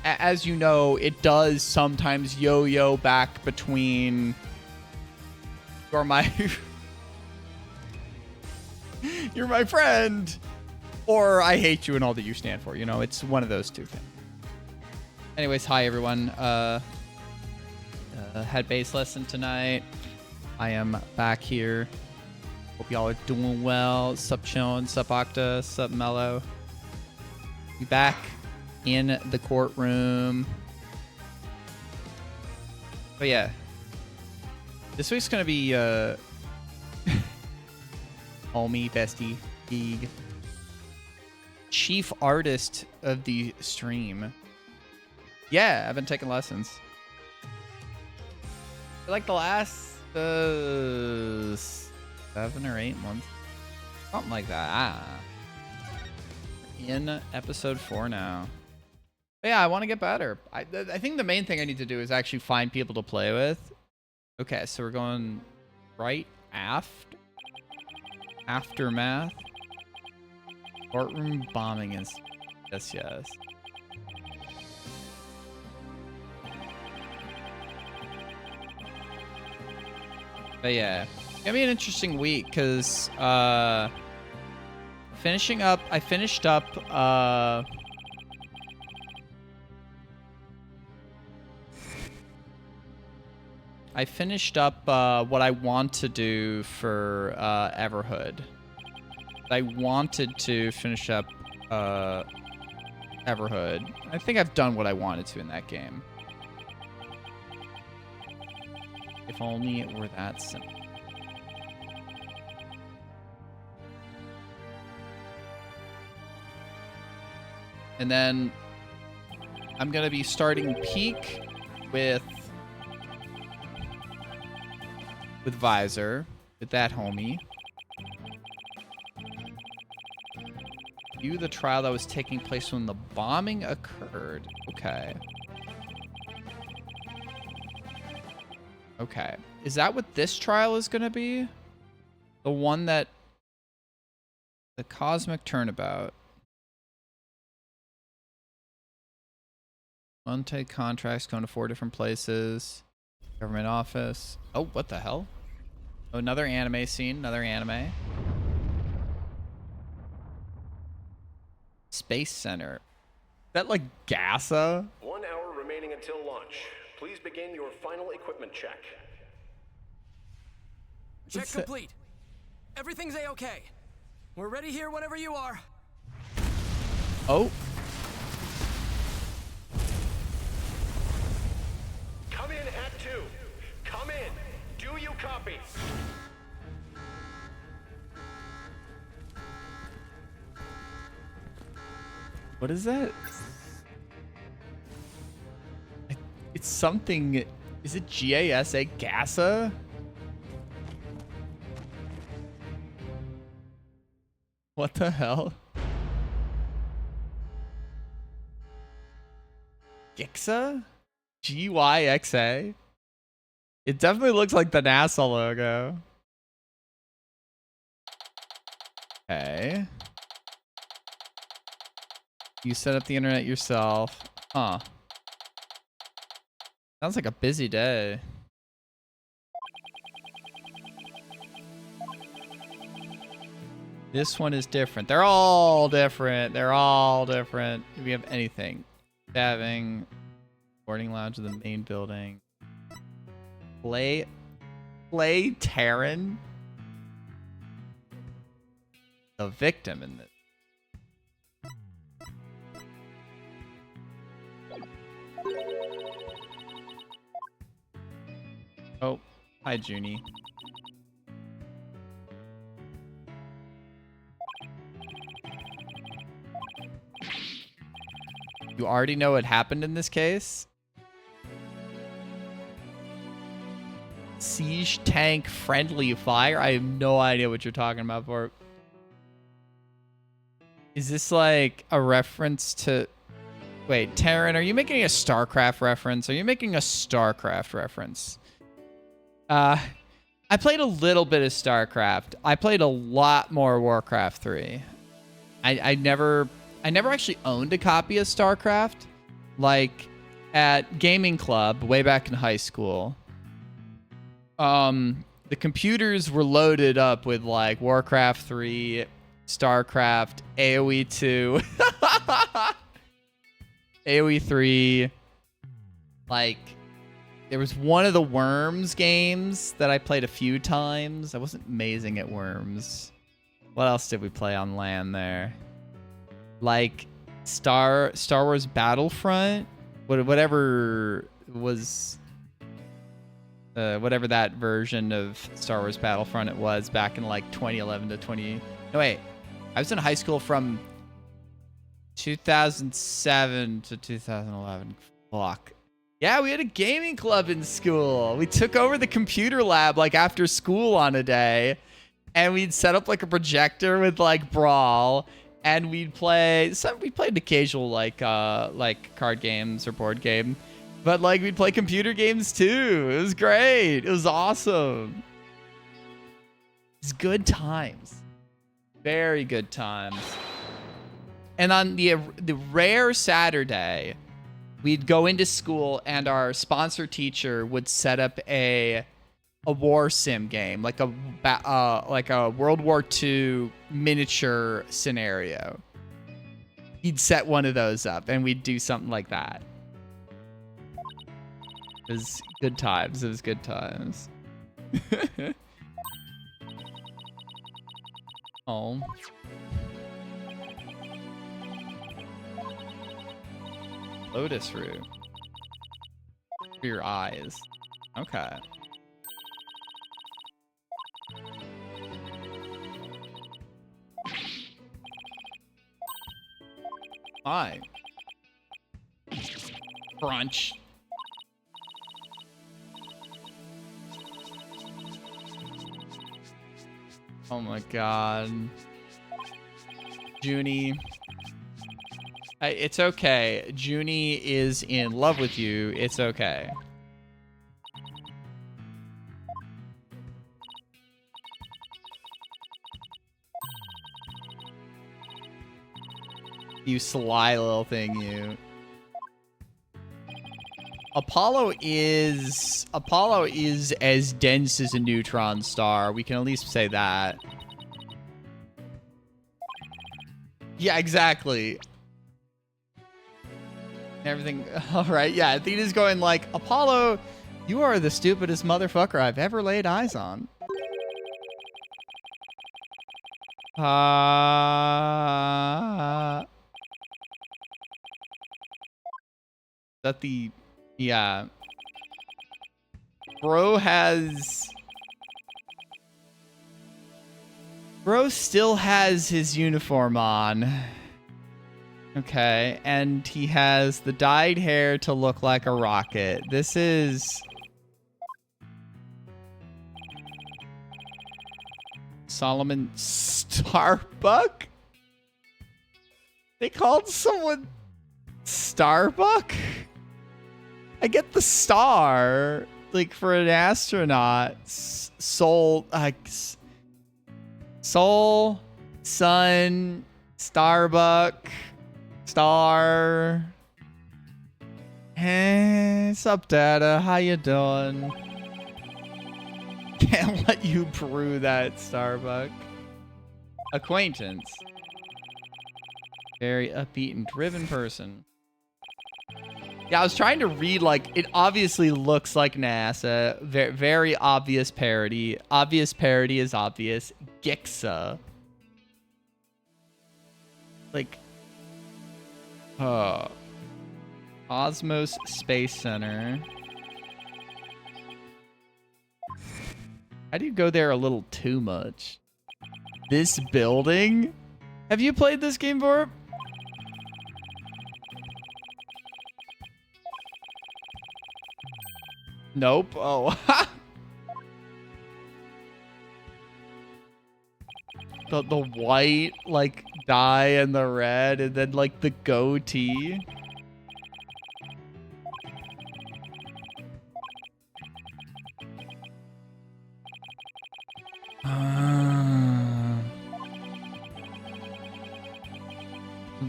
as you know, it does sometimes yo-yo back between you're my you're my friend, or I hate you and all that you stand for. You know, it's one of those two things. Anyways, hi everyone. Had bass lesson tonight. I am back here. Hope y'all are doing well. Sup chillin', sup Octa, sup Mellow. Be back in the courtroom. But yeah, this week's gonna be homie, bestie, geek, chief artist of the stream. Yeah, I've been taking lessons. For like the last 7 or 8 months, something like that. In episode 4 now. But yeah, I want to get better. I think the main thing I need to do is actually find people to play with. Okay, so we're going right aft. Aftermath. Courtroom bombing is yes. But yeah, it's gonna be an interesting week because I finished up what I want to do for Everhood. I wanted to finish up Everhood. I think I've done what I wanted to in that game. If only it were that simple. And then I'm gonna be starting Peak with Visor, with that homie. View the trial that was taking place when the bombing occurred. Okay. Is that what this trial is gonna be? The one that the cosmic turnabout. Unpaid contracts going to 4 different places. Government office. Oh, what the hell? Oh, another anime scene. Another anime. Space Center. Is that like Gasa? 1 hour remaining until launch. Please begin your final equipment check. Check complete. Everything's A-okay. We're ready here whenever you are. Oh. Come in at 2. Come in. Do you copy? What is that? It's something. Is it GASA? Gasa? What the hell? Gixa? GYXA? It definitely looks like the NASA logo. Okay. You set up the internet yourself. Huh. Sounds like a busy day. This one is different. They're all different. They're all different. If we have anything. Stabbing. Boarding lounge of the main building. Play Terran. The victim in this. Oh, hi Junie. You already know what happened in this case? Siege tank friendly fire? I have no idea what you're talking about, for. Is this like a reference to... Wait, Terran, are you making a StarCraft reference? Are you making a StarCraft reference? I played a little bit of StarCraft. I played a lot more Warcraft 3. I never actually owned a copy of StarCraft. like at gaming club way back in high school, the computers were loaded up with like Warcraft 3, StarCraft, AoE 2, AoE 3. Like, there was one of the Worms games that I played a few times. I wasn't amazing at Worms. What else did we play on LAN there? Like Star Wars Battlefront, whatever was, whatever that version of Star Wars Battlefront it was back in like 2011 to 20. No wait, I was in high school from 2007 to 2011. Fuck. Yeah, we had a gaming club in school. We took over the computer lab like after school on a day, and we'd set up like a projector with like Brawl, and we'd play. We played occasional like card games or board game, but like we'd play computer games too. It was great. It was awesome. It's good times, very good times. And on the rare Saturday, we'd go into school and our sponsor teacher would set up a war sim game, like a World War II miniature scenario. He'd set one of those up and we'd do something like that. It was good times. It was good times. Oh. Lotus root. For your eyes. Okay. Hi. Brunch. Oh my god. Junie. It's okay. Junie is in love with you. It's okay. You sly little thing, you. Apollo is as dense as a neutron star. We can at least say that. Yeah, exactly. Everything. All right. Yeah. Athena's going like, Apollo, you are the stupidest motherfucker I've ever laid eyes on. That the, yeah. Bro still has his uniform on. Okay, and he has the dyed hair to look like a rocket. This is... Solomon Starbuck? They called someone Starbuck? I get the star, like for an astronaut. Soul, Sun, Starbuck. Star. Hey, what's up, Dada? How you doing? Can't let you brew that, Starbuck. Acquaintance. Very upbeat and driven person. Yeah, I was trying to read, like, it obviously looks like NASA. Very obvious parody. Obvious parody is obvious. Gixa. Like... Cosmos Space Center. How do you go there a little too much? This building? Have you played this game before? Nope. Oh. the white, like, dye and the red, and then, like, the goatee.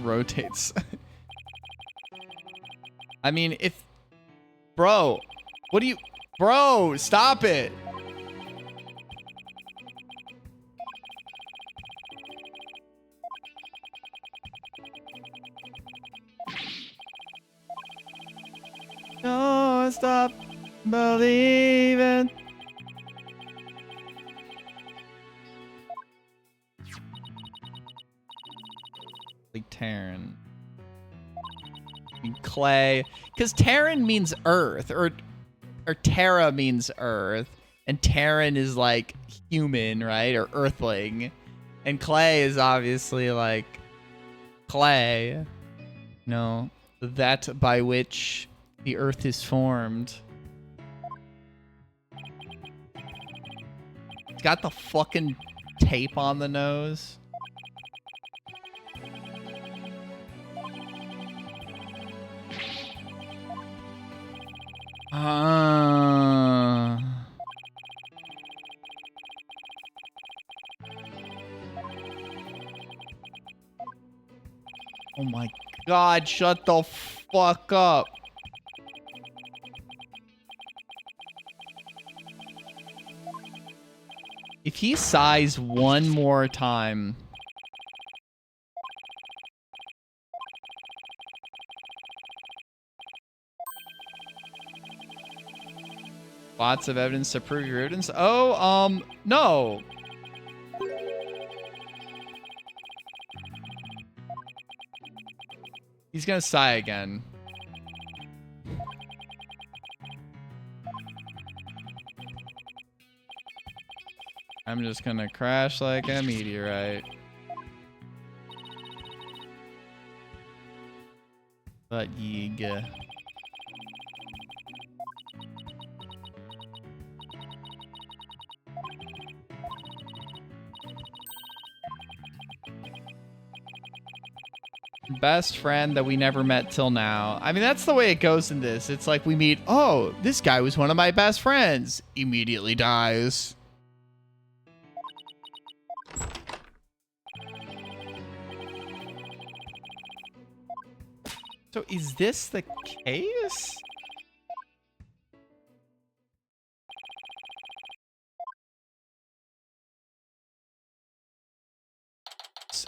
Rotates. I mean, if... Bro, what do you... Bro, stop it. Don't stop believing. Like Terran. Clay. Because Terran means earth. Or Terra means earth. And Terran is like human, right? Or earthling. And clay is obviously like clay. No. That by which the earth is formed. It's got the fucking tape on the nose. Oh my god, shut the fuck up. If he sighs one more time. Lots of evidence to prove your evidence. Oh, no. He's gonna sigh again. I'm just gonna crash like a meteorite. But yeega. Best friend that we never met till now. I mean, that's the way it goes in this. It's like we meet, oh, this guy was one of my best friends. Immediately dies. So is this the case?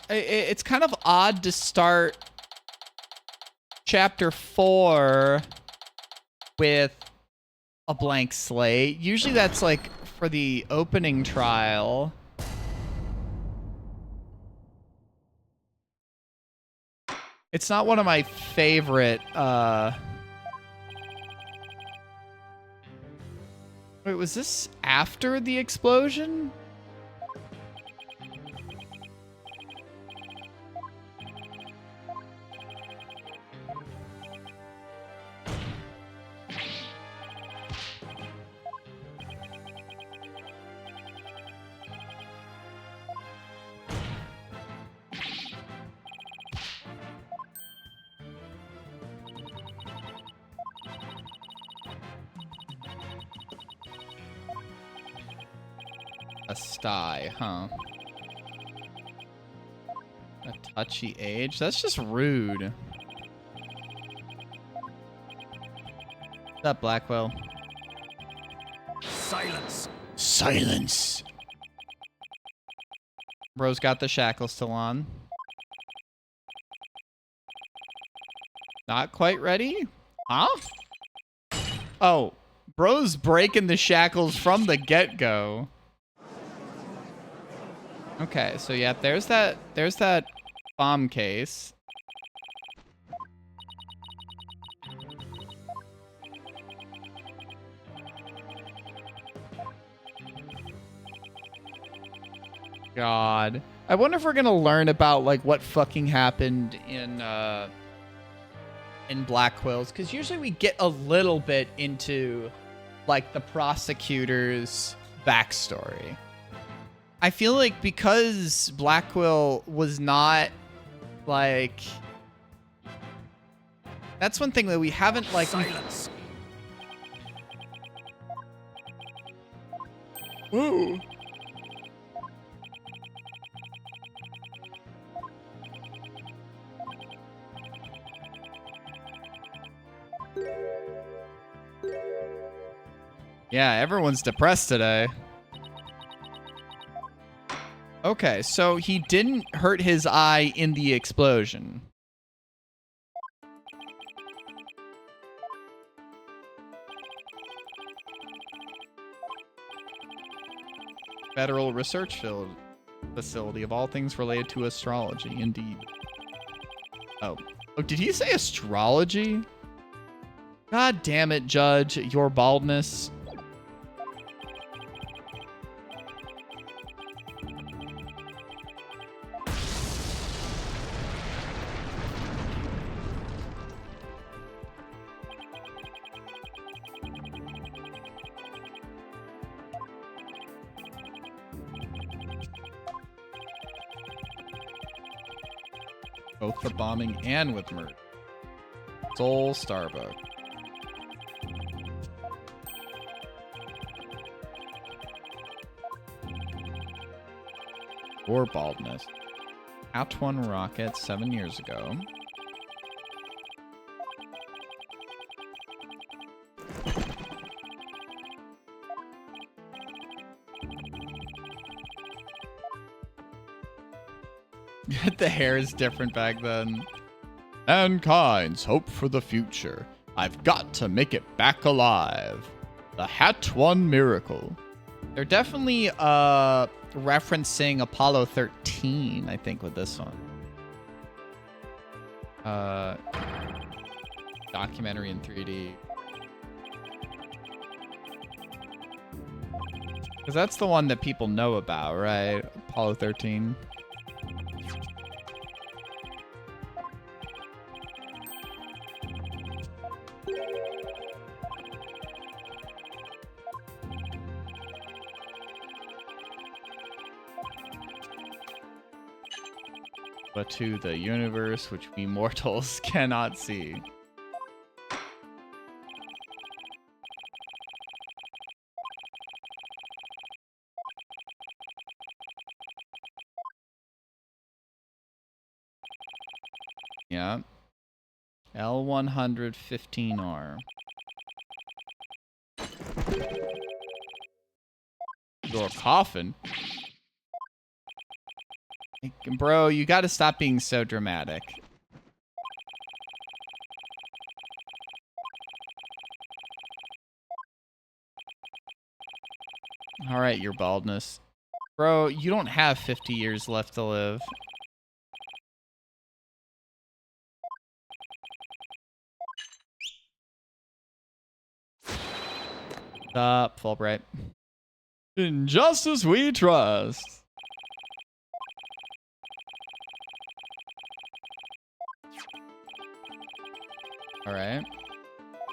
It's kind of odd to start chapter 4 with a blank slate. Usually that's like for the opening trial. It's not one of my favorite, Wait, was this after the explosion? A sty, huh? A touchy age? That's just rude. What's up, Blackwell? Silence. Silence. Bro's got the shackles still on. Not quite ready? Huh? Oh, bro's breaking the shackles from the get-go. Okay, so yeah, there's that bomb case. God. I wonder if we're gonna learn about like what fucking happened in Blackwell's, because usually we get a little bit into like the prosecutor's backstory. I feel like because Blackwell was not like, that's one thing that we haven't like. Silence. Ooh. Yeah, everyone's depressed today. Okay, so he didn't hurt his eye in the explosion. Federal Research Facility of all things related to astrology, indeed. Oh, did he say astrology? God damn it, Judge, your baldness. Both the bombing and with murder. Soul Starbuck. Or baldness. At one rocket 7 years ago. The hair is different back then. Mankind's hope for the future. I've got to make it back alive. The Hat One Miracle. They're definitely referencing Apollo 13, I think, with this one. Documentary in 3D. Because that's the one that people know about, right? Apollo 13. But to the universe which we mortals cannot see. Yeah. L115R. Your coffin? Bro, you gotta stop being so dramatic. Alright, your baldness. Bro, you don't have 50 years left to live. Stop, Fulbright. In justice we trust. Alright.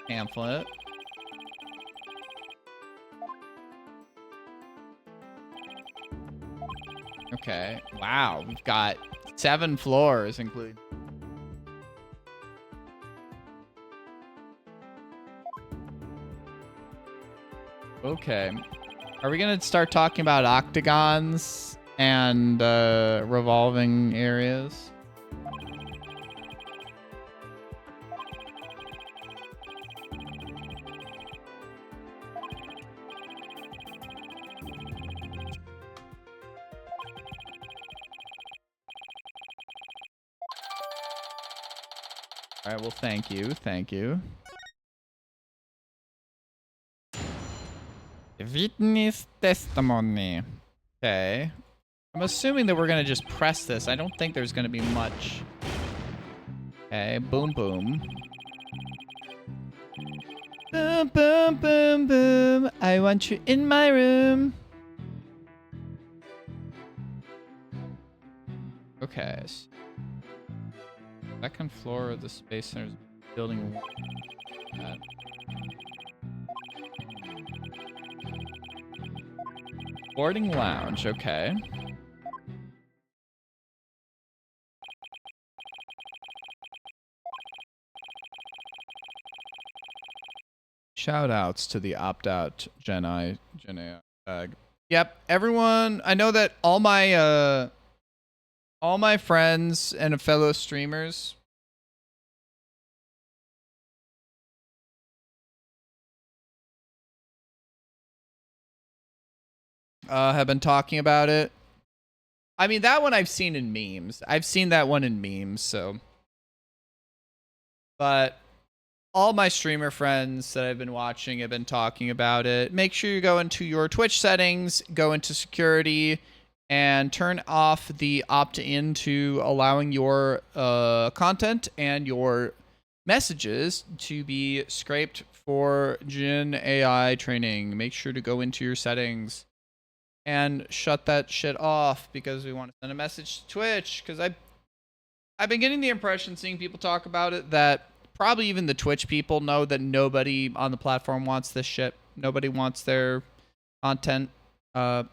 Pamphlet. Okay. Wow, we've got 7 floors, including... Okay. Are we gonna start talking about octagons and revolving areas? All right, well, thank you. Thank you. Witness testimony. Okay. I'm assuming that we're going to just press this. I don't think there's going to be much. Okay, boom, boom. Boom, boom, boom, boom. I want you in my room. Okay. Second floor of the Space Center's building. Boarding lounge, okay. Shout outs to the opt-out Gen A. Yep, everyone, I know that all my friends and fellow streamers have been talking about it. I mean, that one I've seen in memes. I've seen that one in memes, so. But all my streamer friends that I've been watching have been talking about it. Make sure you go into your Twitch settings, go into security, and turn off the opt-in to allowing your content and your messages to be scraped for Gen AI training. Make sure to go into your settings and shut that shit off, because we want to send a message to Twitch. Because I've been getting the impression, seeing people talk about it, that probably even the Twitch people know that nobody on the platform wants this shit. Nobody wants their content to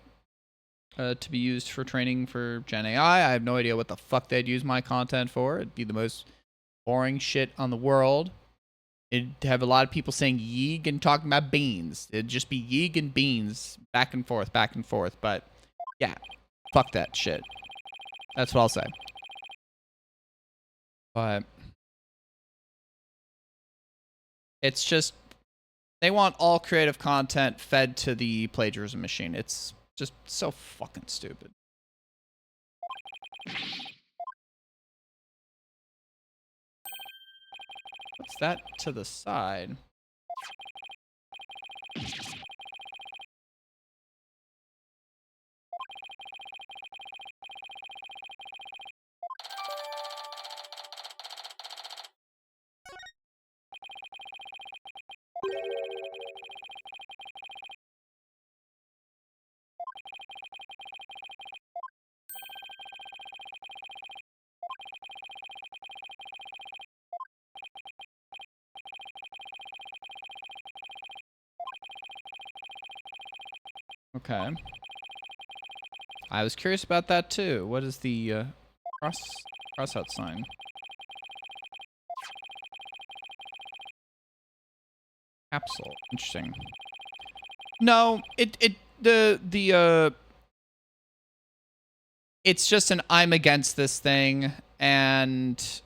be used for training for Gen AI. I have no idea what the fuck they'd use my content for. It'd be the most boring shit on the world. It'd have a lot of people saying yeeg and talking about beans. It'd just be yeeg and beans back and forth, back and forth. But yeah, fuck that shit. That's what I'll say. But it's just, they want all creative content fed to the plagiarism machine. It's just so fucking stupid. What's that to the side? Okay. I was curious about that too. What is the cross out sign? Capsule. Interesting. No, it's just an I'm against this thing, and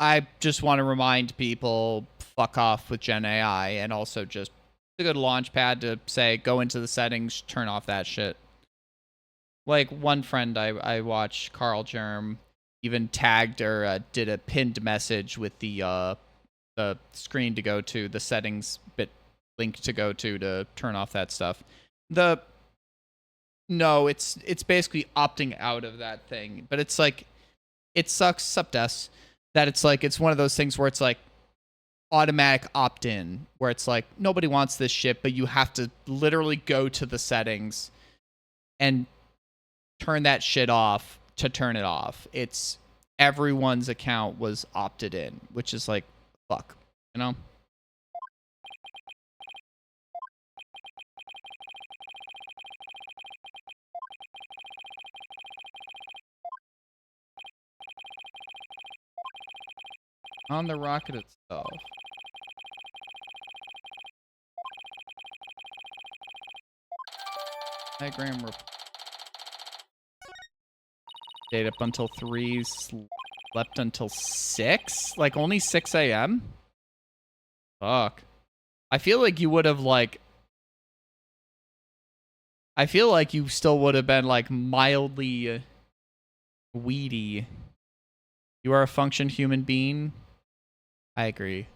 I just want to remind people, fuck off with Gen AI, and also just a good launch pad to say, go into the settings, turn off that shit. Like, one friend I watched, Carl Germ, even tagged or did a pinned message with the screen to go to, the settings bit link to go to turn off that stuff. No, it's basically opting out of that thing. But it's like, it sucks, subdes, that it's like, it's one of those things where it's like automatic opt-in, where it's like, nobody wants this shit, but you have to literally go to the settings and turn that shit off to turn it off. It's everyone's account was opted in, which is like, fuck, you know? On the rocket itself. Diagram stayed up until 3, slept until 6? Like, only 6 a.m.? Fuck. I feel like you would have, like... I feel like you still would have been, like, mildly weedy. You are a functioned human being? I agree.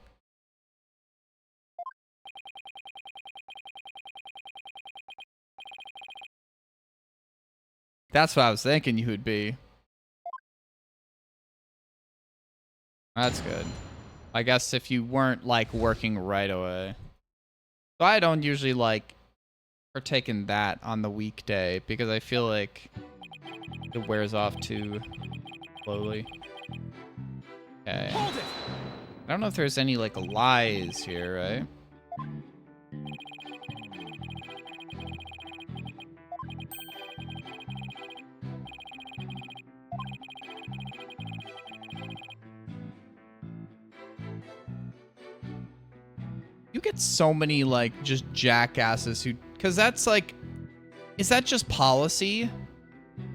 That's what I was thinking you would be. That's good. I guess if you weren't, like, working right away. So I don't usually, like, partake in that on the weekday, because I feel like it wears off too slowly. Okay. Hold it! I don't know if there's any, like, lies here, right? You get so many, like, just jackasses who... Because that's, like... Is that just policy?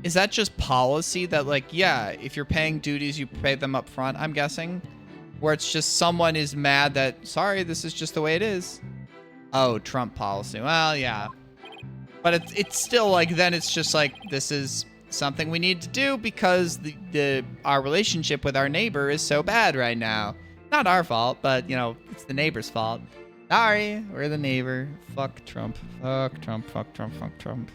Is that just policy that, like, yeah, if you're paying duties, you pay them up front, I'm guessing? Where it's just someone is mad that, sorry, this is just the way it is. Oh, Trump policy. Well, yeah. But it's still like, then it's just like, this is something we need to do because our relationship with our neighbor is so bad right now. Not our fault, but, you know, it's the neighbor's fault. Sorry, we're the neighbor. Fuck Trump. Fuck Trump. Fuck Trump. Fuck Trump.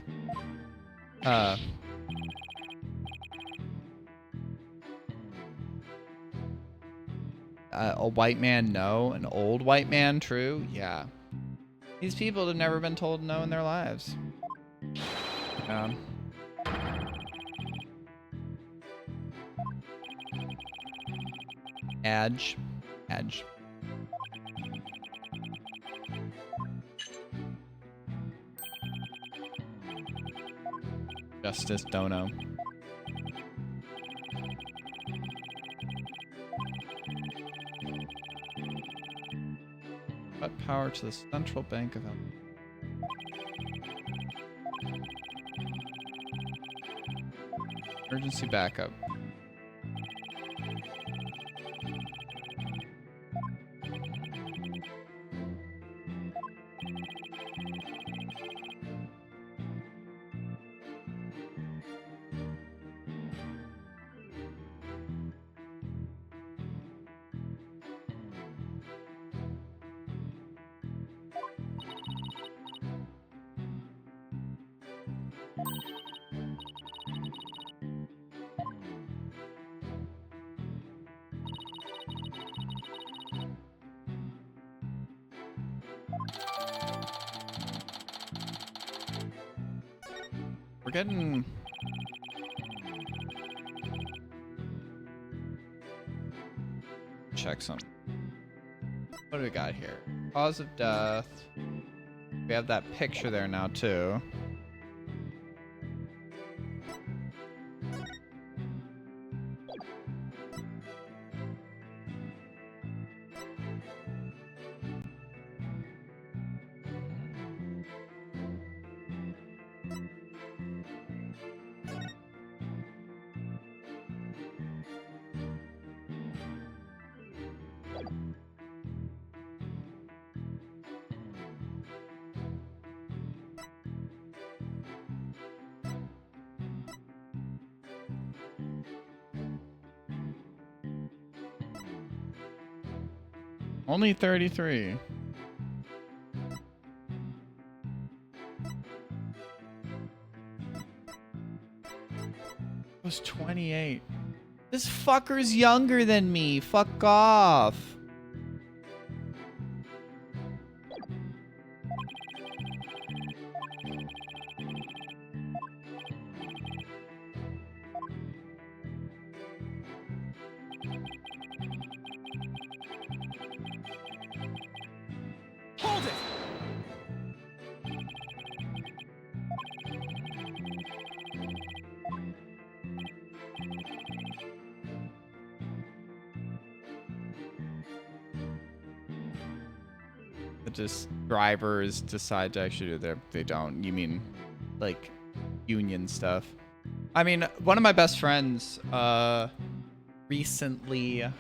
A white man, no. An old white man, true. Yeah. These people have never been told no in their lives. Edge. Justice Dono. Cut power to the Central Bank of Emergency backup. We're getting... Check something. What do we got here? Cause of death. We have that picture there now, too. Only 33. It was 28. This fucker's younger than me. Fuck off. Hold it! Just drivers decide to actually do that. They don't. You mean like union stuff? I mean, one of my best friends recently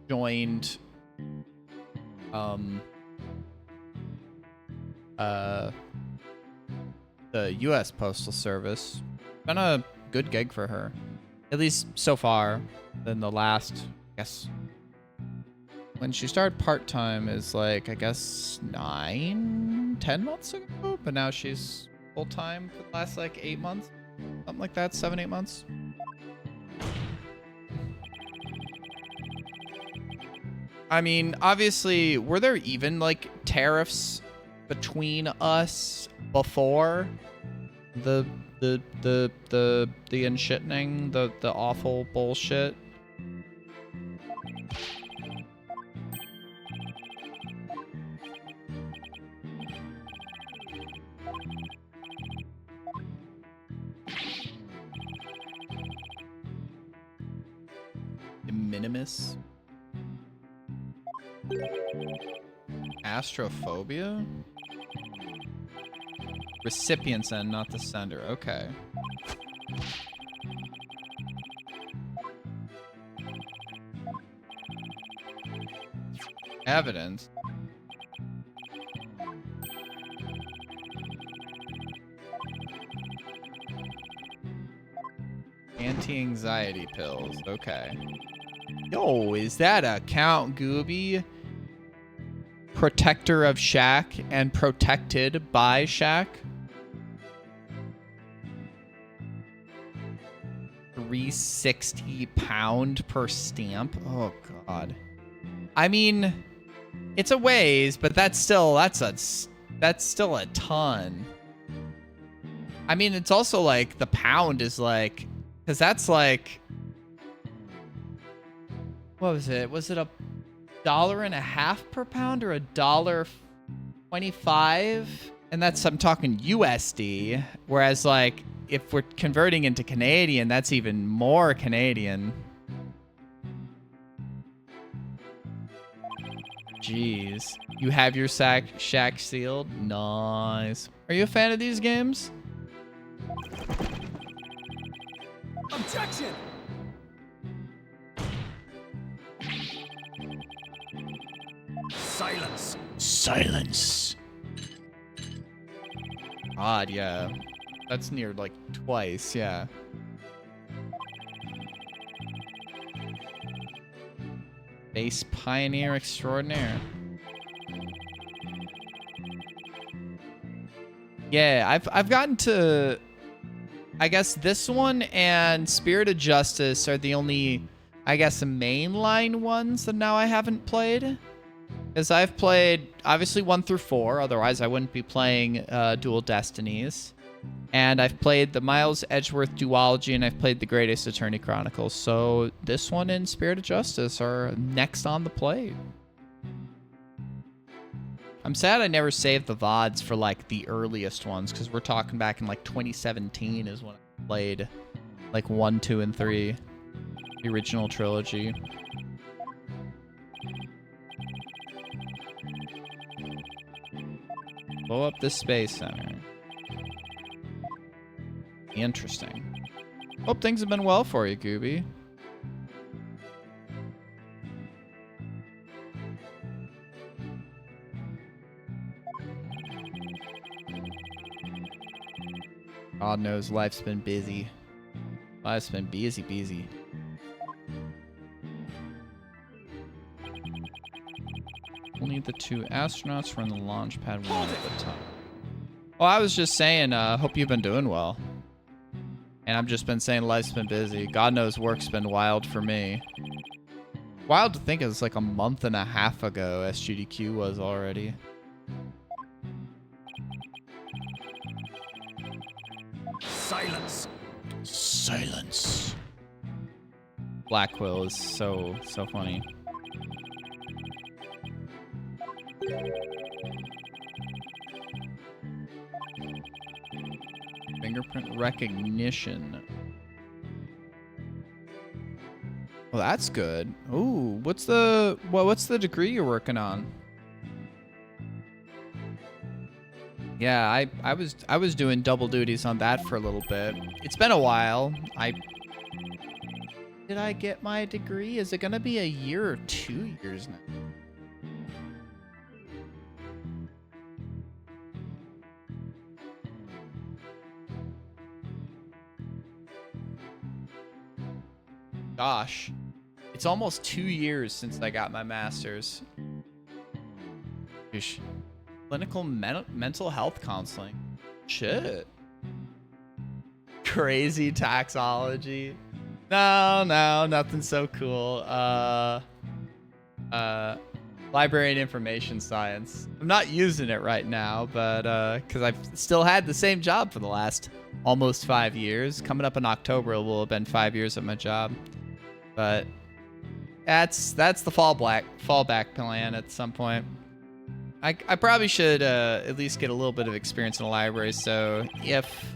joined the US Postal Service. Been a good gig for her, at least so far. Than the last, I guess, when she started part-time is like, I guess 9-10 months ago, but now she's full-time for the last like 8 months, something like that, 7-8 months. I mean, obviously, were there even like tariffs between us before the unshitting, the awful bullshit? De minimis. Astrophobia? Recipients and not the sender. Okay. Evidence. Anti-anxiety pills. Okay. Yo, is that a Count Gooby? Protector of Shaq and protected by Shaq? 360 pound per stamp. Oh god. I mean, it's a ways, but that's still a ton. I mean, it's also like the pound is like, because that's like, what was it? Was it $1.50 per pound or $1.25? And that's, I'm talking USD. Whereas like, if we're converting into Canadian, that's even more Canadian. Jeez. You have your shack sealed? Nice. Are you a fan of these games? Objection! Silence. Silence. Odd, yeah. That's near like twice, yeah. Base Pioneer Extraordinaire. Yeah, I've gotten to, I guess this one and Spirit of Justice are the only, I guess, mainline ones that now I haven't played. Because I've played, obviously, 1 through 4. Otherwise, I wouldn't be playing dual Destinies. And I've played the Miles Edgeworth duology, and I've played the Greatest Attorney Chronicles. So this one and Spirit of Justice are next on the plate. I'm sad I never saved the VODs for, like, the earliest ones, because we're talking back in, like, 2017 is when I played, like, 1, 2, and 3. The original trilogy. Blow up the Space Center. Interesting. Hope things have been well for you, Gooby. God knows life's been busy. Life's been busy. Only the 2 astronauts run the launch pad one at a time. Oh, I was just saying, hope you've been doing well. And I've just been saying life's been busy. God knows work's been wild for me. Wild to think it was like a month and a half ago SGDQ was already. Silence. Silence. Black Quill is so funny. Fingerprint recognition. Well, that's good. Ooh, what's the degree you're working on? Yeah, I was doing double duties on that for a little bit. It's been a while. Did I get my degree? Is it gonna be a year or 2 years now? Gosh, it's almost 2 years since I got my master's. Sheesh. Clinical mental health counseling. Shit. Crazy taxology. No, nothing so cool. Library and information science. I'm not using it right now, but because I've still had the same job for the last almost 5 years. Coming up in October, it will have been 5 years at my job. But that's the fallback plan at some point. I probably should at least get a little bit of experience in a library, so if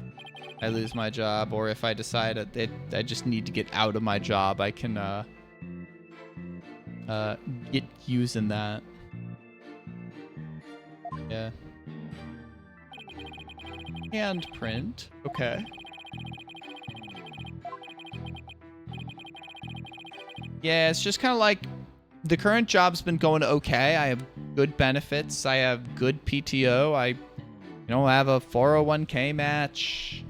I lose my job or if I decide that I just need to get out of my job, I can get using that. Yeah. Handprint. Okay. Yeah, it's just kind of like the current job's been going okay. I have good benefits. I have good PTO. I have a 401k match,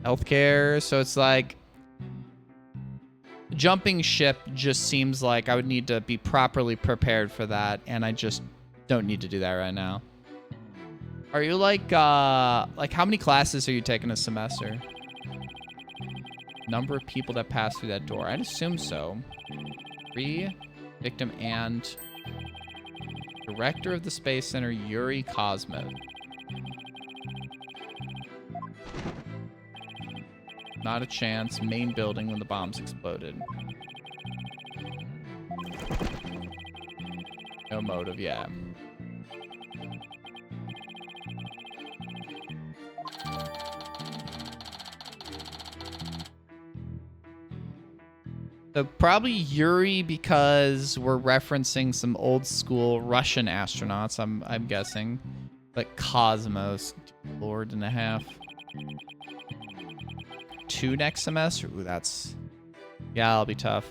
healthcare. So it's like jumping ship just seems like I would need to be properly prepared for that, and I just don't need to do that right now. Are you like how many classes are you taking a semester? Number of people that pass through that door. I'd assume so. 3, victim and director of the Space Center, Yuri Cosmo. Not a chance. Main building when the bombs exploded. No motive, yeah. So probably Yuri because we're referencing some old school Russian astronauts, I'm guessing. Like Cosmos, Lord and a half. 2 next semester? Ooh, that's... Yeah, that'll be tough.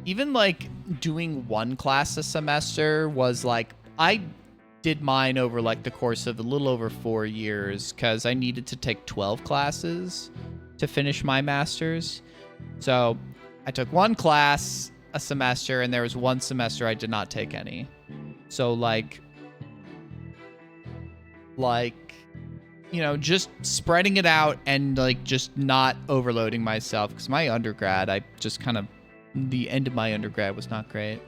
Even, like, doing 1 class a semester was, like... I did mine over, like, the course of a little over 4 years because I needed to take 12 classes to finish my master's. So, I took 1 class a semester, and there was 1 semester I did not take any. So, like... you know, just spreading it out and, like, just not overloading myself. Because my undergrad, I just kind of... The end of my undergrad was not great.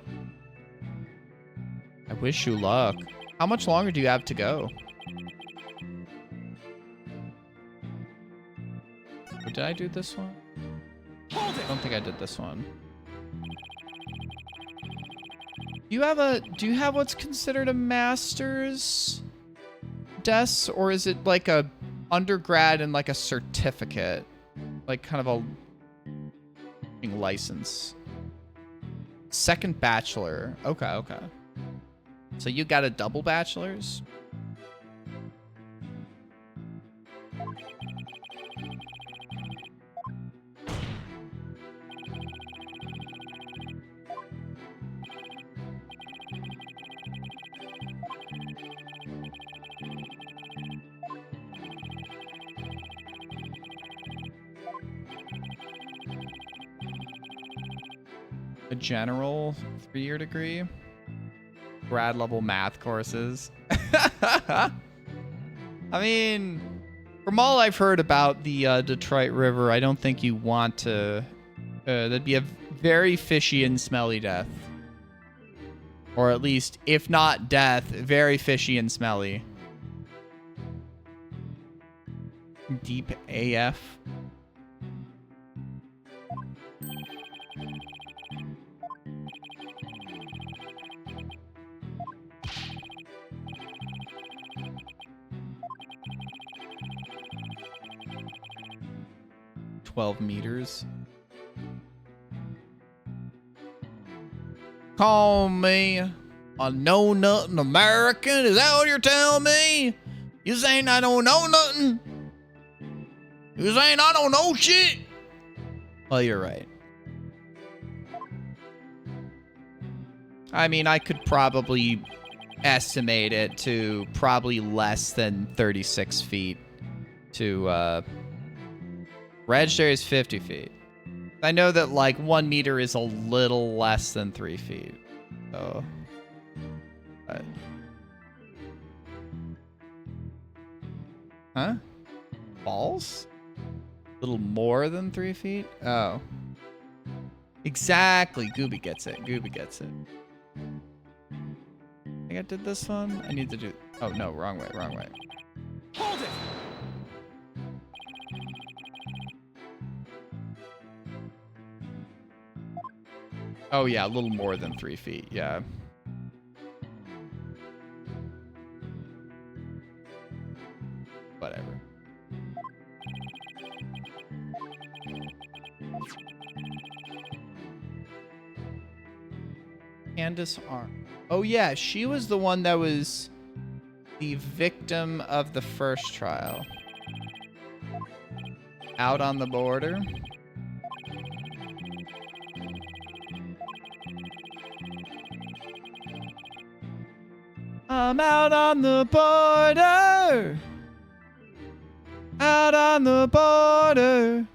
I wish you luck. How much longer do you have to go? Did I do this one? I don't think I did this one. Do you have what's considered a master's? Des, or is it like a undergrad and like a certificate, like kind of a license? Second bachelor. Okay. So you got a double bachelor's? A general 3-year degree, grad level math courses. I mean, from all I've heard about the Detroit River, I don't think you want to. That'd be a very fishy and smelly death, or at least, if not death, very fishy and smelly. Deep AF. $12 meters. Call me a know-nothing American? Is that what you're telling me? You saying I don't know nothing? You saying I don't know shit? Well, you're right. I mean, I could probably estimate it to probably less than 36 feet to, Register is 50 feet. I know that, like, 1 meter is a little less than 3 feet. So... Huh? Balls? A little more than 3 feet? Oh. Exactly. Gooby gets it. Gooby gets it. I think I did this one. I need to do... Oh, no. Wrong way. Wrong way. Hold it! Oh, yeah. A little more than 3 feet. Yeah. Whatever. Candace Arm. Oh, yeah. She was the one that was the victim of the first trial. Out on the border. I'm out on the border. Out on the border.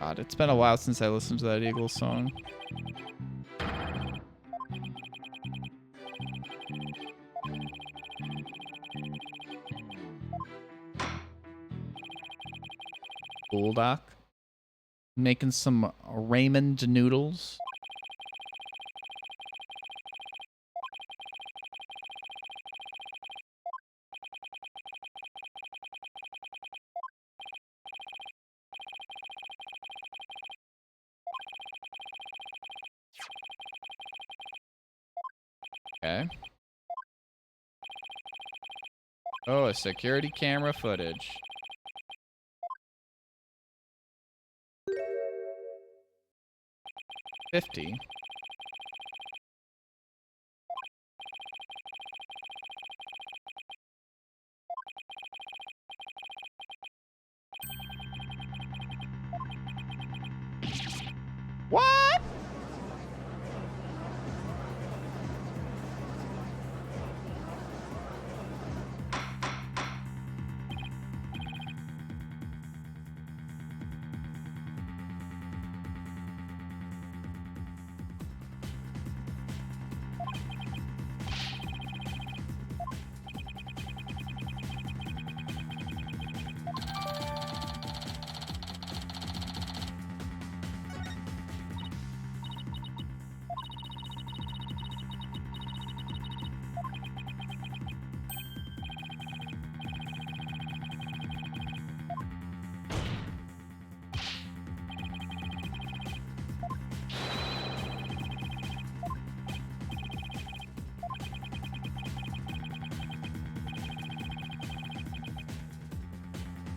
God, it's been a while since I listened to that Eagles song. Bulldog. Making some Raymond noodles. Okay. Oh, a security camera footage. $50. What?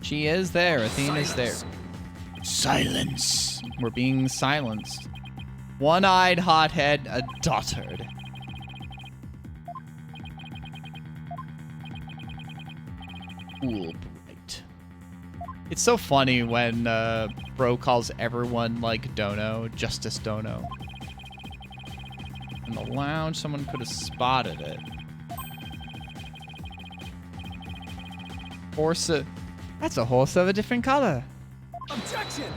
She is there. Athena's there. Silence. We're being silenced. One-eyed hothead, a dotard. Cool, bright. It's so funny when Bro calls everyone like Dono, Justice Dono. In the lounge, someone could have spotted it. Horse. That's a horse of a different color. Objection!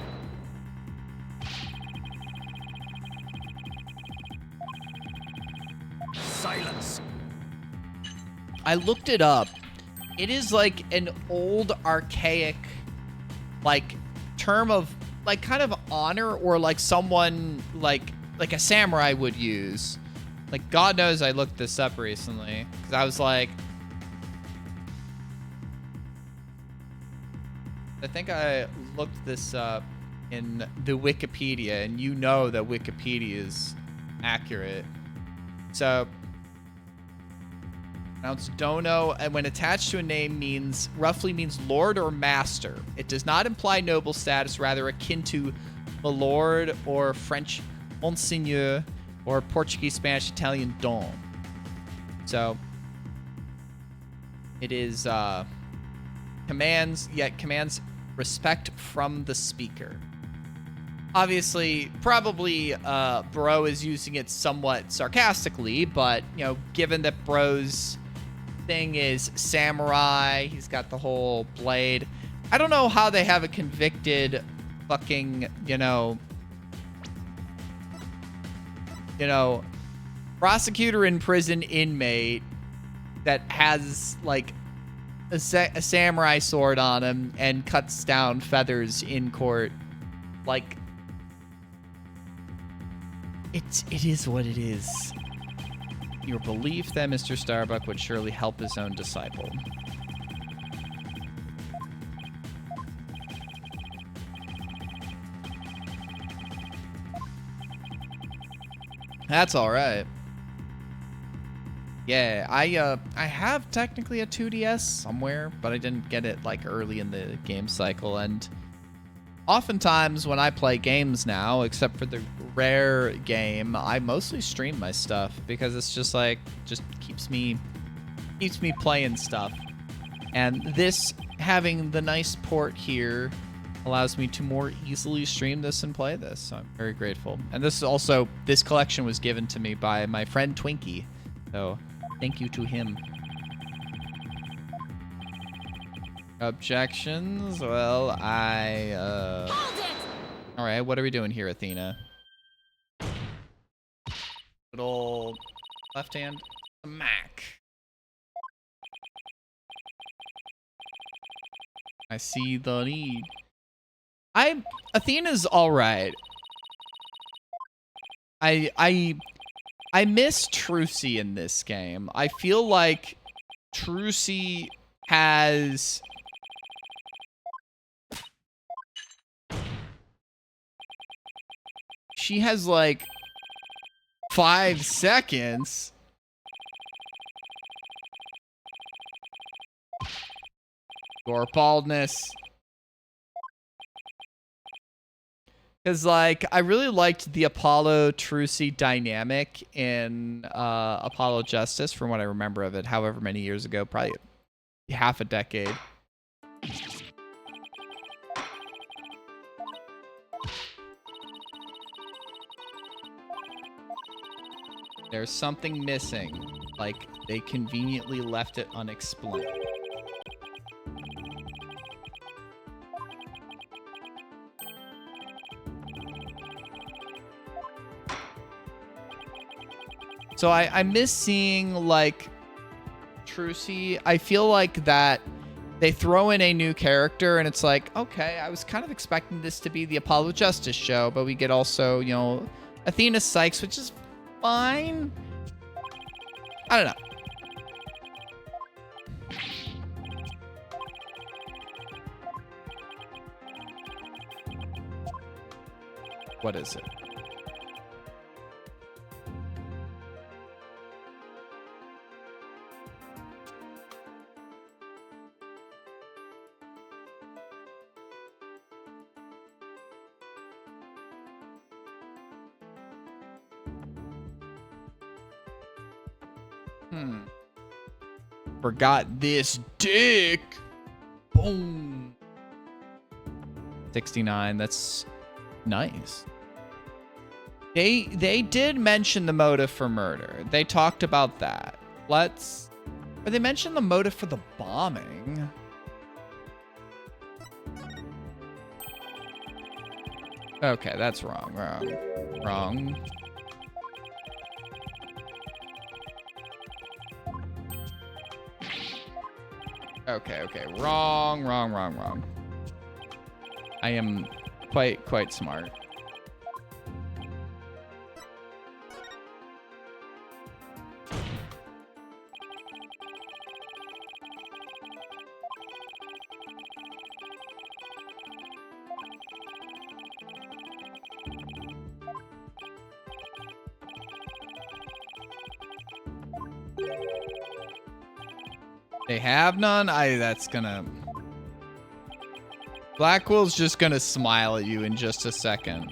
Silence. I looked it up. It is like an old archaic like term of like kind of honor, or like someone like a samurai would use. Like, God knows I looked this up recently because I was like, I think I looked this up in the Wikipedia, and you know that Wikipedia is accurate. So, pronounced dono, and when attached to a name roughly means lord or master. It does not imply noble status, rather akin to milord or French monseigneur or Portuguese, Spanish, Italian don. So, it is commands respect from the speaker. Obviously, probably Bro is using it somewhat sarcastically, but, you know, given that Bro's thing is samurai, he's got the whole blade. I don't know how they have a convicted fucking, prosecutor in prison inmate that has, like, a samurai sword on him and cuts down feathers in court. Like, it is what it is. Your belief that Mr. Starbuck would surely help his own disciple. That's all right. Yeah, I have technically a 2DS somewhere, but I didn't get it like early in the game cycle. And oftentimes when I play games now, except for the rare game, I mostly stream my stuff because it's just like keeps me playing stuff. And this having the nice port here allows me to more easily stream this and play this. So I'm very grateful. And this collection was given to me by my friend Twinkie. So thank you to him. Objections? Well, Hold it! All right, what are we doing here, Athena? Good old left hand smack. I see the need. Athena's all right. I miss Trucy in this game. I feel like Trucy has like 5 seconds. Or baldness. Because, like, I really liked the Apollo-Trucy dynamic in Apollo Justice, from what I remember of it, however many years ago, probably half a decade. There's something missing. Like, they conveniently left it unexplained. So I miss seeing, like, Trucy. I feel like that they throw in a new character and it's like, okay, I was kind of expecting this to be the Apollo Justice show, but we get also, you know, Athena Sykes, which is fine. I don't know. What is it? Forgot this dick. Boom. 69. That's nice. They did mention the motive for murder. They talked about that. Or they mentioned the motive for the bombing. Okay, that's wrong. Okay. Wrong. I am quite smart. They have none? That's gonna... Blackwell's just gonna smile at you in just a second.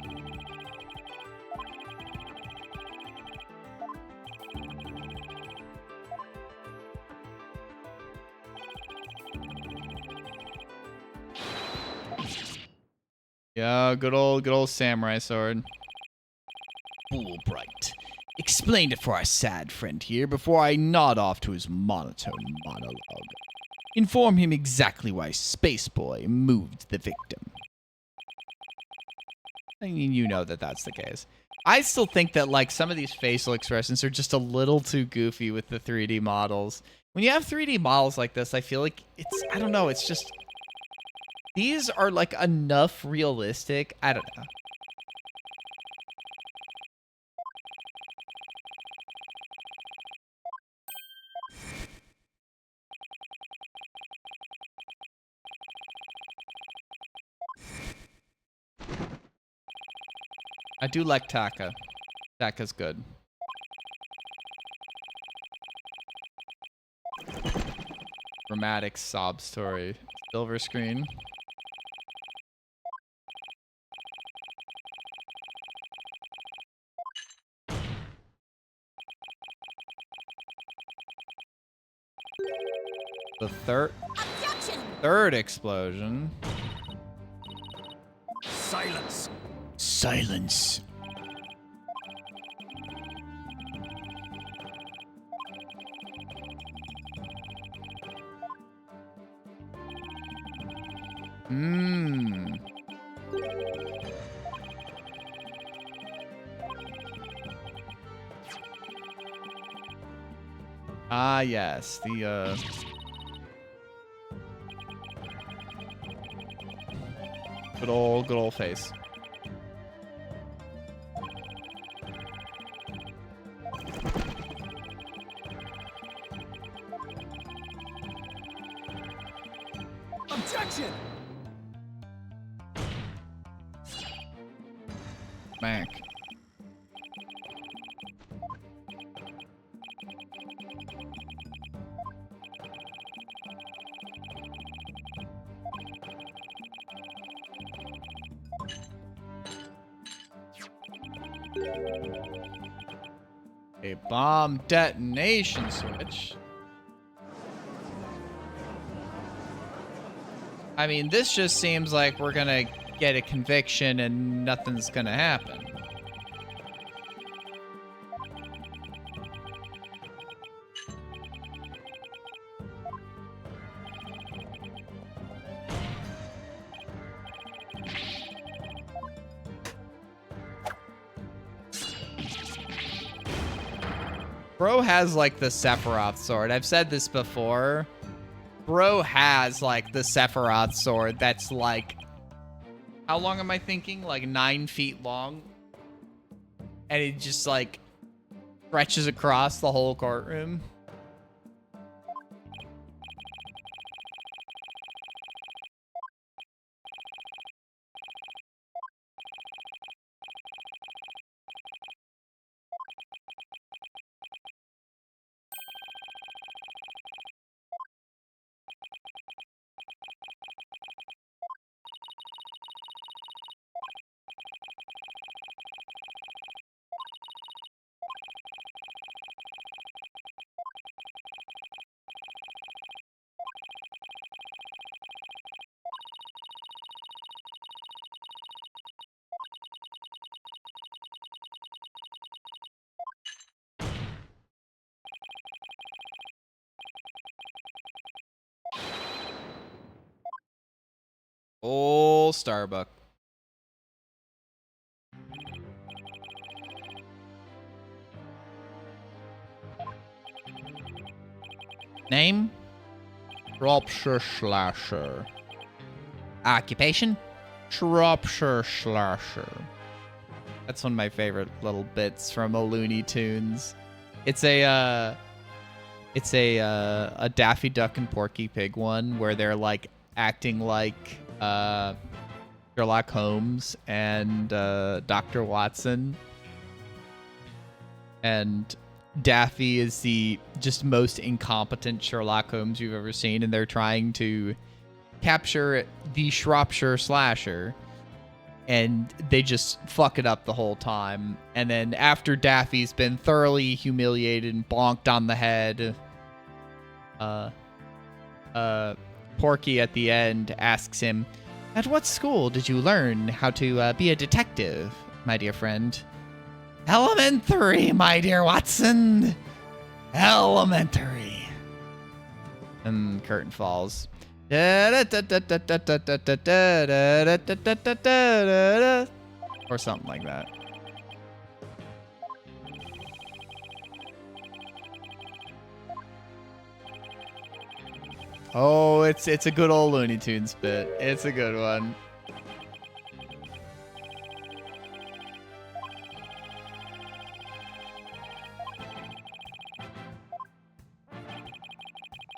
Yeah, good old samurai sword. Fulbright. Explained it for our sad friend here before I nod off to his monotone monologue. Inform him exactly why Spaceboy moved the victim. I mean, you know that that's the case. I still think that, like, some of these facial expressions are just a little too goofy with the 3D models. When you have 3D models like this, I feel like I don't know, it's just... These are, like, enough realistic. I don't know. I do like Taka. Taka's good. Dramatic sob story. Silver screen. The third explosion. Silence. Ah, yes. The, good old face. Objection! Mac. A bomb detonation switch. I mean, this just seems like we're gonna get a conviction and nothing's gonna happen. Bro has like the Sephiroth sword. I've said this before. Bro has like the Sephiroth sword that's like, how long am I thinking? Like 9 feet long. And it just like stretches across the whole courtroom. Old Starbuck. Name? Shropshire Slasher. Occupation? Shropshire Slasher. That's one of my favorite little bits from a Looney Tunes. It's a Daffy Duck and Porky Pig one where they're like acting like Sherlock Holmes and Dr. Watson. And Daffy is the just most incompetent Sherlock Holmes you've ever seen, and they're trying to capture the Shropshire Slasher, and they just fuck it up the whole time. And then after Daffy's been thoroughly humiliated and bonked on the head, Porky at the end asks him, "At what school did you learn how to be a detective, my dear friend?" "Elementary, my dear Watson. Elementary." And curtain falls. Or something like that. Oh, it's a good old Looney Tunes bit. It's a good one.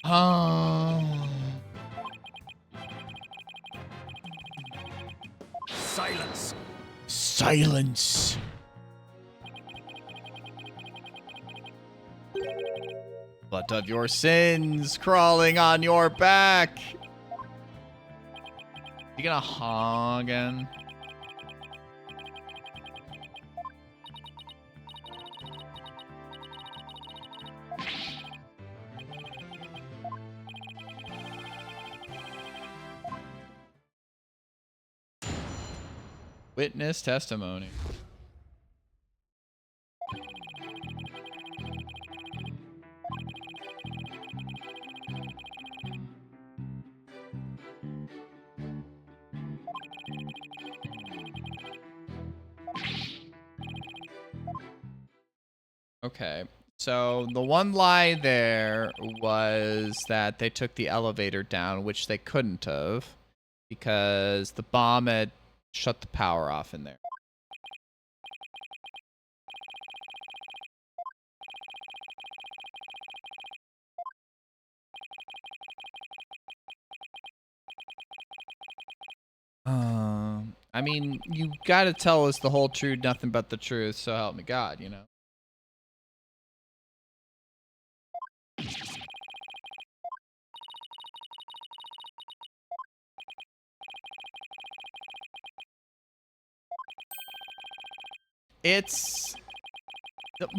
Oh. Silence. Silence. Blood of your sins crawling on your back. You gonna haw again? Witness testimony. Okay, So the one lie there was that they took the elevator down, which they couldn't have because the bomb had shut the power off in there. I mean, you gotta tell us the whole truth, nothing but the truth, so help me God, you know?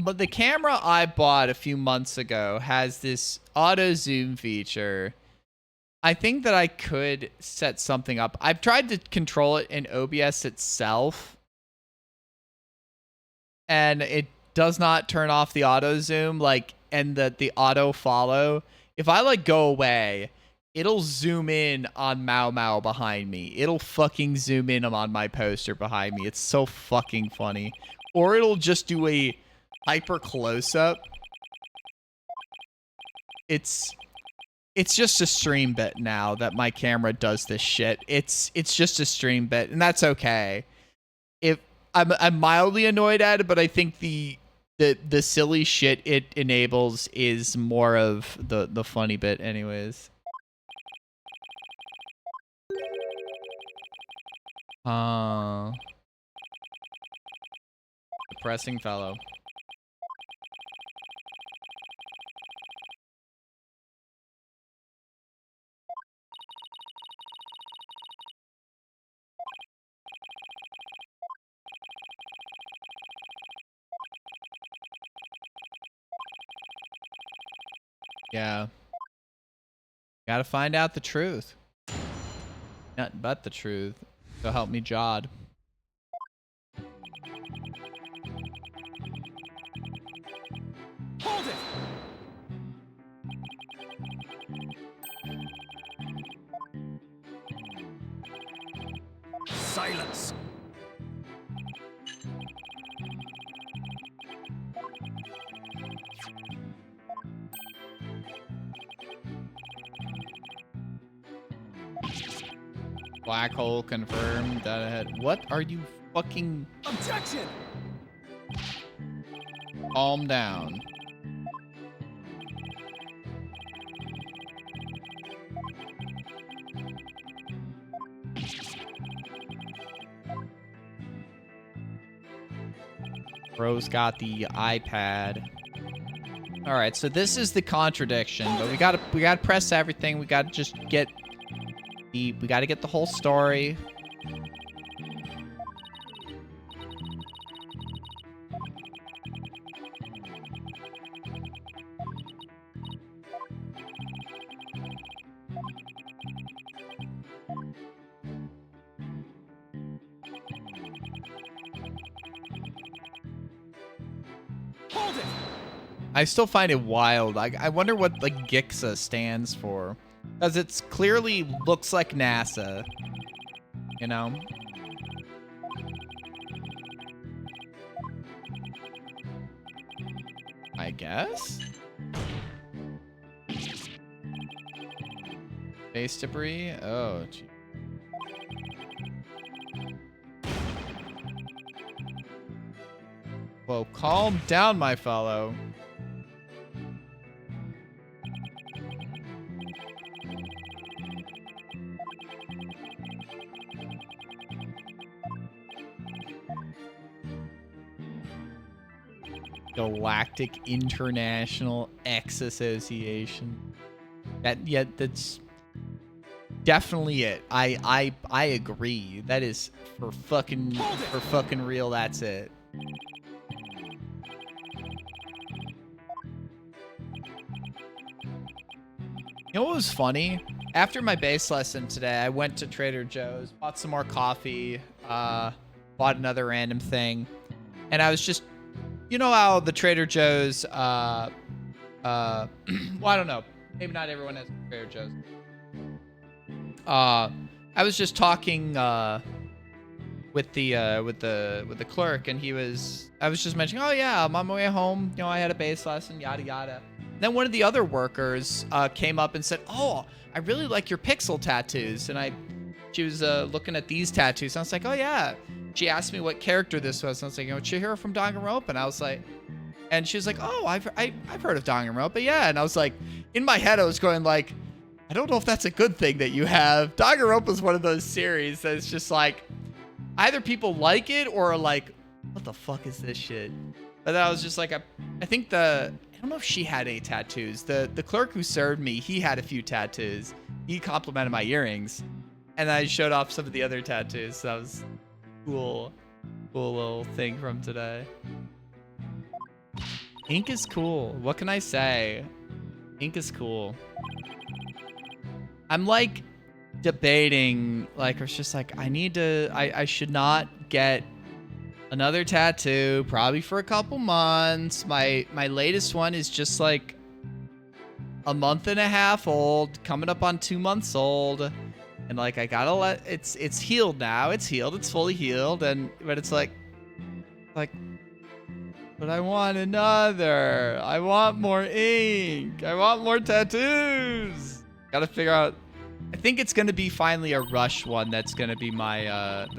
But the camera I bought a few months ago has this auto zoom feature. I think that I could set something up. I've tried to control it in OBS itself, and it does not turn off the auto zoom, like, and the auto follow. If I like go away, it'll zoom in on Mao Mao behind me. It'll fucking zoom in on my poster behind me. It's so fucking funny. Or it'll just do a hyper close up. It's just a stream bit now that my camera does this shit. It's just a stream bit, and that's okay. If I'm mildly annoyed at it, but I think the silly shit it enables is more of the funny bit anyways. Depressing fellow. Yeah. Gotta find out the truth. Nothing but the truth. So help me, Jod. Hold it! Silence! Black hole confirmed. That ahead. What are you fucking? Objection! Calm down. Bro's got the iPad. All right, so this is the contradiction, but we gotta press everything. We gotta just get we gotta get the whole story. Hold it! I still find it wild. I wonder what like GIXA stands for, because it's clearly looks like NASA. You know. I guess. Space debris. Oh, gee. Whoa, calm down, my fellow. Galactic International X Association. That's definitely it. I agree. That is for fucking real. That's it. You know what was funny? After my bass lesson today, I went to Trader Joe's, bought some more coffee, bought another random thing, and I was just, you know how the Trader Joe's, well, I don't know, maybe not everyone has Trader Joe's. I was just talking with the clerk, and I was just mentioning, oh yeah, I'm on my way home. You know, I had a bass lesson, yada yada. Then one of the other workers came up and said, oh, I really like your pixel tattoos, and she was looking at these tattoos. And I was like, oh yeah. She asked me what character this was, and I was like, you know, Chihiro from Danganronpa, and I was like, and she was like, oh, I've heard of Danganronpa, yeah. And I was like, in my head, I was going like, I don't know if that's a good thing that you have. Danganronpa is one of those series that's just like, either people like it or are like, what the fuck is this shit? But then I was just like, I think I don't know if she had any tattoos. The clerk who served me, he had a few tattoos. He complimented my earrings, and I showed off some of the other tattoos. So that was cool little thing from today. Ink is cool. What can I say? Ink is cool. I'm like debating, like, it's just like, I should not get another tattoo probably for a couple months. My latest one is just like a month and a half old, coming up on 2 months old, and like I gotta it's healed now. It's healed. It's fully healed, but it's like but I want another. I want more ink. I want more tattoos. Gotta figure out. I think it's gonna be finally a rush one. That's gonna be my 10th.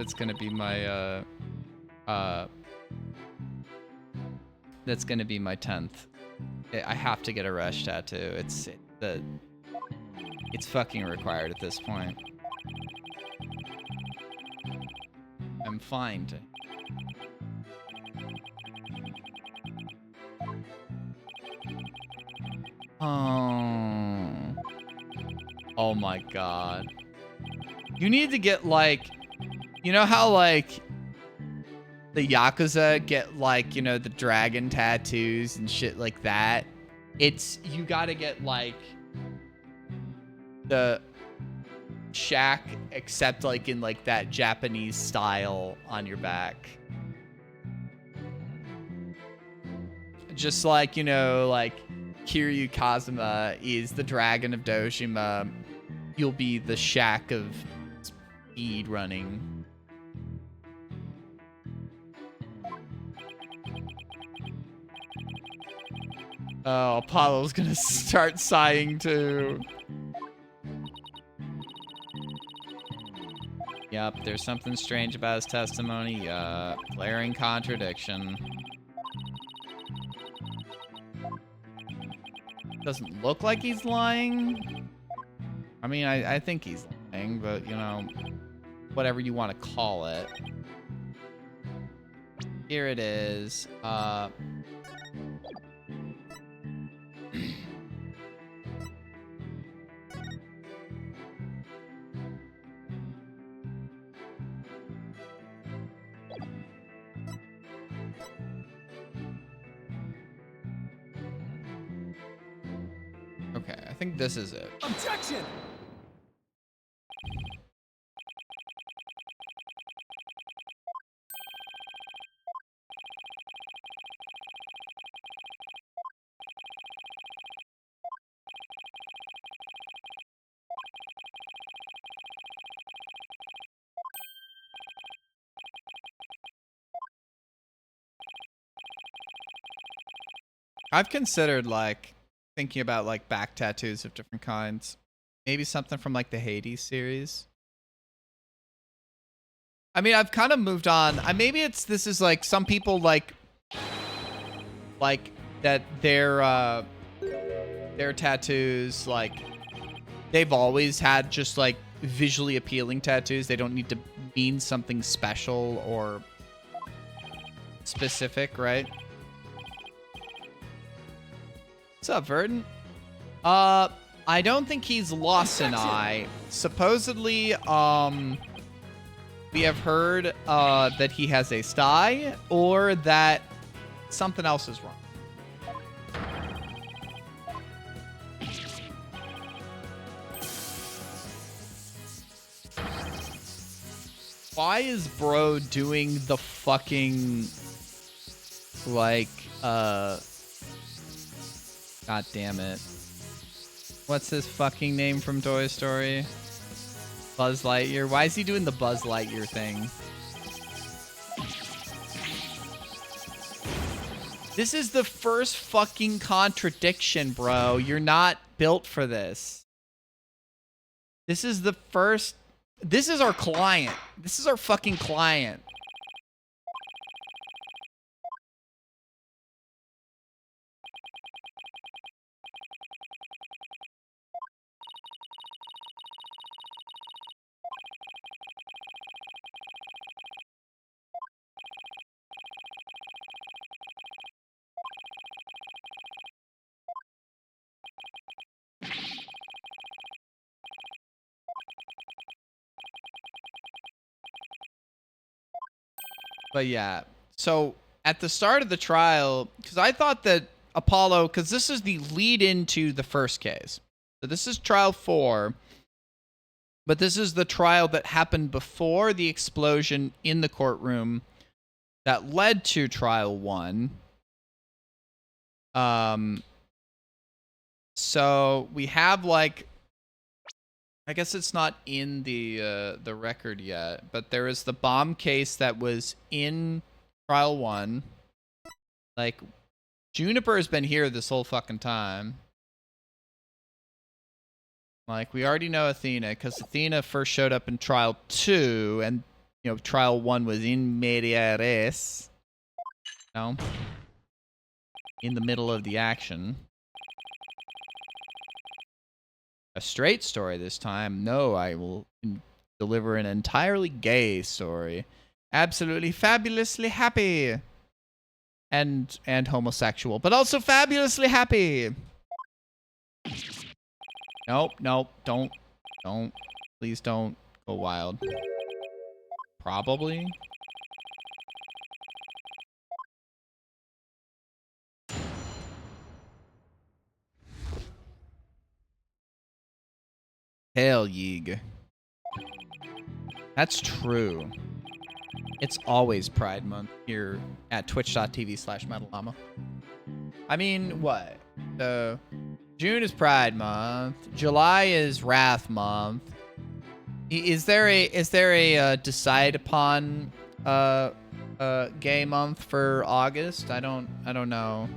I have to get a rush tattoo. It's fucking required at this point. I'm fine to. Oh my god. You need to get like, you know how like the Yakuza get like, you know, the dragon tattoos and shit like that? You gotta get like the shack, except like in like that Japanese style on your back. Just like, you know, like Kiryu Kazuma is the Dragon of Dojima. You'll be the Shack of speed running. Oh, Apollo's gonna start sighing too. Yep, there's something strange about his testimony. Glaring contradiction. Doesn't look like he's lying. I mean, I think he's lying, but, you know, whatever you want to call it. Here it is. Okay, I think this is it. Objection! I've considered like thinking about like back tattoos of different kinds. Maybe something from like the Hades series. I mean, I've kind of moved on. Maybe this is like some people like that their tattoos, like they've always had just like visually appealing tattoos. They don't need to mean something special or specific, right? What's up, Verdant? I don't think he's lost an eye. Supposedly, we have heard that he has a sty, or that something else is wrong. Why is bro doing the fucking like God damn it. What's his fucking name from Toy Story? Buzz Lightyear. Why is he doing the Buzz Lightyear thing? This is the first fucking contradiction, bro. You're not built for this. This is the first... This is our client. This is our fucking client. But yeah, so at the start of the trial, because I thought that Apollo, because this is the lead into the first case. So this is trial 4, but this is the trial that happened before the explosion in the courtroom that led to trial 1. So we have like, I guess it's not in the record yet, but there is the bomb case that was in trial 1. Like, Juniper has been here this whole fucking time. Like, we already know Athena, because Athena first showed up in trial 2, and, you know, trial 1 was in media res. You know? In the middle of the action. A straight story this time. No, I will deliver an entirely gay story. Absolutely fabulously happy. And homosexual, but also fabulously happy. Nope, don't. Please don't go wild. Probably. Hell yeeg. That's true. It's always Pride Month here at twitch.tv/Metallama. I mean, what? June is Pride Month. July is Wrath Month. Is there a decide upon gay month for August? I don't know.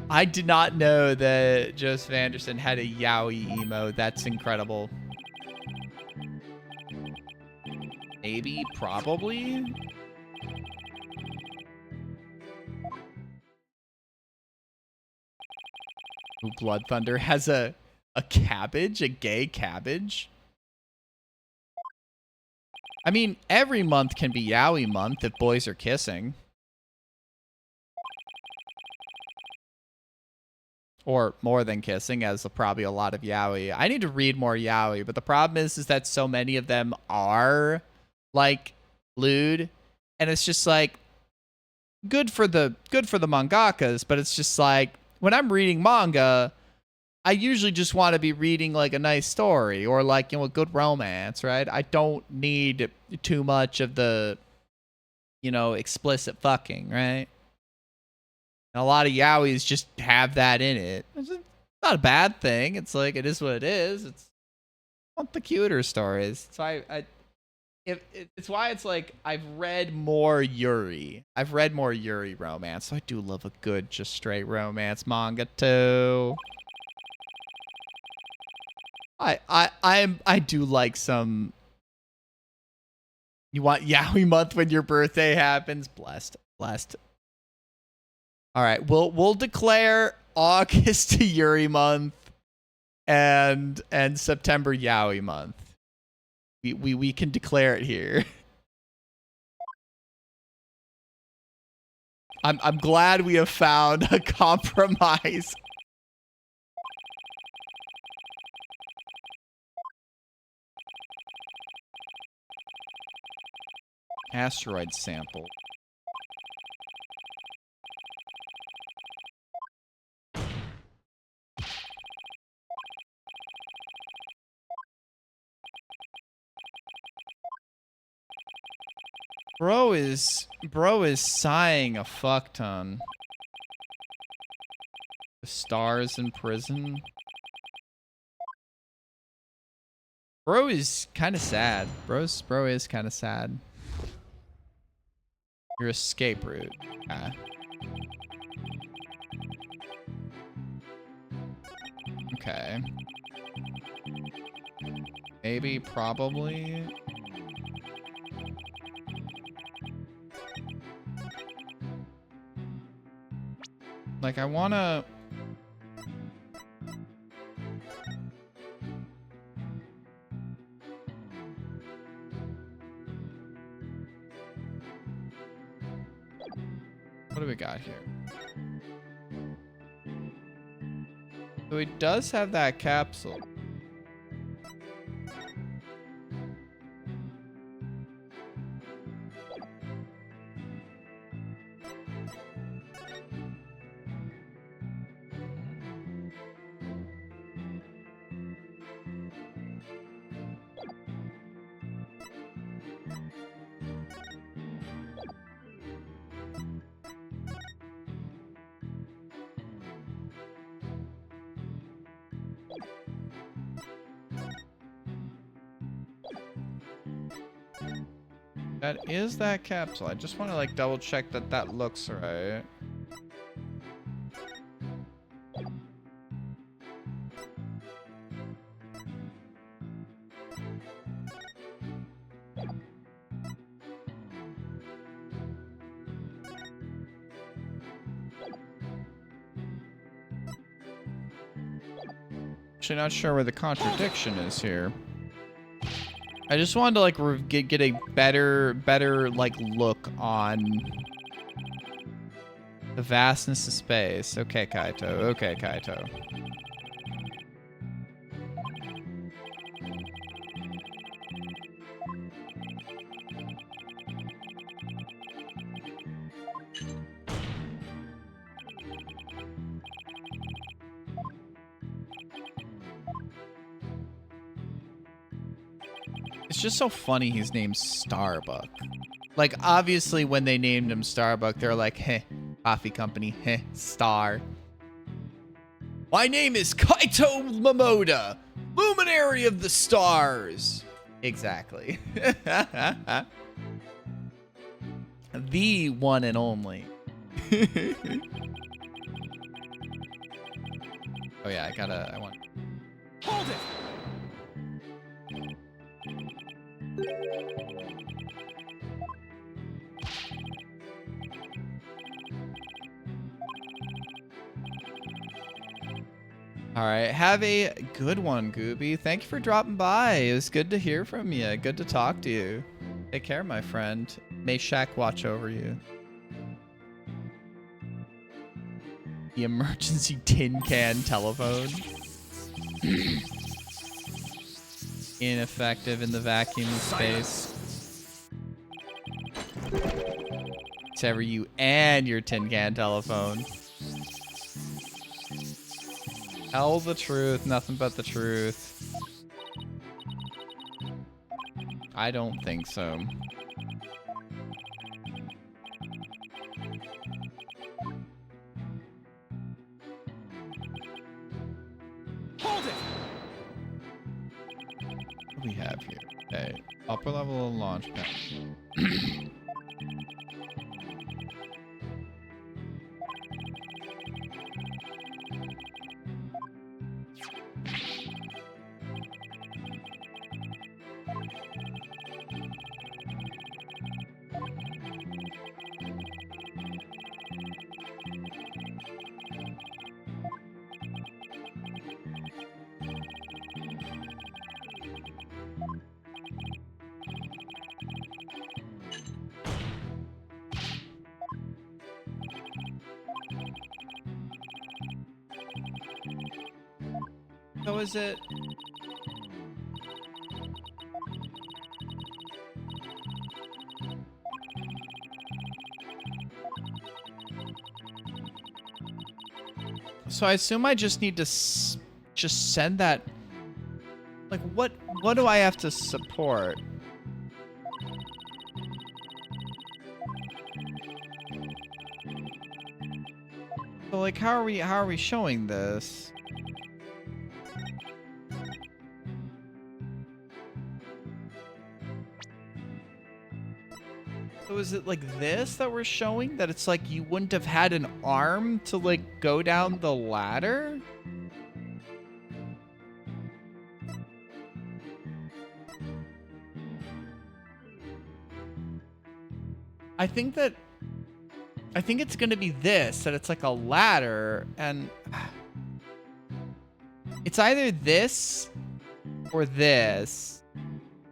I did not know that Joseph Anderson had a yaoi emo. That's incredible. Maybe, probably. Ooh, Blood Thunder has a cabbage, a gay cabbage. I mean, every month can be yaoi month if boys are kissing. Or more than kissing, as probably a lot of yaoi. I need to read more yaoi, but the problem is that so many of them are like lewd, and it's just like good for the mangakas, but it's just like when I'm reading manga, I usually just want to be reading like a nice story or like, you know, a good romance, right? I don't need too much of the, you know, explicit fucking, right? And a lot of yaois just have that in it. It's not a bad thing. It's like, it is what it is. It's want the cuter stories. So it's why it's like I've read more Yuri. I've read more Yuri romance. So I do love a good just straight romance manga too. I do like some. You want yaoi month when your birthday happens? Blessed. All right, we'll declare August to Yuri month and September yaoi month. We can declare it here. I'm glad we have found a compromise. Asteroid sample. Bro is sighing a fuck ton. The stars in prison. Bro is kind of sad. Bro is kind of sad. Your escape route. Okay. Maybe, probably. Like, I wanna... What do we got here? So he does have that capsule. That is that capsule. I just want to like double check that that looks right. Actually, not sure where the contradiction is here. I just wanted to like get a better like look on the vastness of space. Okay, Kaito. Okay, Kaito. It's just so funny he's named Starbuck. Like, obviously, when they named him Starbuck, they're like, heh, coffee company, heh, star. My name is Kaito Momoda, luminary of the stars. Exactly. The one and only. Oh, yeah, I want... Hold it! All right, have a good one, Gooby. Thank you for dropping by. It was good to hear from you. Good to talk to you. Take care, my friend. May Shaq watch over you. The emergency tin can telephone. Ineffective in the vacuum of space. Sever you and your tin can telephone. Tell the truth, nothing but the truth. I don't think so. Hold it! What do we have here? Okay, upper level launch pad. So is it... So I assume I just need to just send that... Like, what do I have to support? So, like, how are we showing this? So is it like this that we're showing? That it's like you wouldn't have had an arm to like go down the ladder? I think it's gonna be this, that it's like a ladder, and it's either this or this.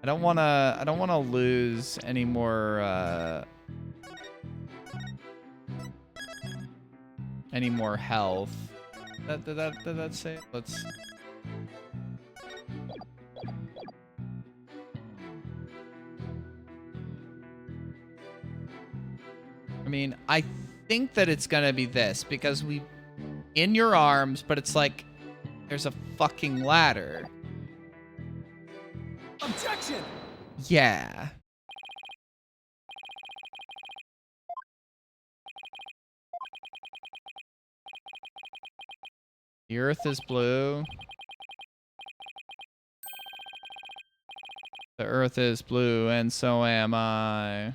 I don't wanna lose any more health. Did that say? Let's. I mean, I think that it's gonna be this because we in your arms, but it's like there's a fucking ladder. Objection! Yeah. The earth is blue. The earth is blue, and so am I.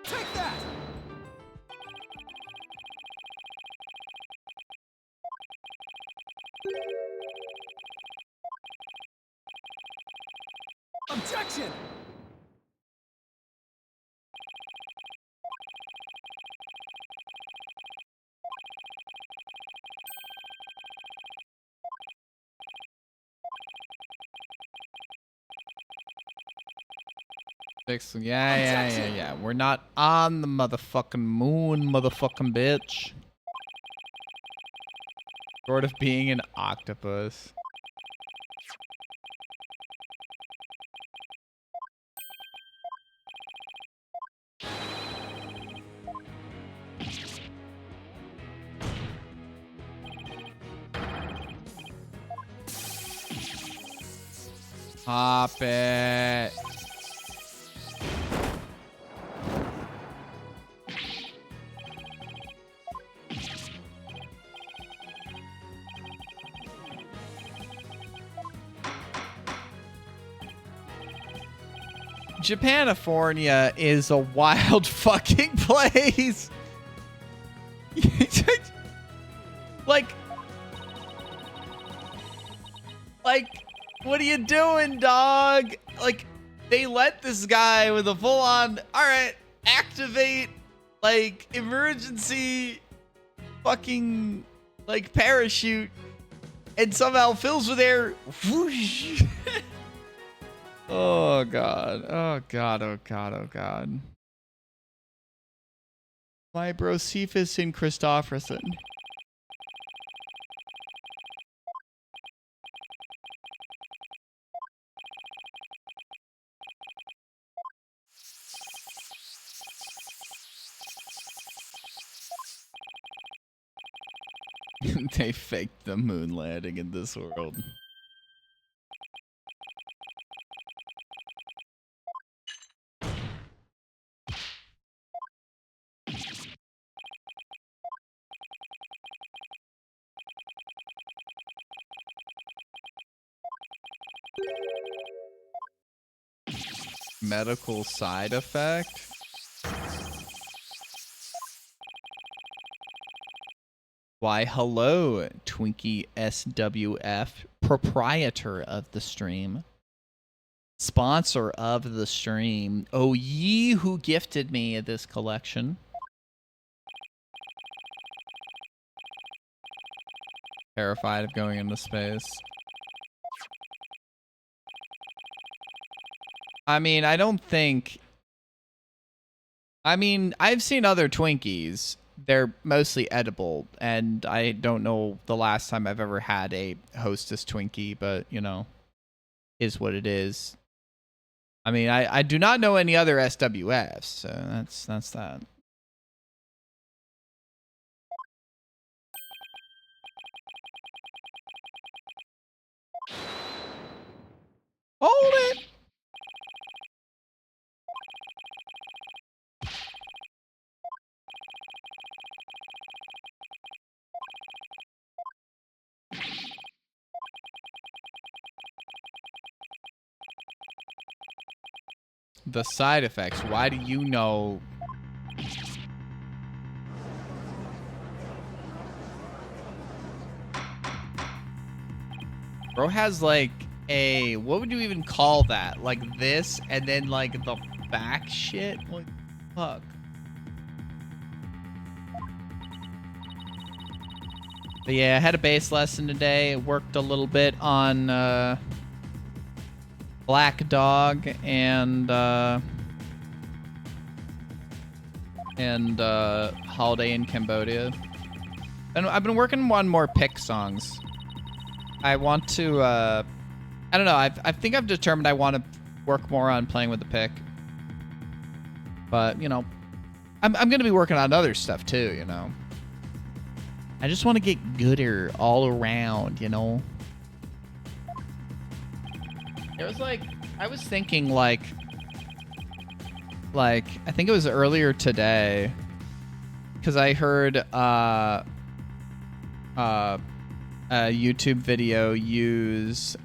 Take that! Objection! Yeah. We're not on the motherfucking moon, motherfucking bitch. Short of being an octopus. Hop it. Japanifornia is a wild fucking place. like, what are you doing, dog? Like, they let this guy with a full-on, all right, activate, like, emergency fucking, like, parachute, and somehow fills with air. Whoosh. Oh god. Oh god. Oh god. Oh god. My bro Cephas and Christofferson. They faked the moon landing in this world. Medical side effect? Why, hello, Twinkie SWF, proprietor of the stream. Sponsor of the stream. Oh, ye who gifted me this collection. Terrified of going into space. I mean, I don't think... I mean, I've seen other Twinkies. They're mostly edible, and I don't know the last time I've ever had a Hostess Twinkie, but, you know, is what it is. I mean, I do not know any other SWFs, so that's that. The side effects. Why do you know? Bro has like a, what would you even call that? Like this and then like the back shit? Like, fuck. But yeah, I had a bass lesson today. Worked a little bit on Black Dog and Holiday in Cambodia. And I've been working on more pick songs. I want to I don't know, I think I've determined I want to work more on playing with the pick. But, you know, I'm going to be working on other stuff too, you know. I just want to get gooder all around, you know. It was like, I was thinking like I think it was earlier today, because I heard a YouTube video use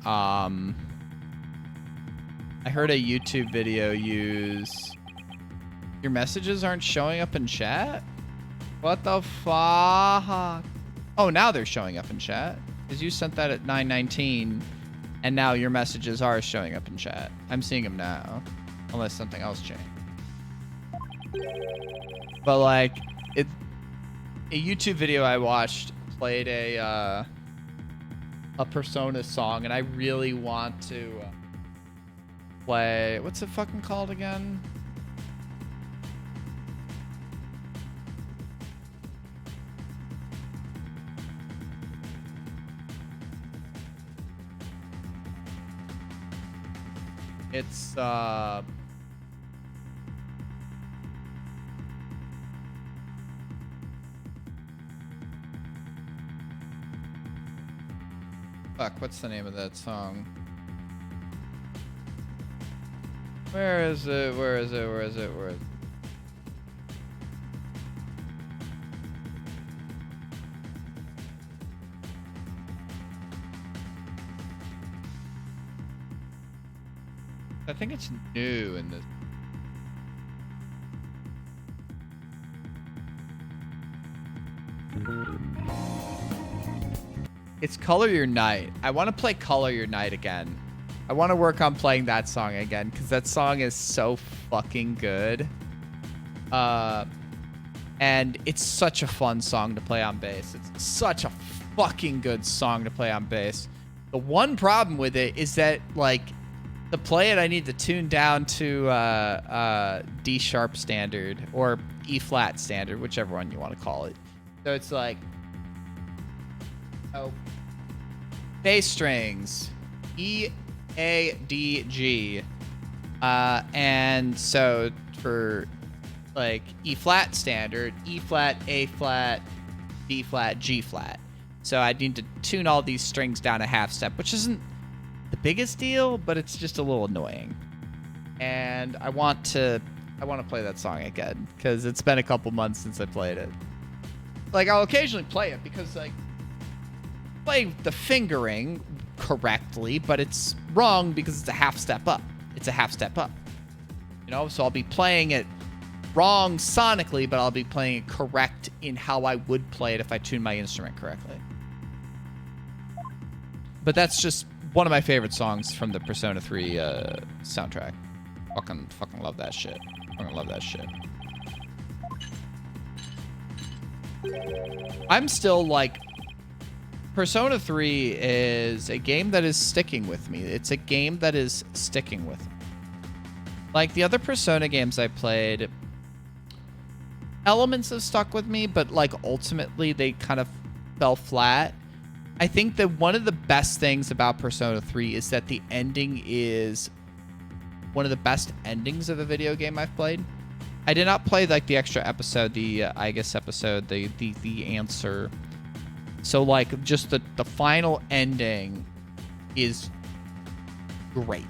your messages aren't showing up in chat? What the fuck? Oh, now they're showing up in chat. Because you sent that at 9:19, and now your messages are showing up in chat. I'm seeing them now. Unless something else changed. But, like, a YouTube video I watched played a Persona song, and I really want to play... What's it fucking called again? It's fuck, what's the name of that song? Where is it? Where is it? Where is it? Where is it? I think it's new in this. It's Color Your Night. I want to play Color Your Night again. I want to work on playing that song again because that song is so fucking good. And it's such a fun song to play on bass. It's such a fucking good song to play on bass. The one problem with it is that, like, to play it, I need to tune down to D sharp standard or E flat standard, whichever one you want to call it. So it's like, oh, bass strings, E, A, D, G, and so for like E flat standard, E flat, A flat, B flat, G flat. So I need to tune all these strings down a half step, which isn't the biggest deal, but it's just a little annoying. And I want to play that song again because it's been a couple months since I played it. Like, I'll occasionally play it because, like, play the fingering correctly, but it's wrong because it's a half step up. It's a half step up. You know, so I'll be playing it wrong sonically, but I'll be playing it correct in how I would play it if I tuned my instrument correctly. But that's just one of my favorite songs from the Persona 3 soundtrack. Fucking love that shit. Fucking love that shit. I'm still like, Persona 3 is a game that is sticking with me. It's a game that is sticking with me. Like the other Persona games I played, elements have stuck with me, but like ultimately they kind of fell flat. I think that one of the best things about Persona 3 is that the ending is one of the best endings of a video game I've played. I did not play like the extra episode, the Aegis episode, the answer. So like just the final ending is great.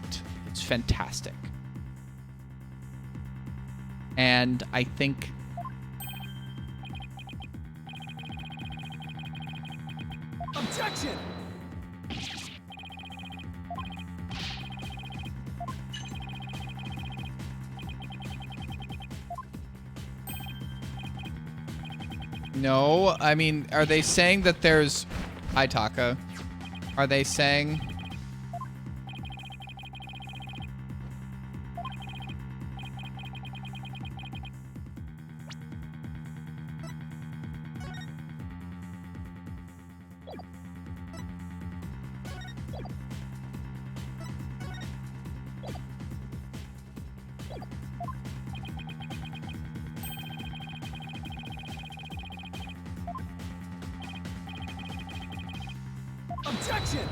It's fantastic. And I think Objection! No, I mean, are they saying that there's... Hi, Taka. Are they saying... Objection!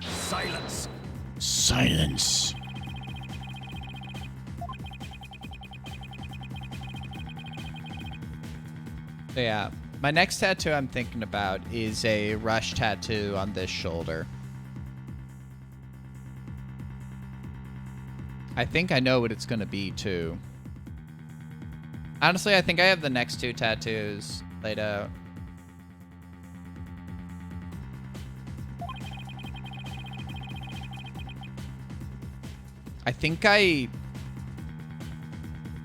Silence. Silence. So yeah, my next tattoo I'm thinking about is a Rush tattoo on this shoulder. I think I know what it's going to be, too. Honestly, I think I have the next two tattoos laid out. I think I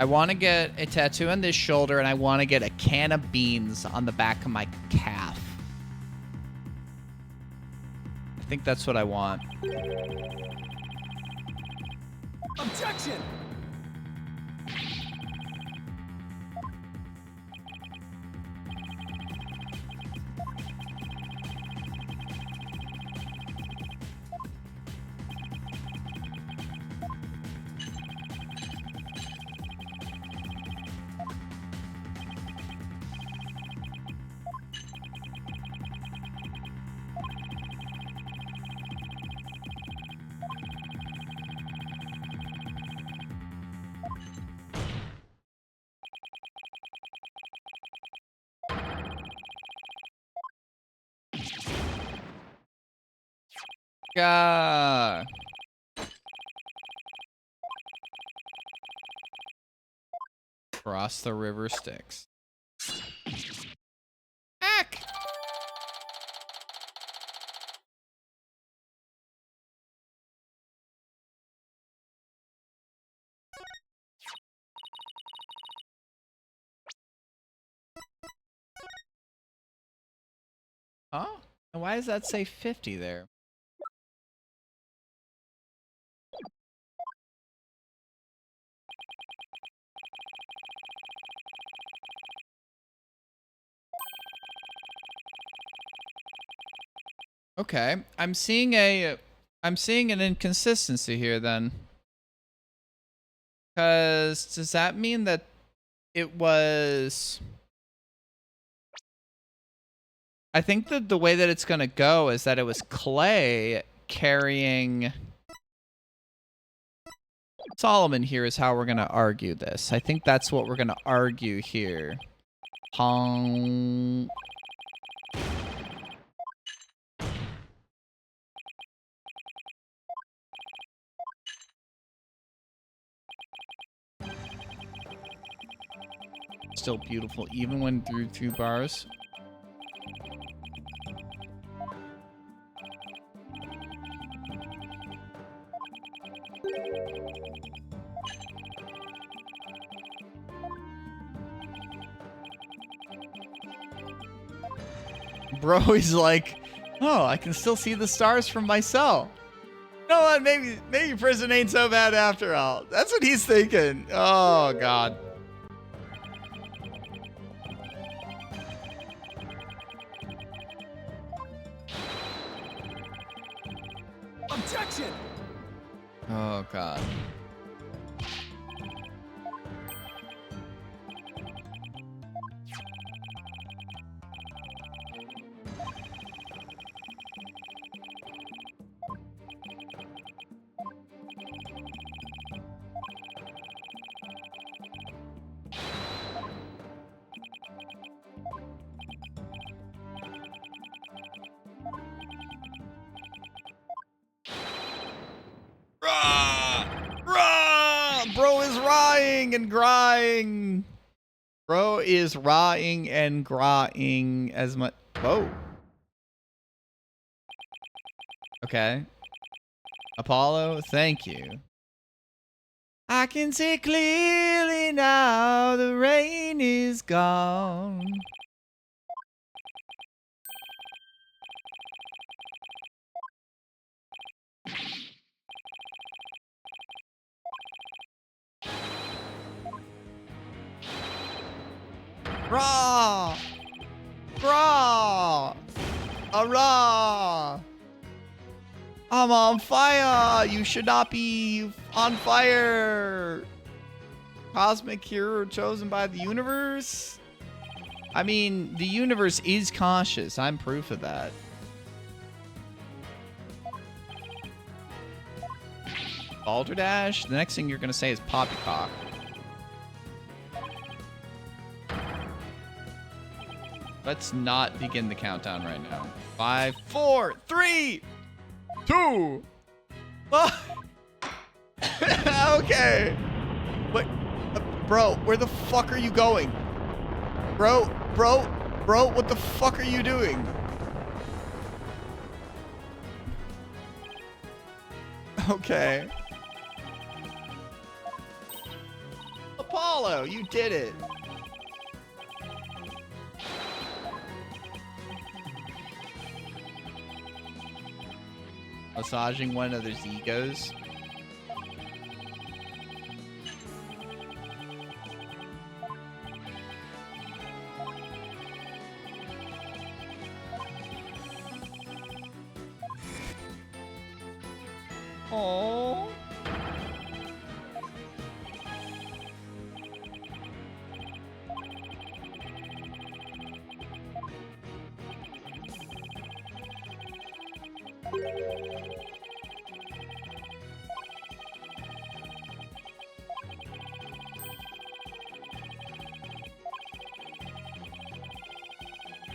want to get a tattoo on this shoulder, and I want to get a can of beans on the back of my calf. I think that's what I want. Objection! Yeah. Cross the river Styx. Heck. Huh? And why does that say 50 there? Okay, I'm seeing an inconsistency here then. Cuz does that mean that it was I think that the way that it's going to go is that it was Clay carrying Solomon here is how we're going to argue this. I think that's what we're going to argue here. Hong. Still beautiful, even when through 2 bars. Bro, he's like, oh, I can still see the stars from my cell. You know what? Maybe prison ain't so bad after all. That's what he's thinking. Oh, God. Objection! Oh, God. Bro is rawing and grying. Bro is rawing and grawing as much. Whoa. Okay. Apollo, thank you. I can see clearly now the rain is gone. Raw! Raw! Hurrah! I'm on fire! You should not be on fire! Cosmic hero chosen by the universe? I mean, the universe is conscious. I'm proof of that. Balderdash? The next thing you're going to say is poppycock. Let's not begin the countdown right now. 5, 4, 3, 2. Okay. What? Bro, where the fuck are you going? Bro, what the fuck are you doing? Okay. Apollo, you did it. Massaging one another's egos. Oh.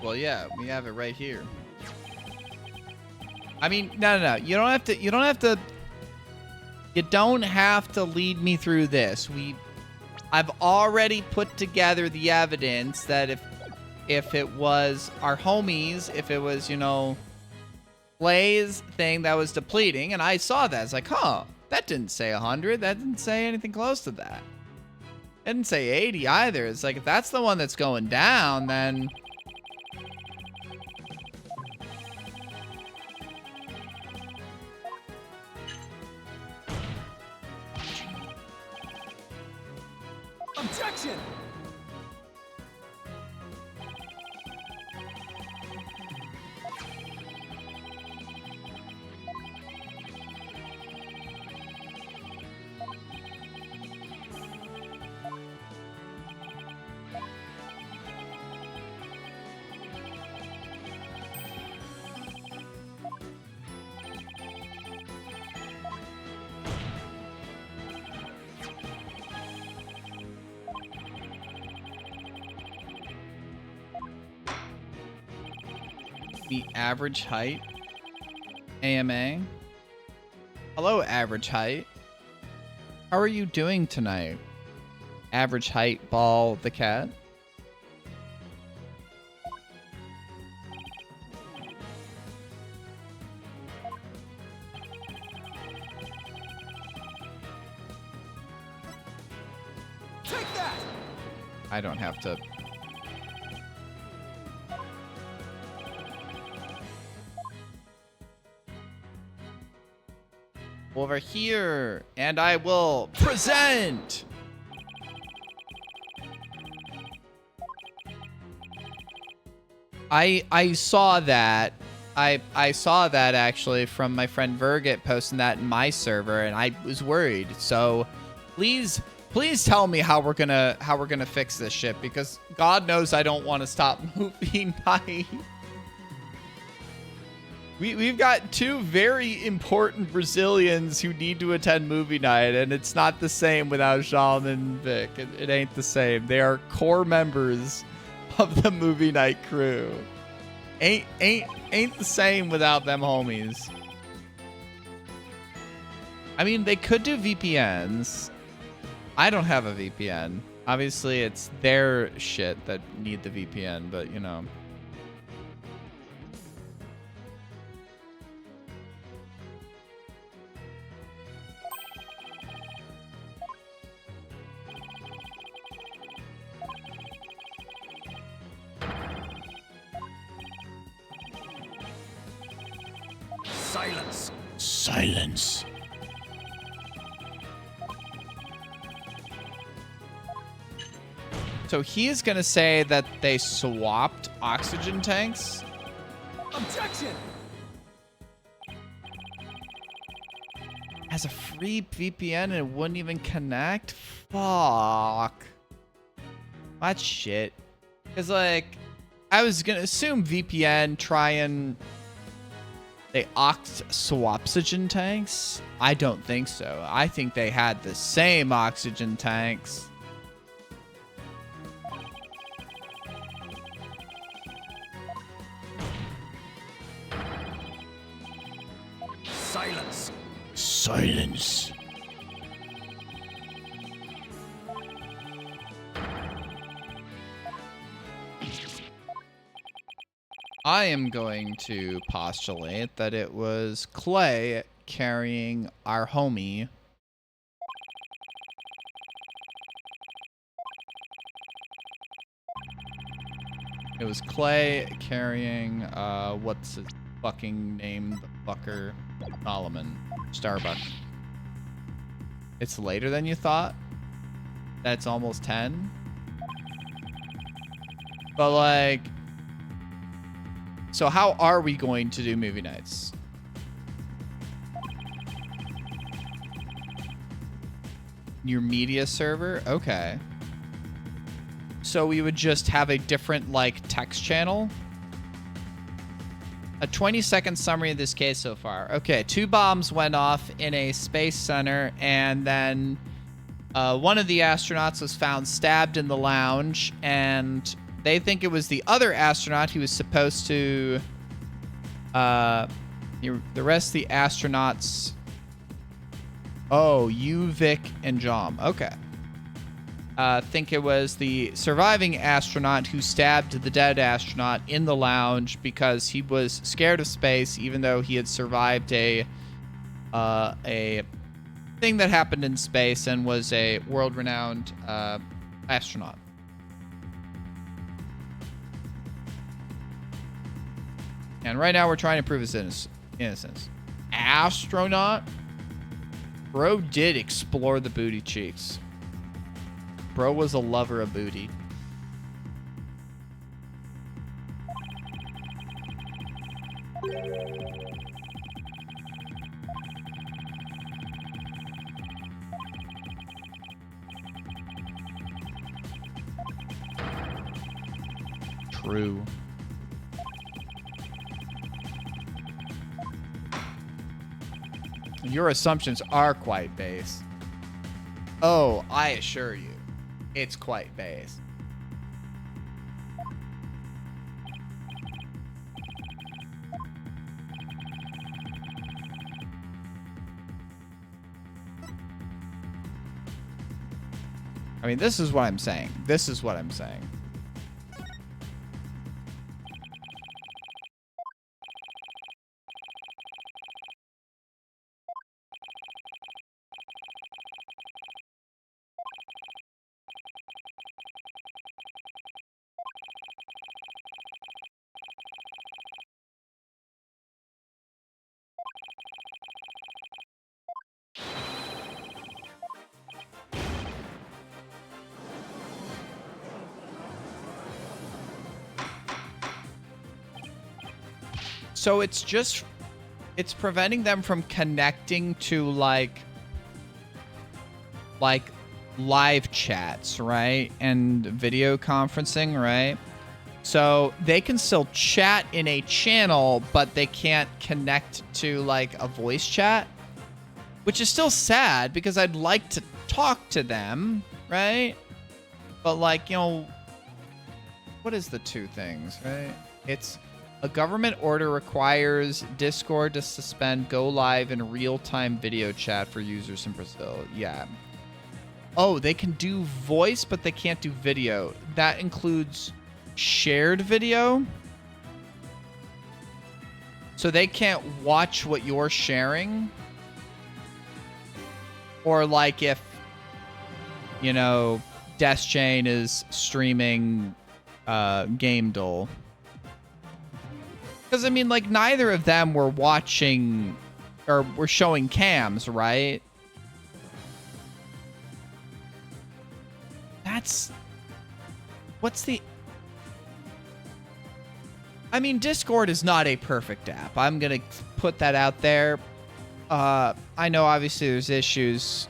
Well, yeah, we have it right here. I mean, no. You don't have to lead me through this. I've already put together the evidence that if it was our homies, if it was, you know, Blaze thing that was depleting, and I saw that. It's like, huh, that didn't say 100. That didn't say anything close to that. It didn't say 80 either. It's like, if that's the one that's going down, then... Objection! The average height. AMA. Hello, average height. How are you doing tonight? Average height, Ball the cat. Take that! I don't have to. Over here, and I will present. I saw that. I saw that actually from my friend Vergit posting that in my server, and I was worried. So please tell me how we're gonna fix this shit, because God knows I don't want to stop movie night. We've got two very important Brazilians who need to attend movie night, and it's not the same without Jean and Vic. It ain't the same. They are core members of the movie night crew. Ain't the same without them homies. I mean, they could do VPNs. I don't have a VPN. Obviously, it's their shit that need the VPN, but you know. Silence. Silence. So he is going to say that they swapped oxygen tanks. Objection! As a free VPN and it wouldn't even connect? Fuck. That's shit. Because, like, I was going to assume VPN try and... They swapsogen tanks? I don't think so. I think they had the same oxygen tanks. Silence. Silence. I am going to postulate that it was Clay carrying our homie. It was Clay carrying, what's his fucking name? The fucker. Solomon. Starbuck. It's later than you thought? That's almost 10? But, like... So how are we going to do movie nights? Your media server? Okay. So we would just have a different, like, text channel? A 20-second summary of this case so far. Okay, 2 bombs went off in a space center, and then one of the astronauts was found stabbed in the lounge, and they think it was the other astronaut who was supposed to... the rest of the astronauts... Oh, you, Vic, and Jom. Okay. Think it was the surviving astronaut who stabbed the dead astronaut in the lounge because he was scared of space, even though he had survived a thing that happened in space and was a world-renowned astronaut. And right now we're trying to prove his innocence. Astronaut? Bro did explore the booty cheeks. Bro was a lover of booty. True. Your assumptions are quite base. Oh, I assure you, it's quite base. I mean, this is what I'm saying. This is what I'm saying. So it's preventing them from connecting to like live chats, right? And video conferencing, right? So they can still chat in a channel, but they can't connect to like a voice chat, which is still sad because I'd like to talk to them, right? But like, you know, what is the 2 things, right? It's a government order requires Discord to suspend go live and real-time video chat for users in Brazil. Yeah. Oh, they can do voice, but they can't do video. That includes shared video. So they can't watch what you're sharing. Or like if, you know, Death Chain is streaming Game Duel. Because, I mean, like, neither of them were watching or were showing cams, right? That's... What's the... I mean, Discord is not a perfect app. I'm going to put that out there. I know, obviously, there's issues.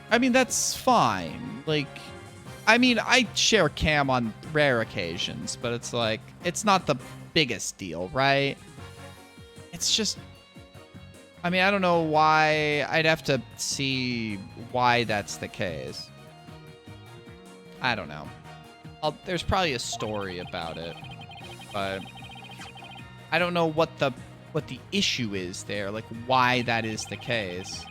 I mean, that's fine. Like, I mean, I share cam on rare occasions, but it's like, it's not the biggest deal, right? It's just, I mean, I don't know why. I'd have to see why that's the case. I don't know. There's probably a story about it, but I don't know what the issue is there, like why that is the case.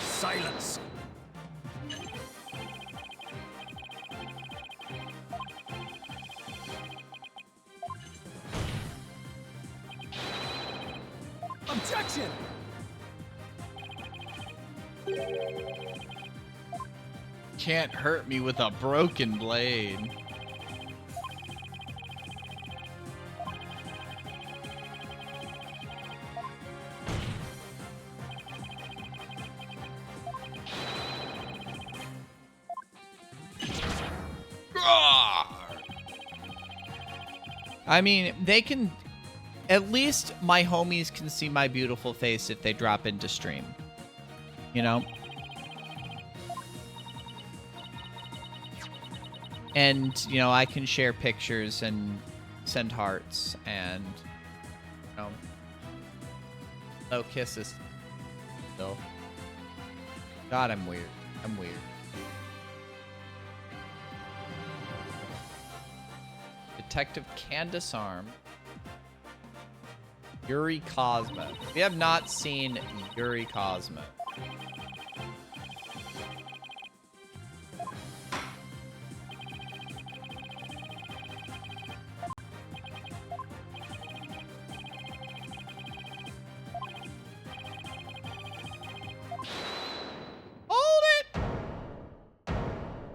Silence. Objection! Can't hurt me with a broken blade. I mean, they can... At least my homies can see my beautiful face if they drop into stream. You know? And, you know, I can share pictures and send hearts and, you know, no kisses. So, God, I'm weird. I'm weird. Detective Candace Arm. Yuri Cosmo. We have not seen Yuri Cosmo. Hold it!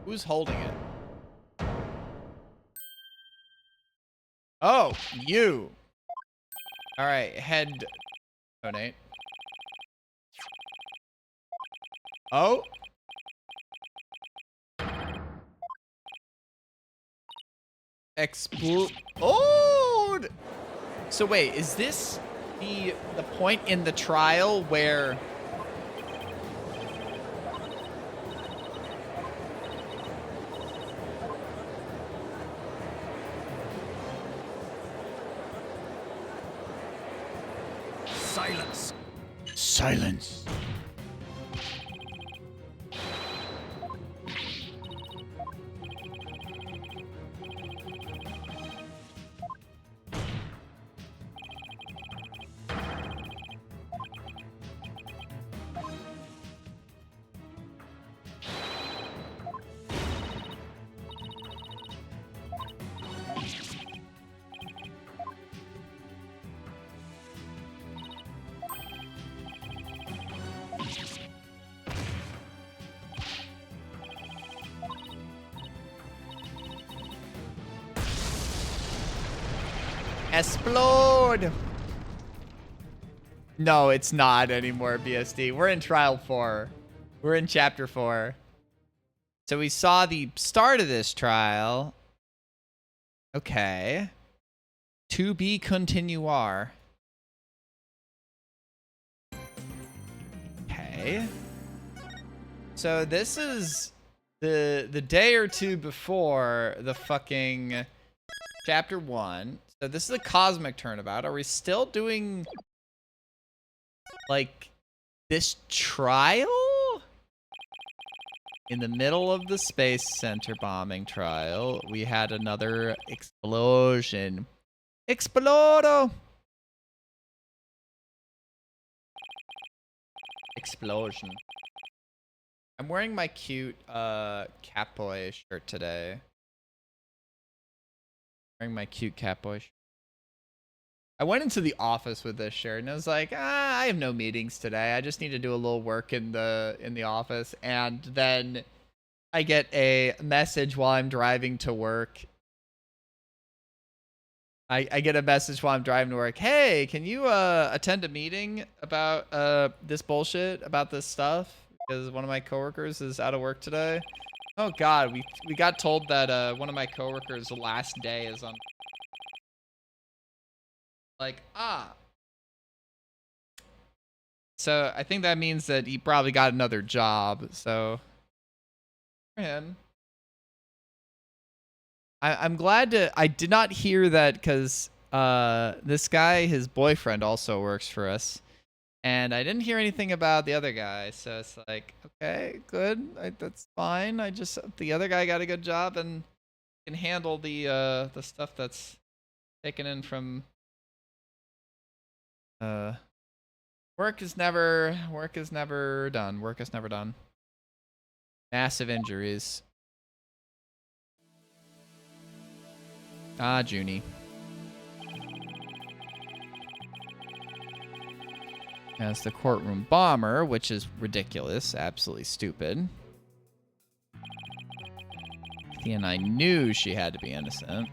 Who's holding it? Oh, you. All right, head donate. Oh. Explode. So wait, is this the point in the trial where Silence. silence? Explode! No, it's not anymore, BSD. We're in trial 4. We're in chapter 4. So we saw the start of this trial. Okay. To be continuar. Okay. So this is the day or two before the fucking chapter 1. So this is a cosmic turnabout. Are we still doing like this trial? In the middle of the Space Center bombing trial, we had another explosion. Explodo! Explosion. I'm wearing my cute Catboy shirt today. Wearing my cute Catboy shirt. I went into the office with this shirt and I was like, I have no meetings today. I just need to do a little work in the office. And then I get a message while I'm driving to work. I get a message while I'm driving to work. Hey, can you attend a meeting about this bullshit, about this stuff? Because one of my coworkers is out of work today. Oh God, we got told that one of my coworkers' last day is on. Like, So I think that means that he probably got another job. So for him. I'm glad to. I did not hear that because this guy, his boyfriend, also works for us, and I didn't hear anything about the other guy. So it's like, okay, good, that's fine. The other guy got a good job and can handle the stuff that's taken in from. Work is never done. Work is never done. Massive injuries. Junie. As the courtroom bomber, which is ridiculous, absolutely stupid. And I knew she had to be innocent.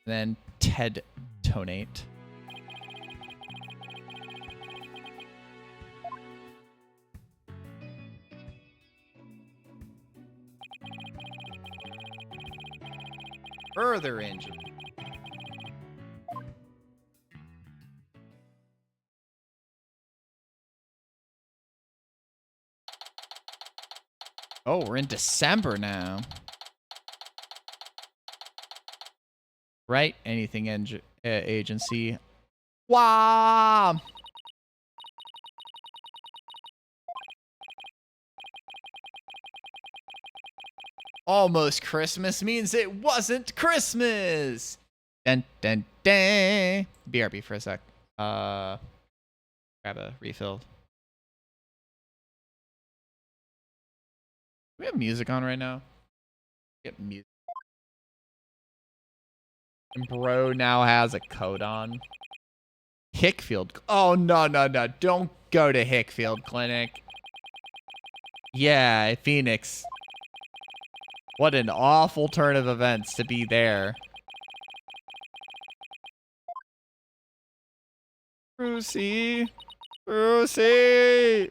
Then Ted Tonate. Further injury. Oh, we're in December now. Right? Anything agency. Wow. Almost Christmas means it wasn't Christmas. Dun dun dun. BRB for a sec. Grab a refill. Do we have music on right now? Get music. And bro now has a coat on. Hickfield. Oh, no. Don't go to Hickfield Clinic. Yeah, Phoenix. What an awful turn of events to be there. Brucey. Brucey.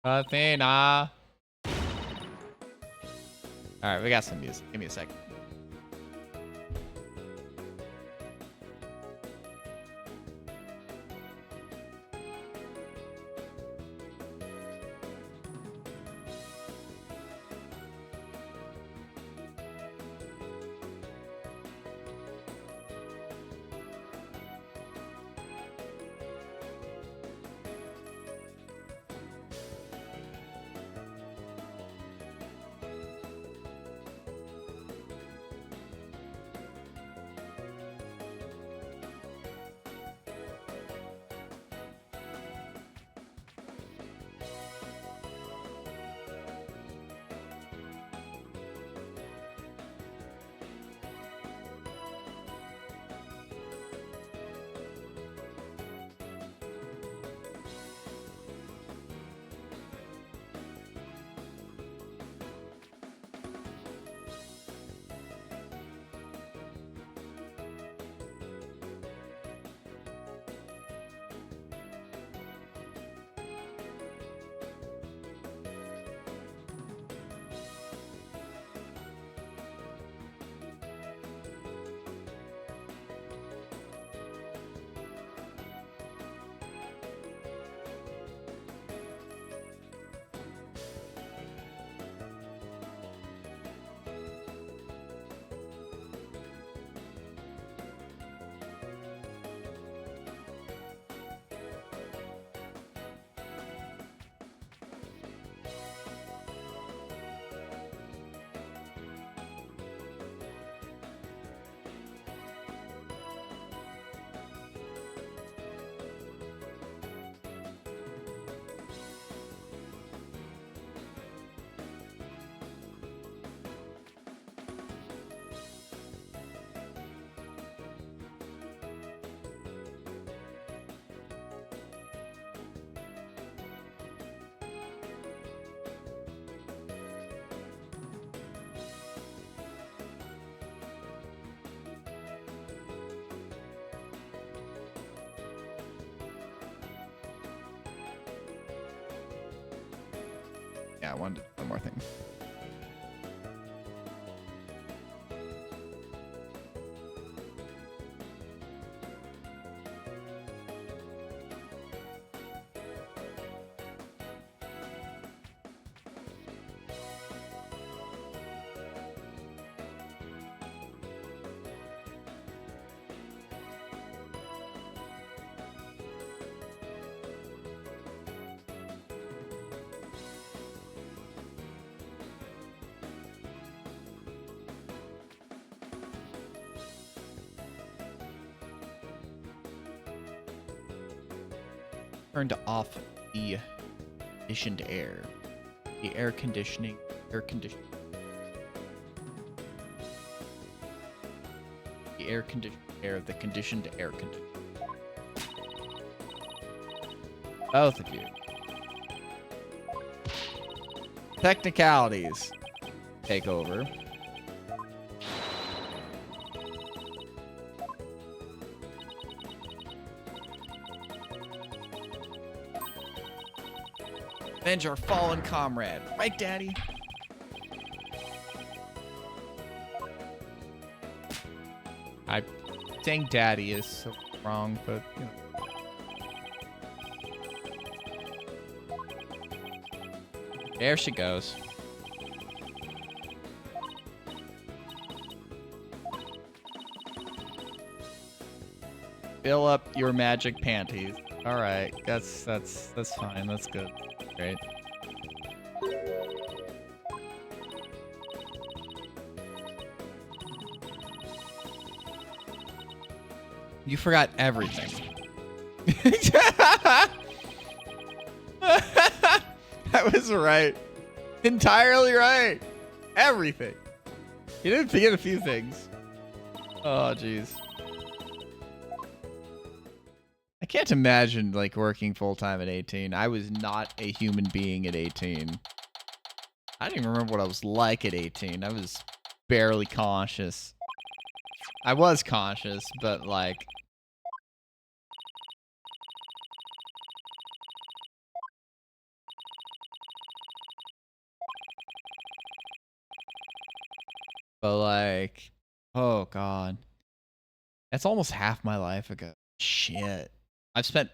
Athena. Alright, we got some music. Give me a second. Yeah, I wanted to do one more thing. Turned off the conditioned air. The air conditioning. The air conditioned air. The conditioned air conditioner. Both of you. Technicalities. Take over. Avenge our fallen comrade. Right, Daddy? Saying Daddy is so wrong, but, you know. There she goes. Fill up your magic panties. All right, that's fine. That's good. Great. You forgot everything. That was right. Entirely right. Everything. You didn't forget a few things. Oh, jeez. I can't imagine, like, working full-time at 18. I was not a human being at 18. I don't even remember what I was like at 18. I was barely conscious. I was conscious, but, like... But, like... Oh, God. That's almost half my life ago. Shit. I've spent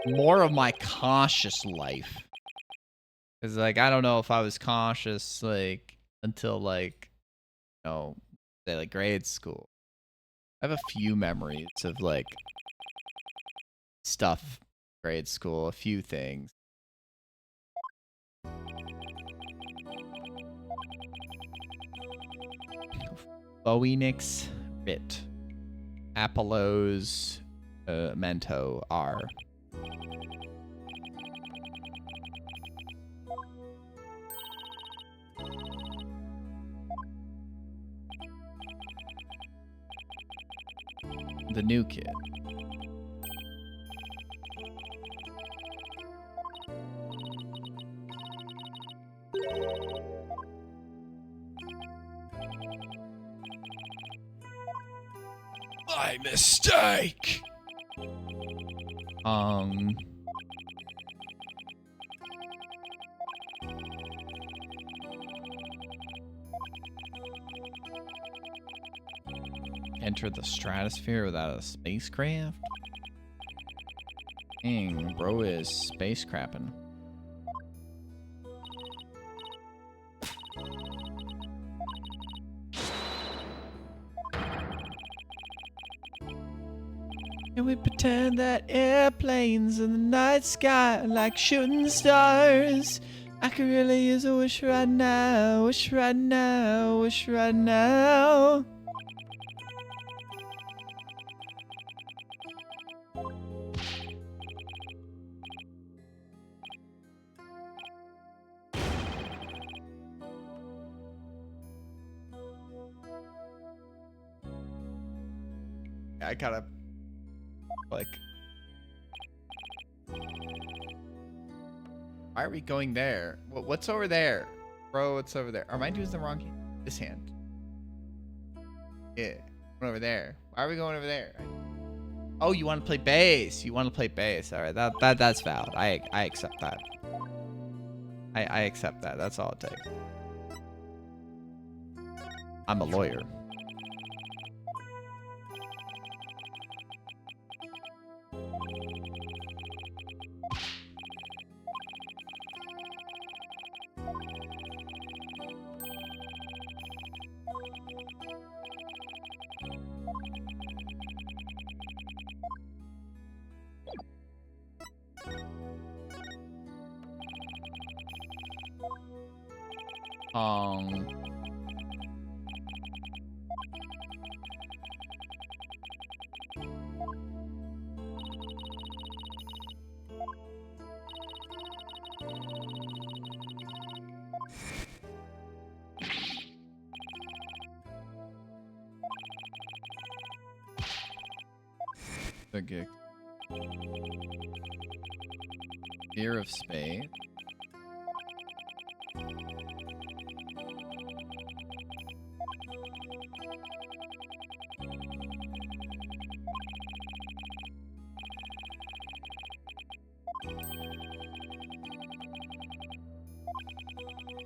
more of my conscious life. Because, like, I don't know if I was conscious, like, until, like, you know, say, like, grade school. I have a few memories of, like, stuff grade school, a few things. Phoenix Rit. Apollo's Mento R. The new kid. My mistake. Enter the stratosphere without a spacecraft? Dang, bro is space crapping. Can we pretend that airplanes in the night sky are like shooting stars? I could really use a wish right now, wish right now, wish right now. I gotta, like... Why are we going there? What's over there? Bro, what's over there? Am I doing the wrong hand? This hand. Yeah. Going over there. Why are we going over there? Oh, you want to play bass. You want to play bass. All right, that's valid. I accept that. I accept that. That's all it takes. I'm a lawyer. The gig. Fear of spade.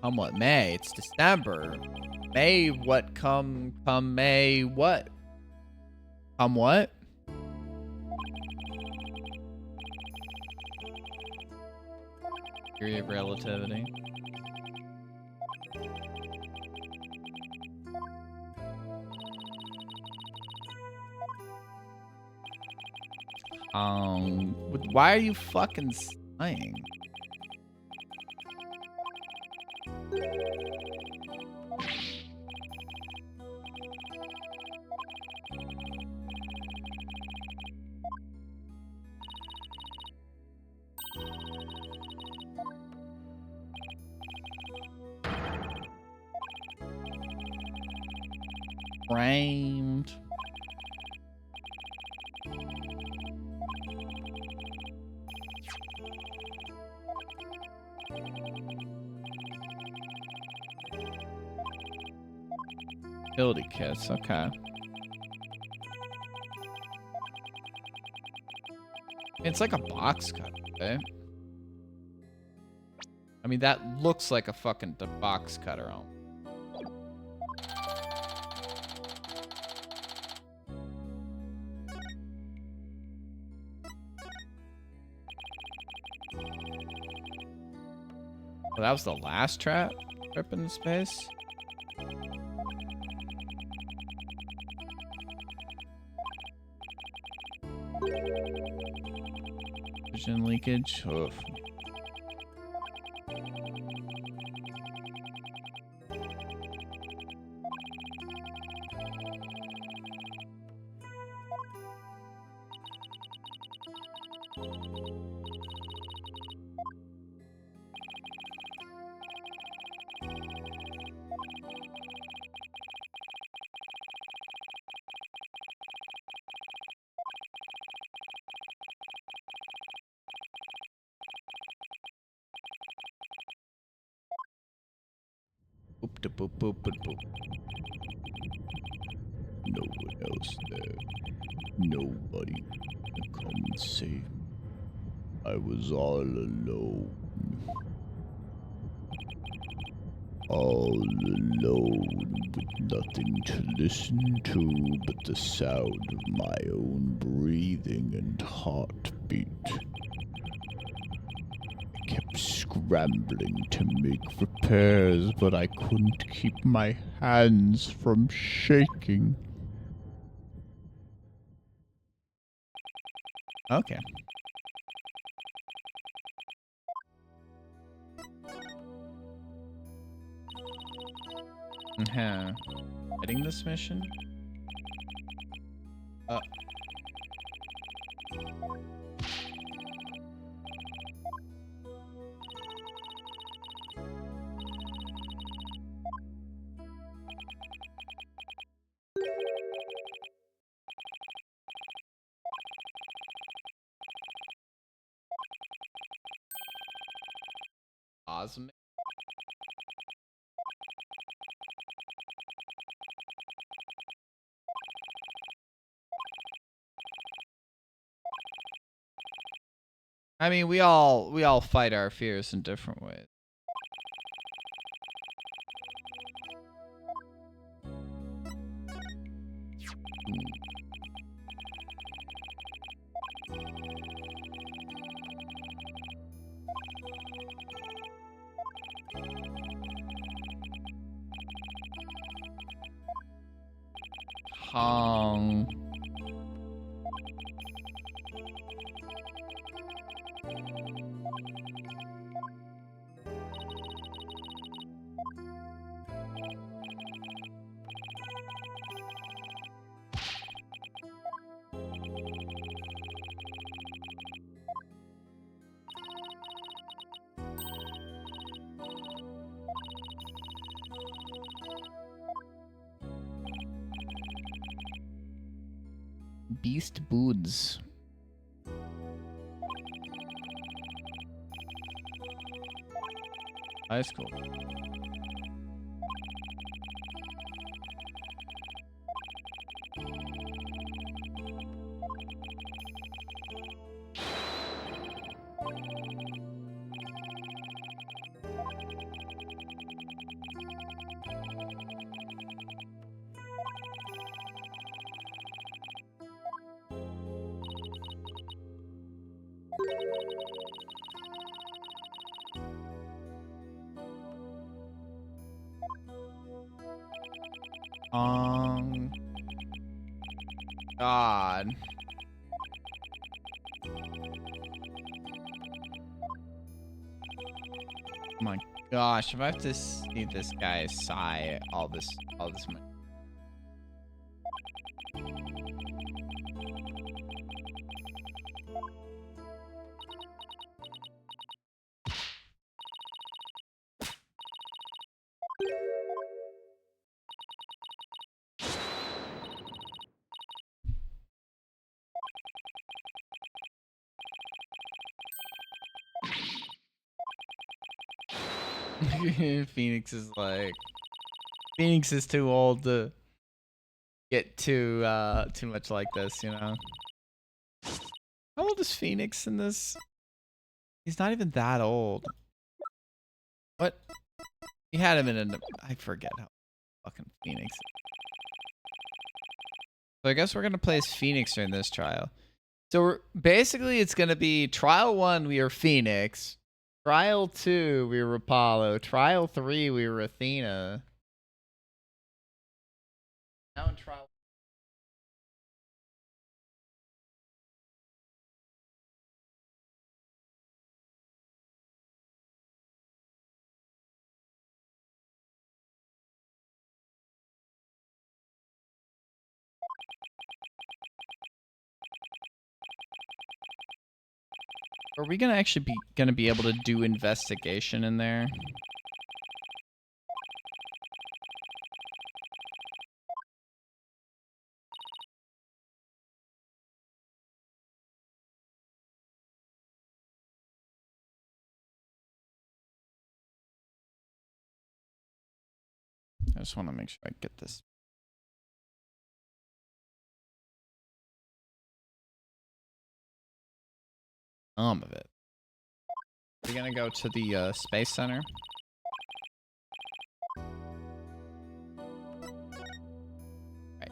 Come what may, it's December. May what come may what? Come what? Theory of relativity. Why are you fucking sighing? Framed. Ability kits, okay. It's like a box cut, right? I mean, that looks like a fucking box cutter. Well, that was the last trip in space. Vision leakage. Oof. Boop da boop boop boop boop. No one else there. Nobody to come and save me. I was all alone. All alone with nothing to listen to but the sound of my own breathing and heartbeat. I kept scrambling to make repairs, but I couldn't keep my hands from shaking. Okay. Getting this mission? Awesome. I mean, we all fight our fears in different ways. Hong. Beast Boods. High school. God. Oh my gosh, if I have to see this guy sigh all this money. Phoenix is too old to get too much like this, you know. How old is Phoenix in this? He's not even that old. What? He had him in I forget how fucking Phoenix. So I guess we're gonna play as Phoenix during this trial. So basically it's gonna be trial 1, we are Phoenix. Trial 2, we were Apollo. Trial 3, we were Athena. Now in trial. Are we gonna actually be able to do investigation in there? I just want to make sure I get this. Of it. We're gonna go to the space center. Right.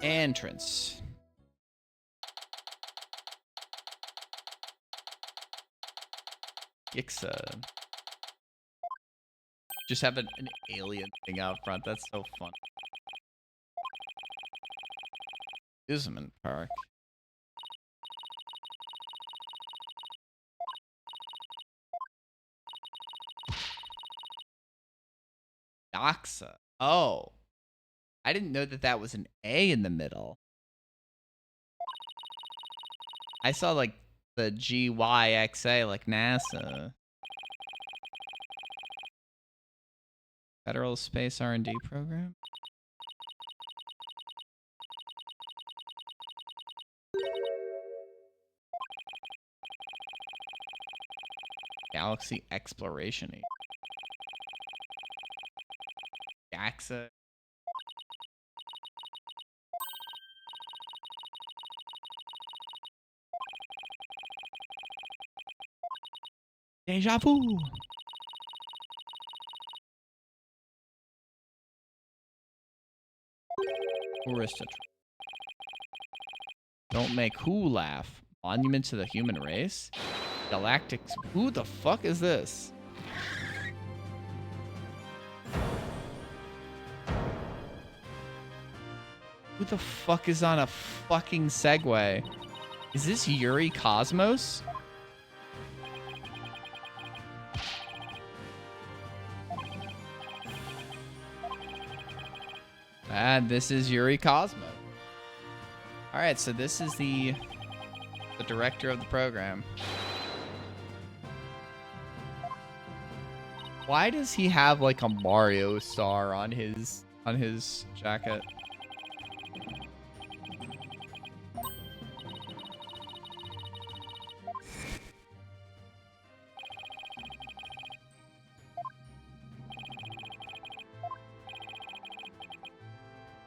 Entrance. Gixa. Just have an alien thing out front. That's so fun. Amusement park. Doxa. Oh. I didn't know that was an A in the middle. I saw like the GYXA like NASA. Federal Space R&D Program. Galaxy Exploration. JAXA. Deja vu. Tourist. Don't make who laugh. Monument to the human race? Galactic. Who the fuck is this? Who the fuck is on a fucking Segway? Is this Yuri Cosmos? And this is Yuri Cosmo. All right, so this is the director of the program. Why does he have like a Mario star on his jacket?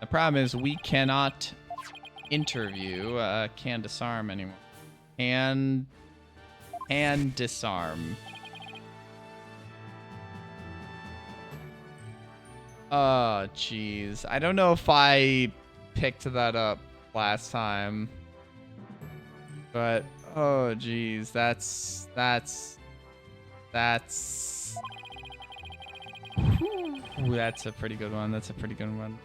The problem is we cannot interview can disarm anymore. And disarm. Oh, jeez. I don't know if I picked that up last time. But, oh, jeez. That's... Ooh, that's a pretty good one. That's a pretty good one.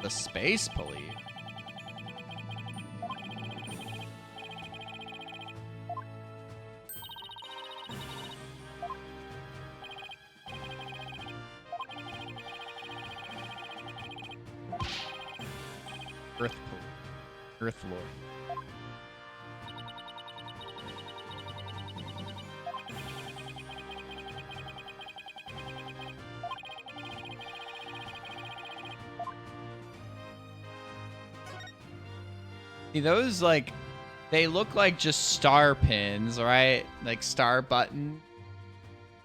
The Space Police. Earth Lord. See, those, like, they look like just star pins, right? Like star button.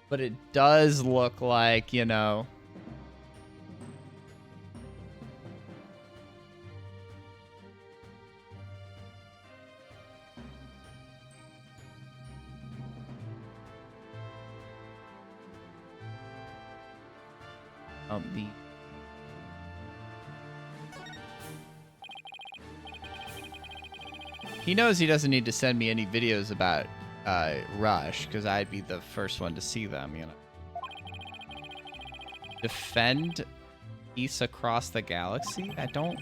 But it does look like, you know... He knows he doesn't need to send me any videos about Rush, because I'd be the first one to see them, you know. Defend peace across the galaxy? I don't...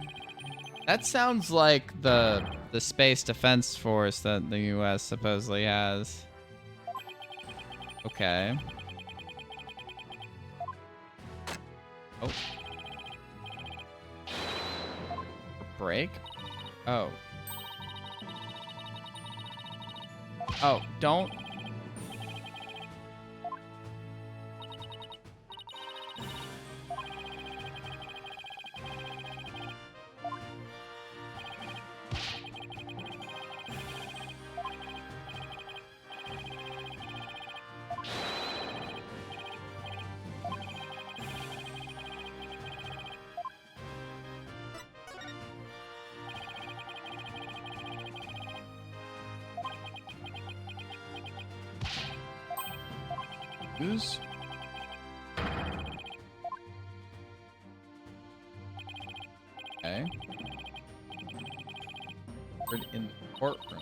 That sounds like the Space Defense Force that the US supposedly has. Okay. Oh. Break? Oh. Oh, don't. Use. Okay. We're in the courtroom.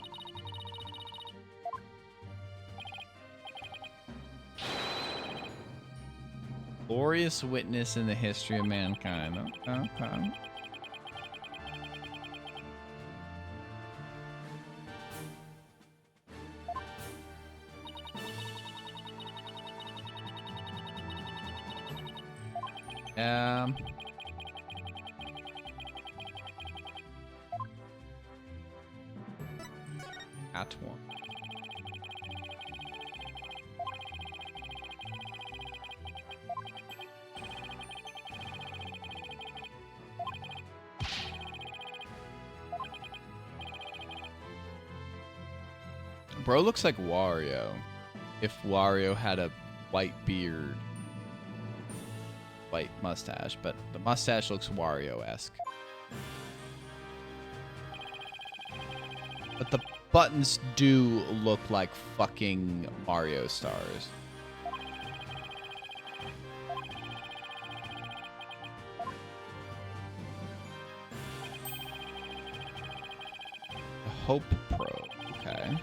Glorious witness in the history of mankind. Okay. At one. Bro looks like Wario. If Wario had a white beard. White mustache, but the mustache looks Wario-esque. But the buttons do look like fucking Mario stars. The Hope Probe, okay.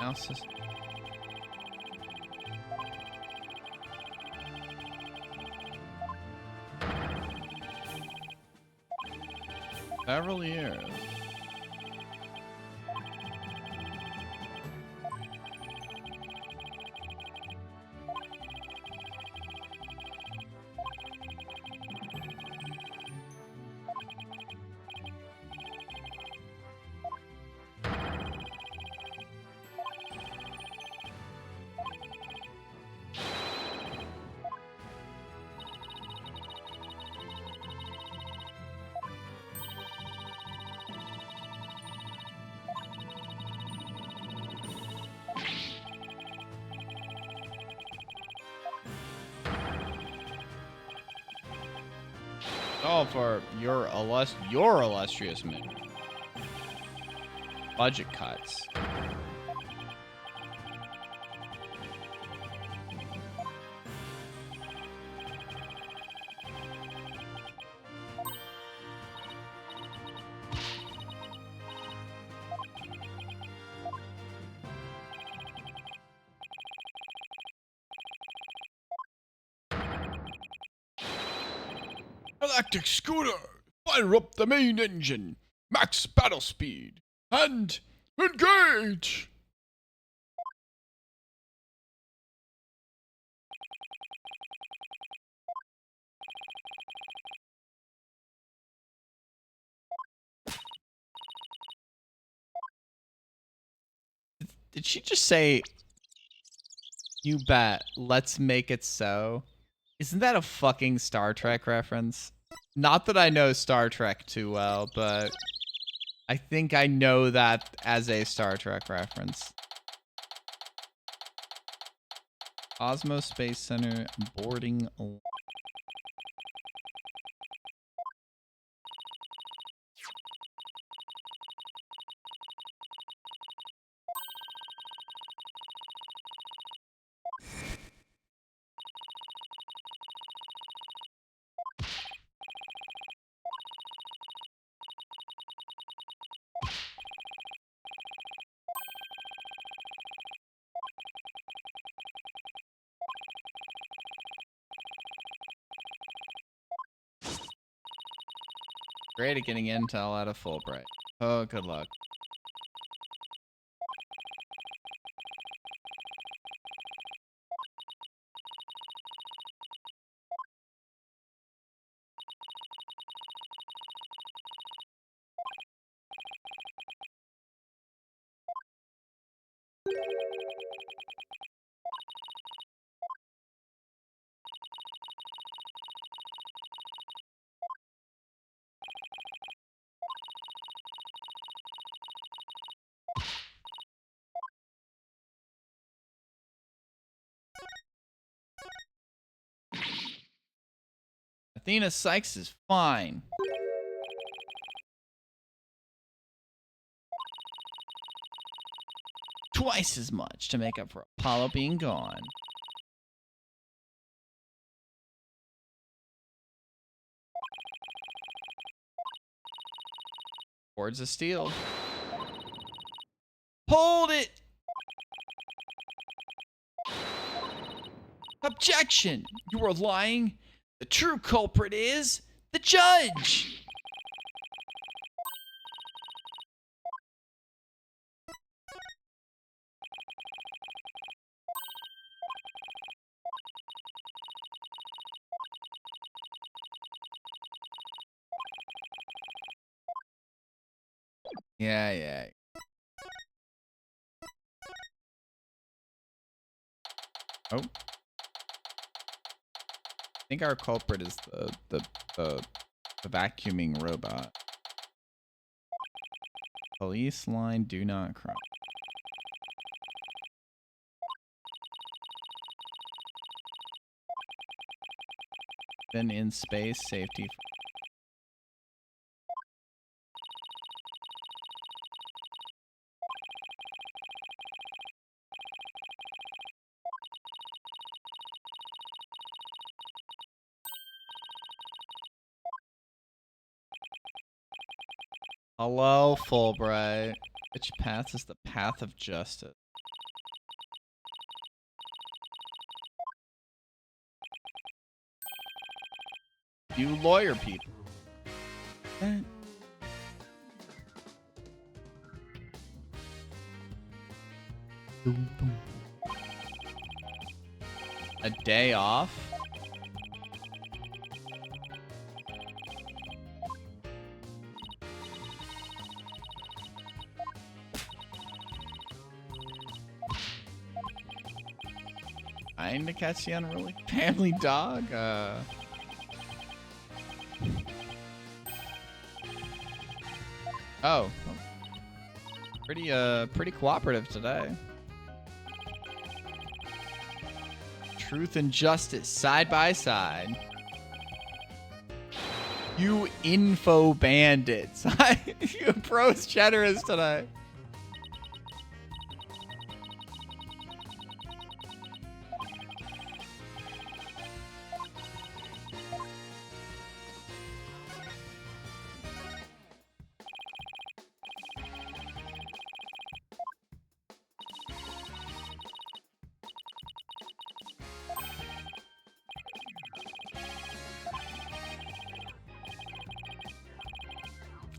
House is... Several years. All for your illustrious men. Budget cuts. Galactic scooter, fire up the main engine, max battle speed, and engage! Did she just say, you bet, let's make it so? Isn't that a fucking Star Trek reference? Not that I know Star Trek too well, but I think I know that as a Star Trek reference. Osmo Space Center boarding. Great at getting intel out of Fulbright. Oh, good luck. Athena Sykes is fine. Twice as much to make up for Apollo being gone. Boards of steel. Hold it! Objection! You are lying. The true culprit is the judge. Yeah. Oh. I think our culprit is the vacuuming robot. Police line, do not cross. Then in space, safety. Hello, Fulbright. Which path is the path of justice? You lawyer people. A day off? Trying to catch the unruly family dog? Oh. Pretty cooperative today. Truth and justice side by side. You info bandits. You pros generous today.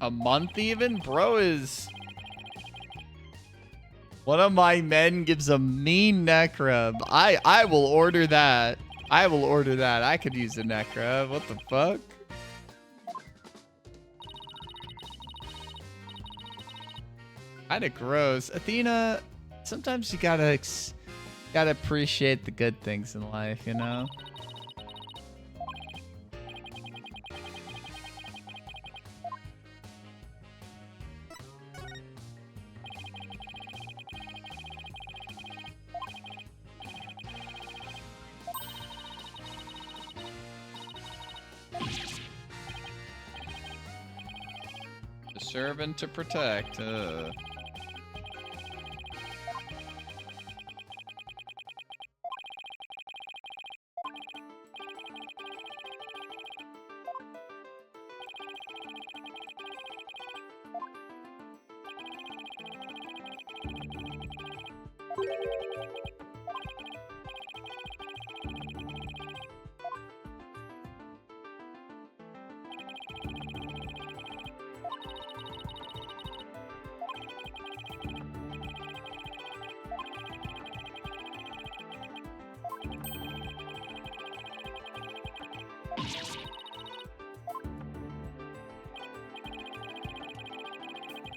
A month even? Bro is... One of my men gives a mean neck rub. I will order that. I will order that. I could use a neck rub. What the fuck? Kinda gross. Athena, sometimes you gotta appreciate the good things in life, you know? To serve and to protect.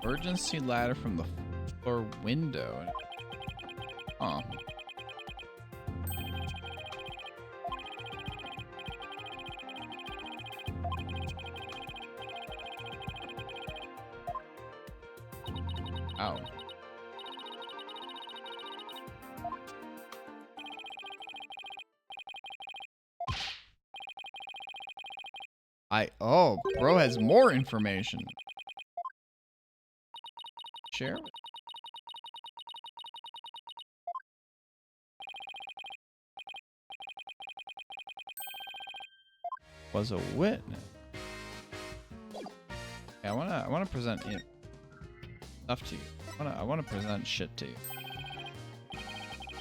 Emergency ladder from the floor window. Oh. Ow. Oh, bro has more information. Share it. Was a witness. Yeah, I wanna present stuff to you. I wanna present shit to you.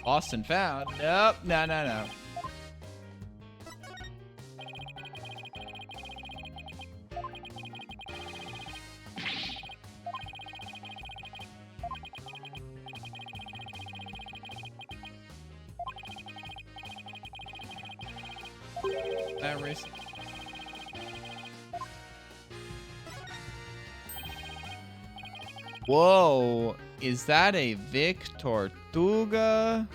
Austin found. Nope. No. Whoa, is that a Vic Tortuga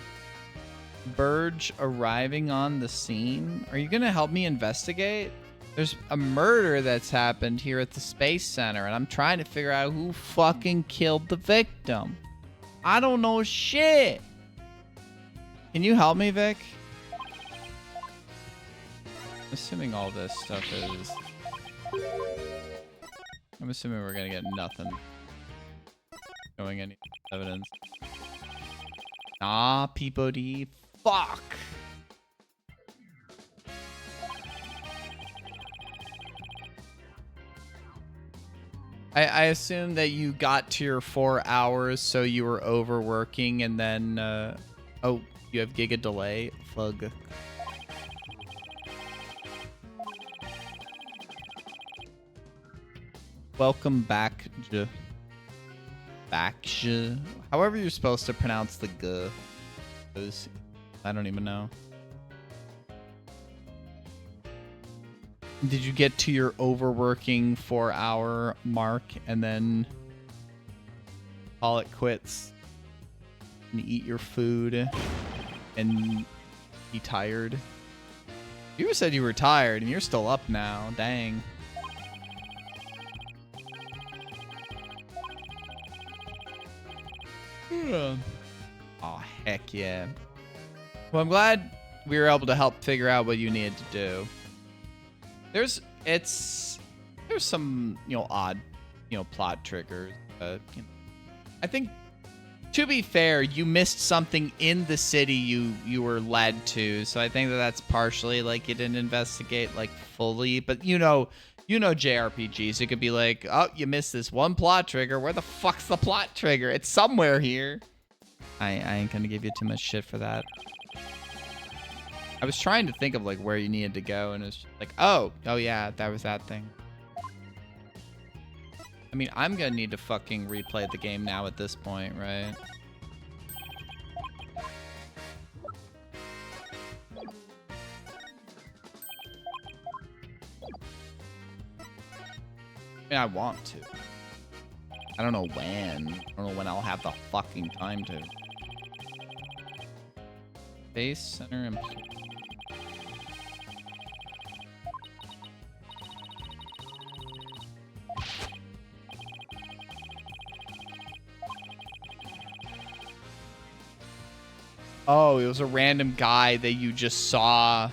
Burge arriving on the scene? Are you gonna help me investigate? There's a murder that's happened here at the Space Center, and I'm trying to figure out who fucking killed the victim. I don't know shit. Can you help me, Vic? I'm assuming all this stuff is... I'm assuming we're gonna get nothing. Showing any evidence. Nah, Peabody. Fuck! I assume that you got to your 4 hours, so you were overworking, and then... oh, you have giga delay? Fug. Welcome back, however you're supposed to pronounce the G. I don't even know. Did you get to your overworking 4-hour mark and then call it quits and eat your food and be tired? You said you were tired and you're still up now. Dang. Oh, heck yeah. Well, I'm glad we were able to help figure out what you needed to do. There's some, odd, plot triggers. I think, to be fair, you missed something in the city you were led to. So I think that's partially like you didn't investigate like fully. But JRPGs, it could be like, oh, you missed this one plot trigger. Where the fuck's the plot trigger? It's somewhere here. I ain't gonna give you too much shit for that. I was trying to think of like where you needed to go, and it's like, oh yeah, that was that thing. I mean, I'm gonna need to fucking replay the game now at this point, right? I mean, I want to. I don't know when. I don't know when I'll have the fucking time to. Base center and. Oh, it was a random guy that you just saw,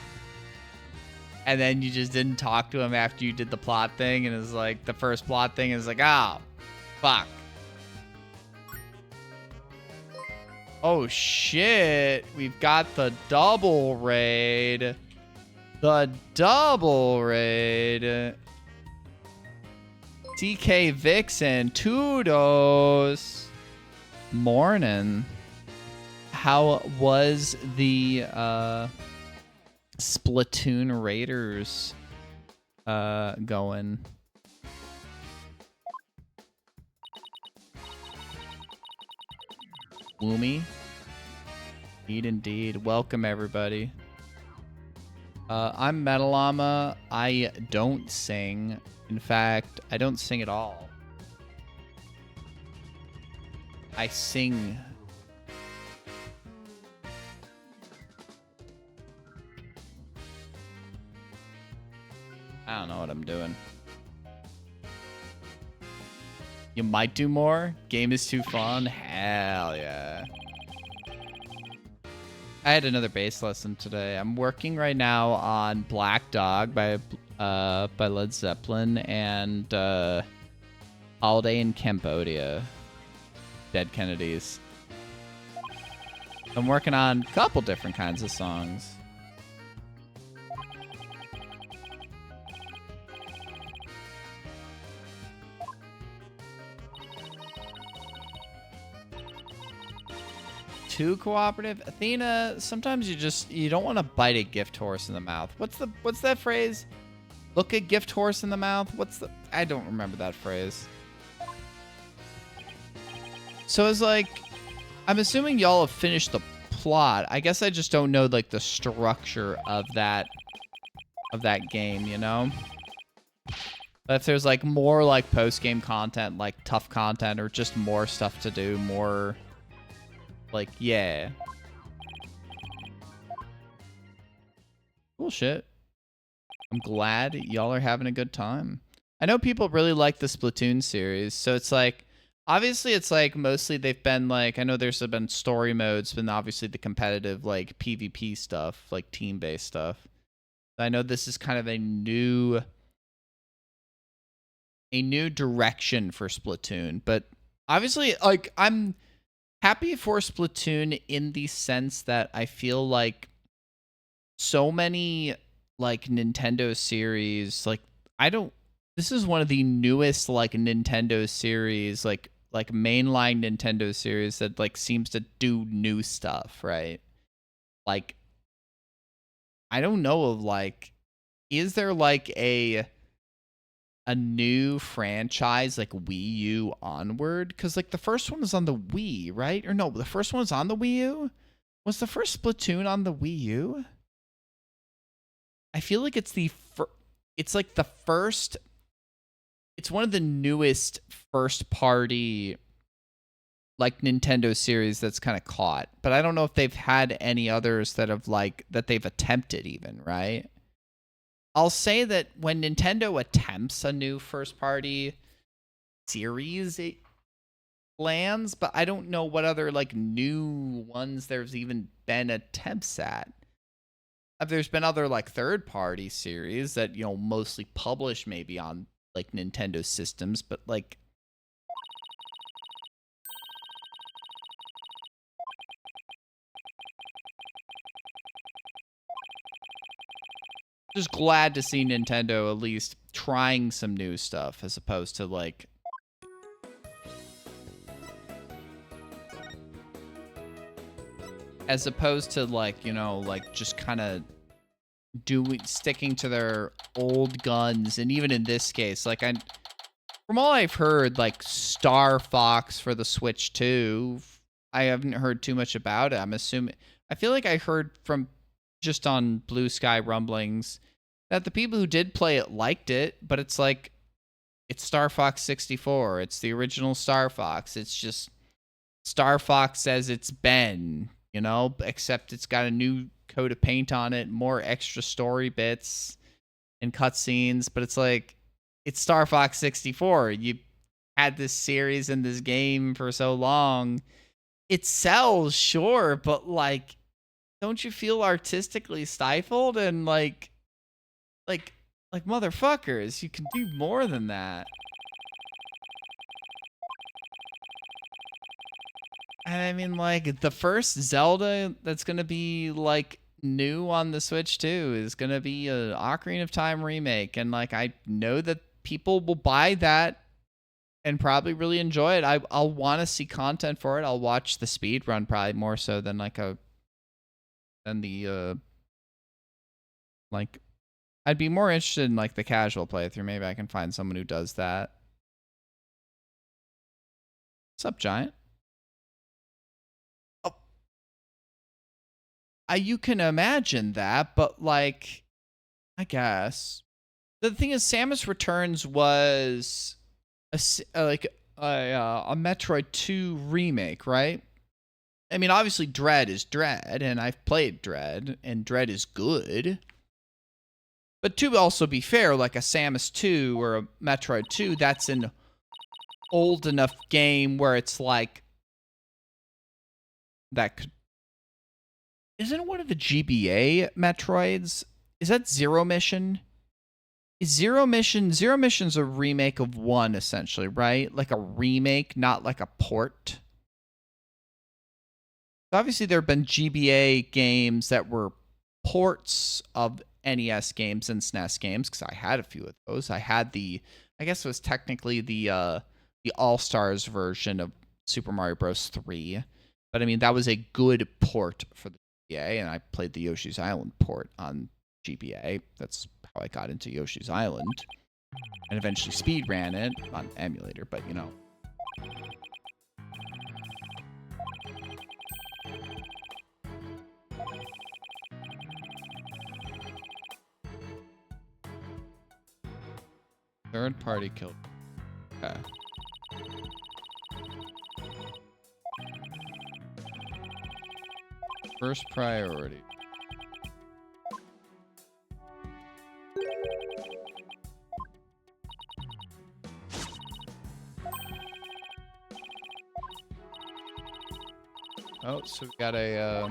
and then you just didn't talk to him after you did the plot thing, and it's like the first plot thing is like, oh, fuck. Oh shit, we've got the double raid. The double raid. TK Vixen, Tudos. Morning. How was the Splatoon Raiders going? Woomy? Indeed. Welcome, everybody. I'm Metallama. I don't sing. In fact, I don't sing at all. I sing. I don't know what I'm doing. You might do more? Game is too fun? Hell yeah. I had another bass lesson today. I'm working right now on Black Dog by Led Zeppelin and Holiday in Cambodia, Dead Kennedys. I'm working on a couple different kinds of songs. Too cooperative. Athena, sometimes you don't want to bite a gift horse in the mouth. What's that phrase? Look a gift horse in the mouth? I don't remember that phrase. So it's like, I'm assuming y'all have finished the plot. I guess I just don't know like the structure of that game, you know? But if there's like more like post-game content, like tough content, or just more stuff to do, more like, yeah. Cool shit. I'm glad y'all are having a good time. I know people really like the Splatoon series, so it's like, obviously it's like mostly they've been like, I know there's been story modes, but obviously the competitive like PvP stuff, like team-based stuff. I know this is kind of a new direction for Splatoon, but obviously like I'm happy for Splatoon in the sense that I feel like so many like Nintendo series, like this is one of the newest like Nintendo series, like mainline Nintendo series that like seems to do new stuff, right? Like, I don't know of like, is there like a a new franchise like Wii U onward, because like the first one was on the Wii, right? Or no, the first one was on the Wii U. Was the first Splatoon on the Wii U? I feel like it's it's like the first. It's one of the newest first party like Nintendo series that's kind of caught, but I don't know if they've had any others that have like that they've attempted even, right? I'll say that when Nintendo attempts a new first party series, it lands, but I don't know what other like new ones there's even been attempts at. There's been other like third party series that, you know, mostly published maybe on like Nintendo systems, but like just glad to see Nintendo at least trying some new stuff as opposed to like you know, like just kind of sticking to their old guns. And even in this case, like from all I've heard, like Star Fox for the Switch 2, I haven't heard too much about it. I feel like I heard from just on Blue Sky rumblings that the people who did play it liked it, but it's like, it's Star Fox 64. It's the original Star Fox. It's just Star Fox as it's been, you know, except it's got a new coat of paint on it, more extra story bits and cutscenes, but it's like, it's Star Fox 64. You had this series and this game for so long. It sells, sure, but like, don't you feel artistically stifled? And like motherfuckers, you can do more than that. And I mean, like, the first Zelda that's gonna be like new on the Switch 2 is gonna be a Ocarina of Time remake, and like I know that people will buy that and probably really enjoy it. I'll want to see content for it. I'll watch the speed run probably more so than like like I'd be more interested in like the casual playthrough. Maybe I can find someone who does that. What's up, Giant? Oh, you can imagine that, but like, I guess the thing is, Samus Returns was a Metroid 2 remake, right? I mean, obviously Dread is Dread, and I've played Dread, and Dread is good. But to also be fair, like a Samus 2 or a Metroid 2, that's an old enough game where it's like that could. Isn't it one of the GBA Metroids? Is that Zero Mission? Is Zero Mission's a remake of 1 essentially, right? Like a remake, not like a port. Obviously, there have been GBA games that were ports of NES games and SNES games, because I had a few of those. I had I guess it was technically the All-Stars version of Super Mario Bros. 3. But I mean, that was a good port for the GBA, and I played the Yoshi's Island port on GBA. That's how I got into Yoshi's Island. And eventually speed ran it on emulator, but you know. Third party killed. Okay. First priority. Oh, so we got a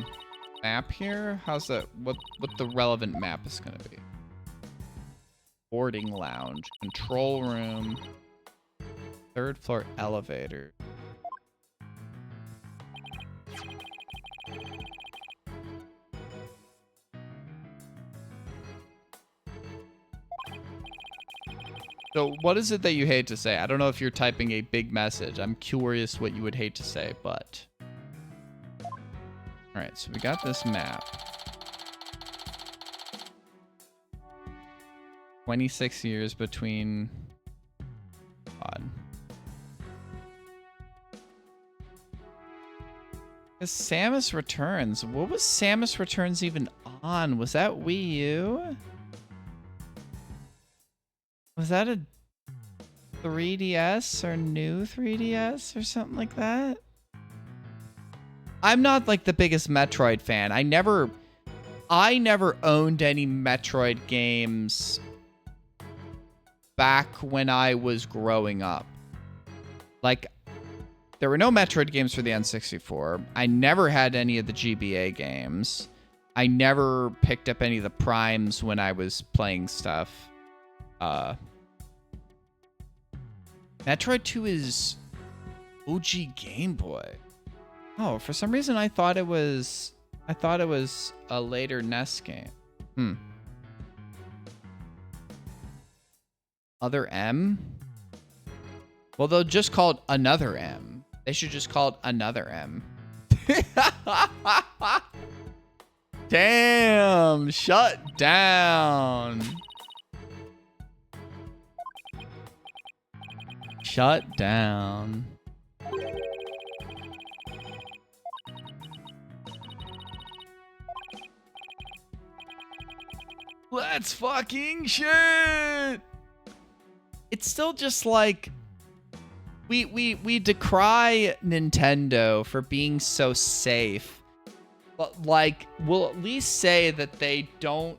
map here. How's that? What the relevant map is gonna be? Boarding lounge, control room, third floor elevator. So what is it that you hate to say? I don't know if you're typing a big message. I'm curious what you would hate to say, but. All right, so we got this map. 26 years between God. Samus Returns. What was Samus Returns even on? Was that Wii U? Was that a 3DS or new 3DS or something like that? I'm not like the biggest Metroid fan. I never owned any Metroid games back when I was growing up. Like, there were no Metroid games for the N64. I never had any of the GBA games. I never picked up any of the Primes when I was playing stuff. Metroid 2 is OG Game Boy. Oh, for some reason I thought it was a later NES game. Other M? Well, they'll just call it Another M. They should just call it Another M. Damn, shut down. Shut down. Let's fucking shit. It's still just like we decry Nintendo for being so safe, but like we'll at least say that they don't.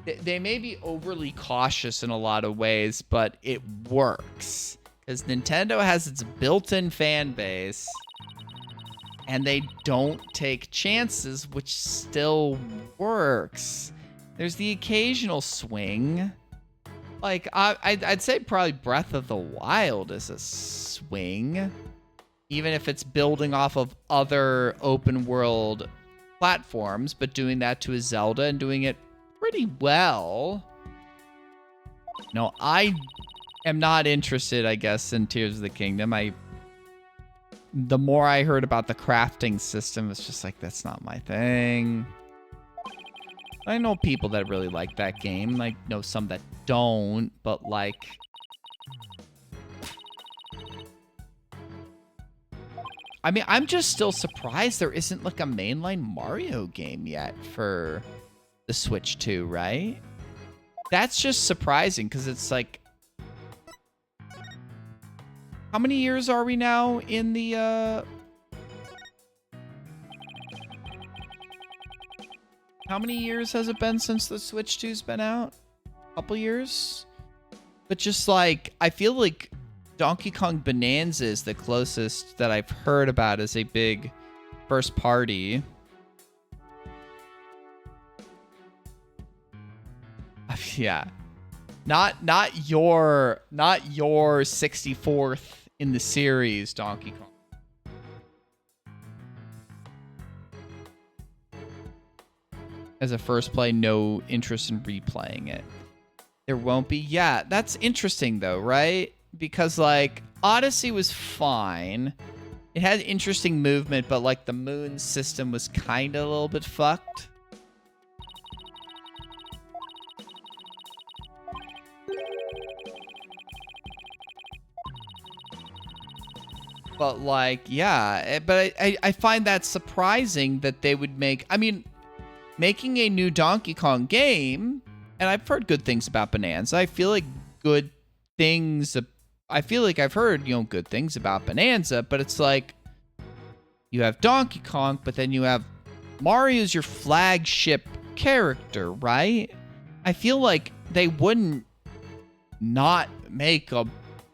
They may be overly cautious in a lot of ways, but it works because Nintendo has its built-in fan base, and they don't take chances, which still works. There's the occasional swing. Like, I'd say probably Breath of the Wild is a swing, even if it's building off of other open world platforms, but doing that to a Zelda and doing it pretty well. No, I am not interested, I guess, in Tears of the Kingdom. The more I heard about the crafting system, it's just like, that's not my thing. I know people that really like that game. I know some that don't, but like... I mean, I'm just still surprised there isn't like a mainline Mario game yet for the Switch 2, right? That's just surprising because it's like... How many years are we now in the... How many years has it been since the Switch 2's been out? A couple years? But just like, I feel like Donkey Kong Bonanza is the closest that I've heard about as a big first party. Yeah. Not your 64th in the series, Donkey Kong. As a first play, no interest in replaying it. There won't be. Yeah, that's interesting though, right? Because like Odyssey was fine. It had interesting movement, but like the moon system was kind of a little bit fucked. But like, yeah, but I find that surprising that they would make, I mean, making a new Donkey Kong game, and I've heard good things about Bonanza. I feel like I've heard, good things about Bonanza, but it's like you have Donkey Kong, but then you have Mario's your flagship character, right? I feel like they wouldn't not make a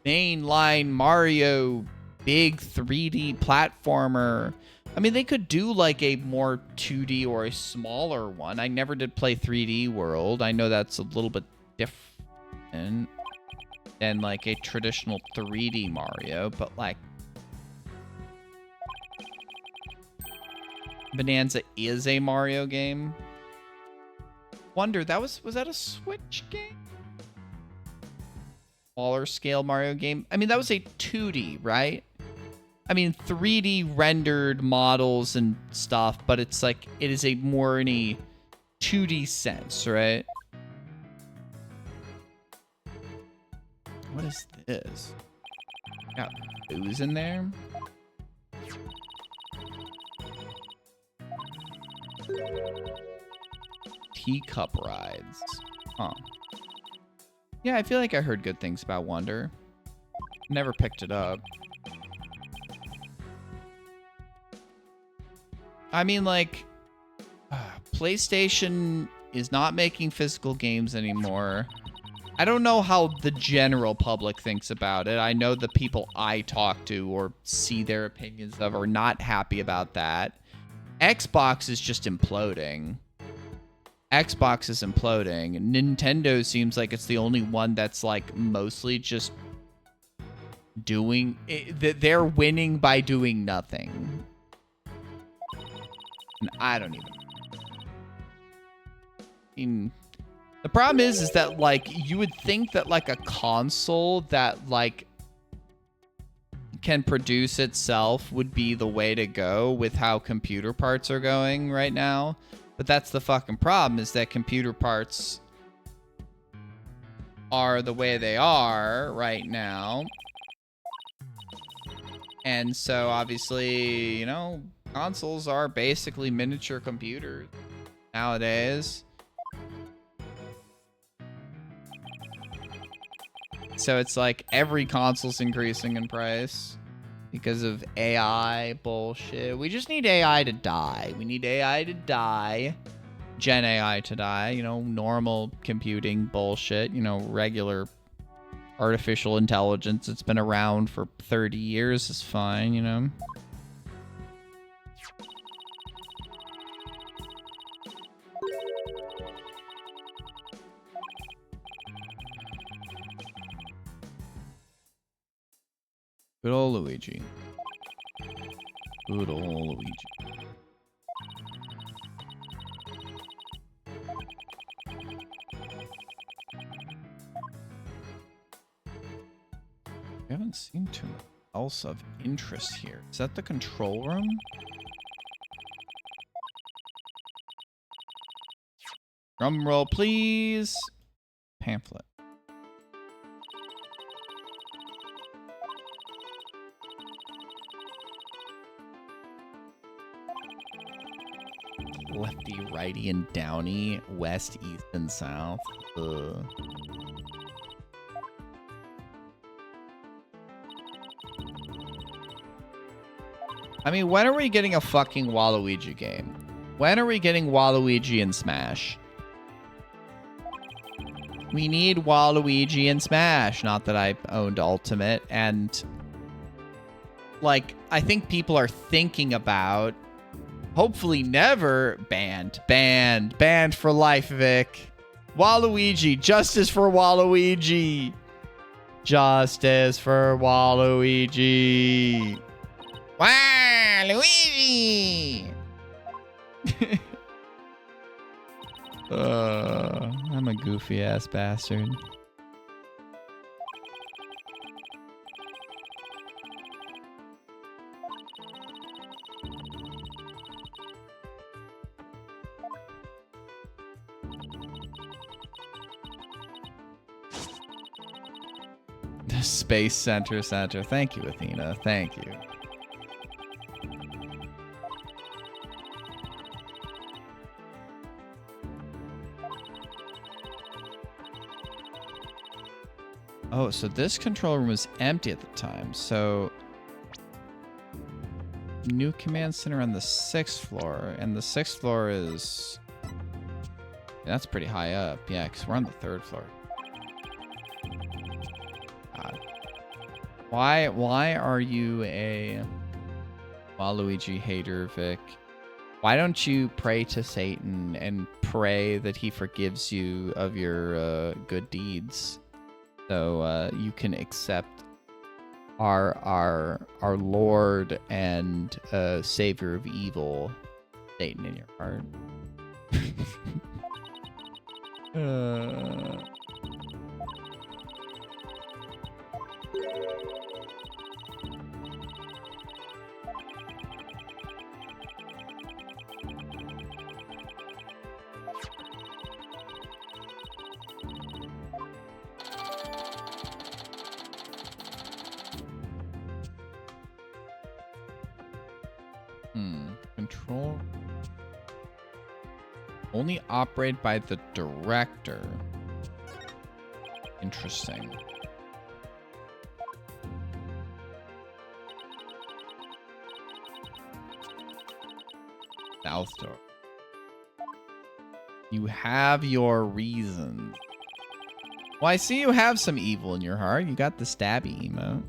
mainline Mario big 3D platformer. I mean, they could do like a more 2D or a smaller one. I never did play 3D World. I know that's a little bit different than like a traditional 3D Mario, but like Bonanza is a Mario game. Wonder, was that a Switch game? Smaller scale Mario game? I mean, that was a 2D, right? I mean, 3D rendered models and stuff, but it's like, it is a more in a 2D sense, right? What is this? Got booze in there? Teacup rides. Huh. Yeah, I feel like I heard good things about Wonder. Never picked it up. I mean, like, PlayStation is not making physical games anymore. I don't know how the general public thinks about it. I know the people I talk to or see their opinions of are not happy about that. Xbox is just imploding. Xbox is imploding. Nintendo seems like it's the only one that's like mostly just doing that. They're winning by doing nothing. And I don't even. The problem is that like you would think that like a console that like can produce itself would be the way to go with how computer parts are going right now. But that's the fucking problem, is that computer parts are the way they are right now. And so obviously, you know, consoles are basically miniature computers nowadays. So it's like every console's increasing in price because of AI bullshit. We just need AI to die. We need AI to die. Gen AI to die. You know, normal computing bullshit. You know, regular artificial intelligence that's been around for 30 years is fine, you know? Good old Luigi. Good old Luigi. We haven't seen too much else of interest here. Is that the control room? Drum roll, please. Pamphlet. Lefty, righty, and downy. West, east, and south. Ugh. I mean, when are we getting a fucking Waluigi game? When are we getting Waluigi in Smash? We need Waluigi in Smash. Not that I owned Ultimate. And, like, I think people are thinking about... Hopefully never banned for life, Vic. Waluigi, justice for Waluigi. Justice for Waluigi. Waluigi. I'm a goofy ass bastard. Space Center. Thank you, Athena. Thank you. Oh, so this control room was empty at the time. So new command center on the 6th floor, and the 6th floor is... That's pretty high up. Yeah, because we're on the 3rd floor. Why are you a Waluigi hater, Vic? Why don't you pray to Satan and pray that he forgives you of your good deeds, so you can accept our Lord and Savior of evil, Satan, in your heart? Control. Only operated by the director. Interesting. South door. You have your reasons. Well, I see you have some evil in your heart. You got the stabby emote.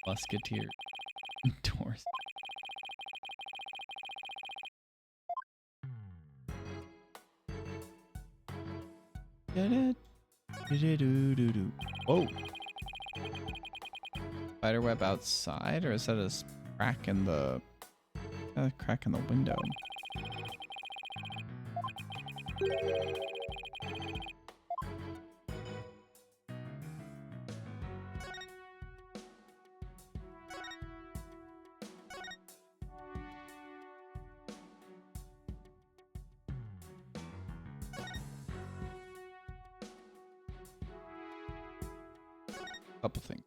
Musketeer doors. Whoa. Spiderweb outside, or is that a crack in the window? Couple things.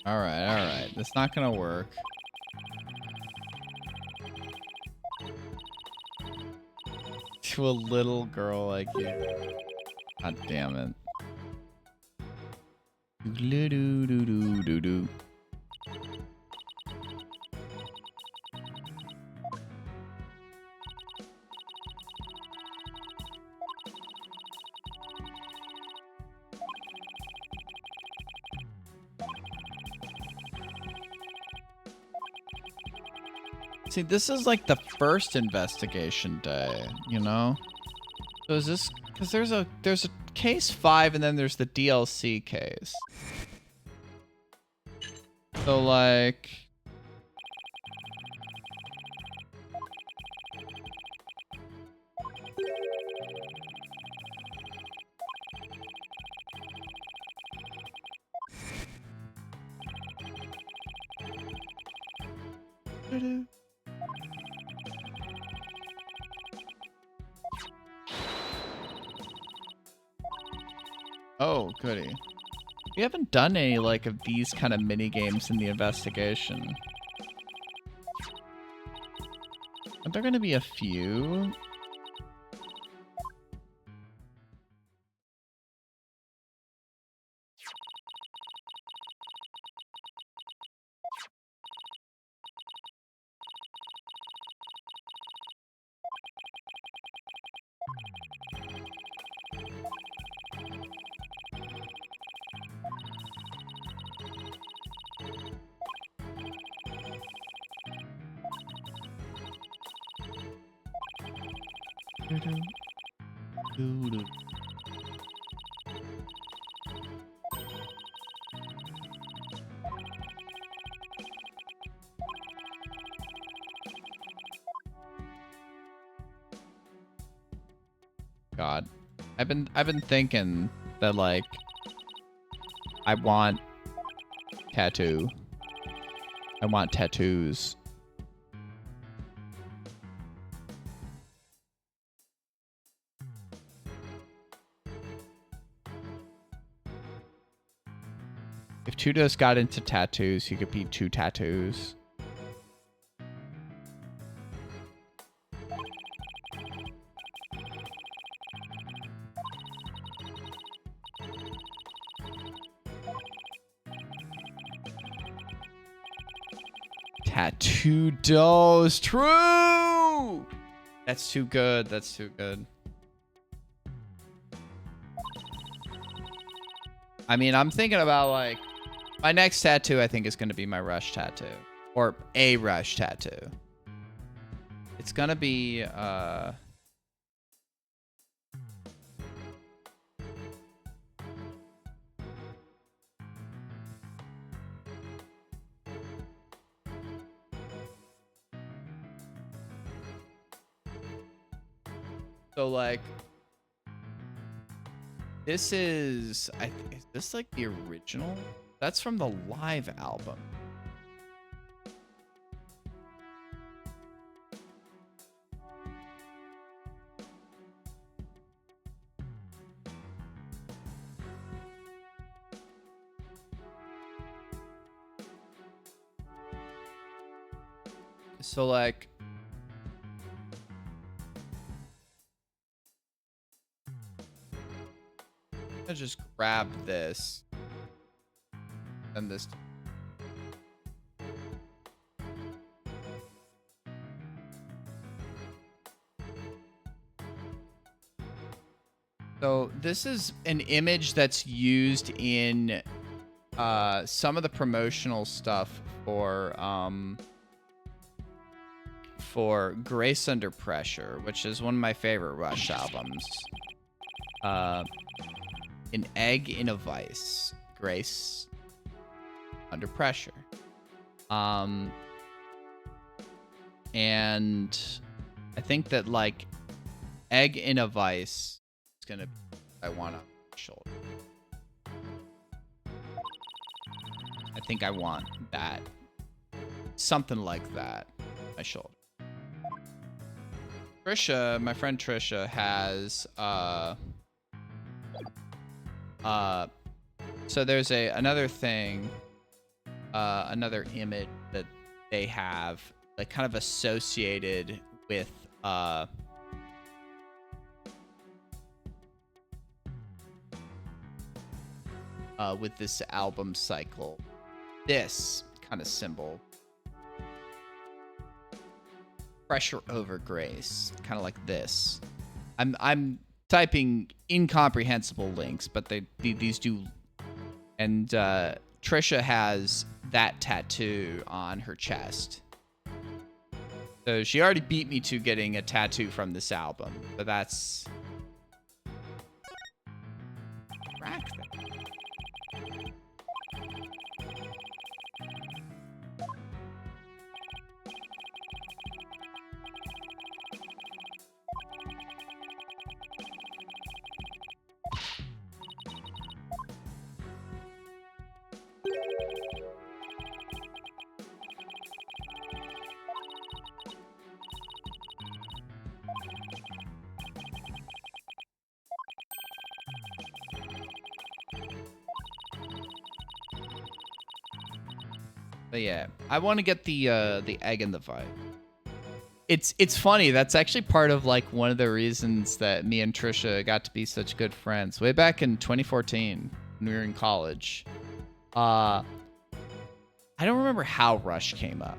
All right. That's not gonna work. To a little girl like you. God damn it. Do-do-do-do-do-do. See, this is like the first investigation day, you know? So is this because there's a case 5 and then there's the DLC case. So like oh, goody. We haven't done any like of these kind of mini games in the investigation. Are there gonna be a few? God, I've been thinking that like I want tattoo. I want tattoos. If Tudos got into tattoos, he could be 2 tattoos. Tattoo dose. True. That's too good. That's too good. I mean, I'm thinking about like my next tattoo. I think is going to be my Rush tattoo or a Rush tattoo. It's going to be So like, this is is this like the original? That's from the live album. So like, I just grab this and this. So this is an image that's used in some of the promotional stuff for Grace Under Pressure, which is one of my favorite Rush albums. An Egg in a Vice, Grace Under Pressure. And I think that like Egg in a Vice is gonna I want on my shoulder. I think I want that. Something like that. My shoulder. Trisha, my friend Trisha has so there's another thing, another image that they have like kind of associated with this album cycle. This kind of symbol. Pressure over Grace, kind of like this. I'm typing incomprehensible links, but these do. And Trisha has that tattoo on her chest. So she already beat me to getting a tattoo from this album, but that's rack there. But yeah, I want to get the egg in the vibe. It's funny. That's actually part of like one of the reasons that me and Trisha got to be such good friends way back in 2014 when we were in college. I don't remember how Rush came up,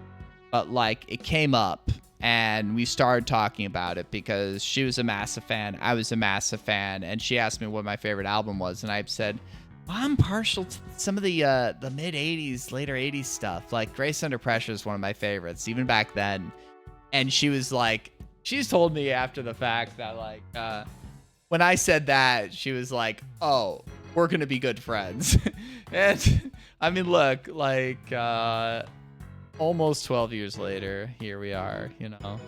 but like it came up and we started talking about it because she was a massive fan, I was a massive fan, and she asked me what my favorite album was, and I said, I'm partial to some of the mid 80s, later 80s stuff. Like Grace Under Pressure is one of my favorites, even back then. And she was like, she's told me after the fact that like, when I said that, she was like, oh, we're going to be good friends. And I mean, look, like, almost 12 years later, here we are, you know.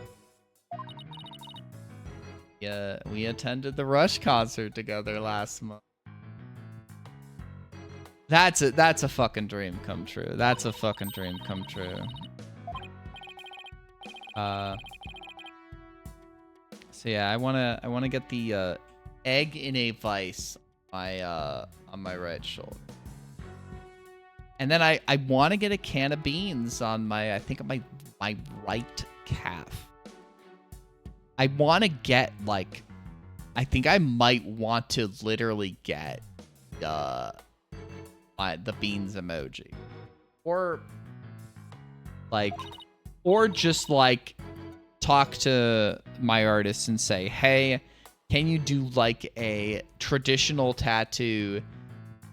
Yeah, we attended the Rush concert together last month. That's a fucking dream come true. That's a fucking dream come true. So yeah, I wanna get the egg in a vice on my right shoulder. And then I want to get a can of beans on my, I think my right calf. I want to get like, I think I might want to literally get the beans emoji, or just like talk to my artist and say, hey, can you do like a traditional tattoo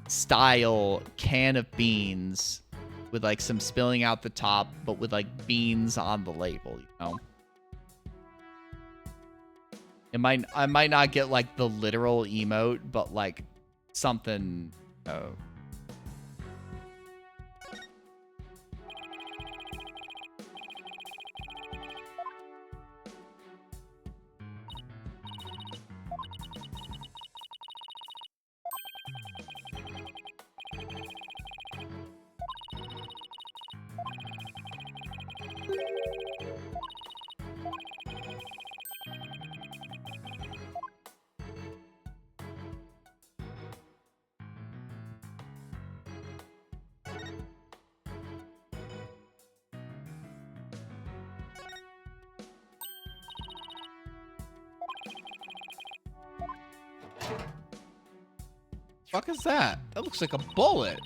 style can of beans with like some spilling out the top, but with like beans on the label, you know? I might not get like the literal emote, but like something. Fuck is that? That looks like a bullet.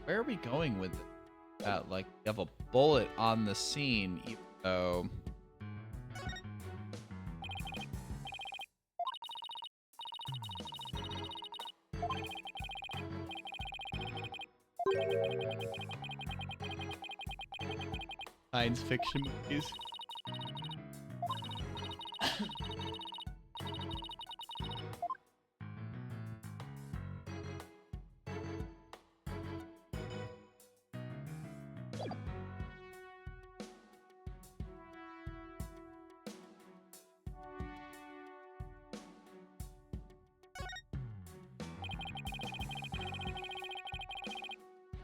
Where are we going with that? Like, you have a bullet on the scene, even though... Science fiction movies.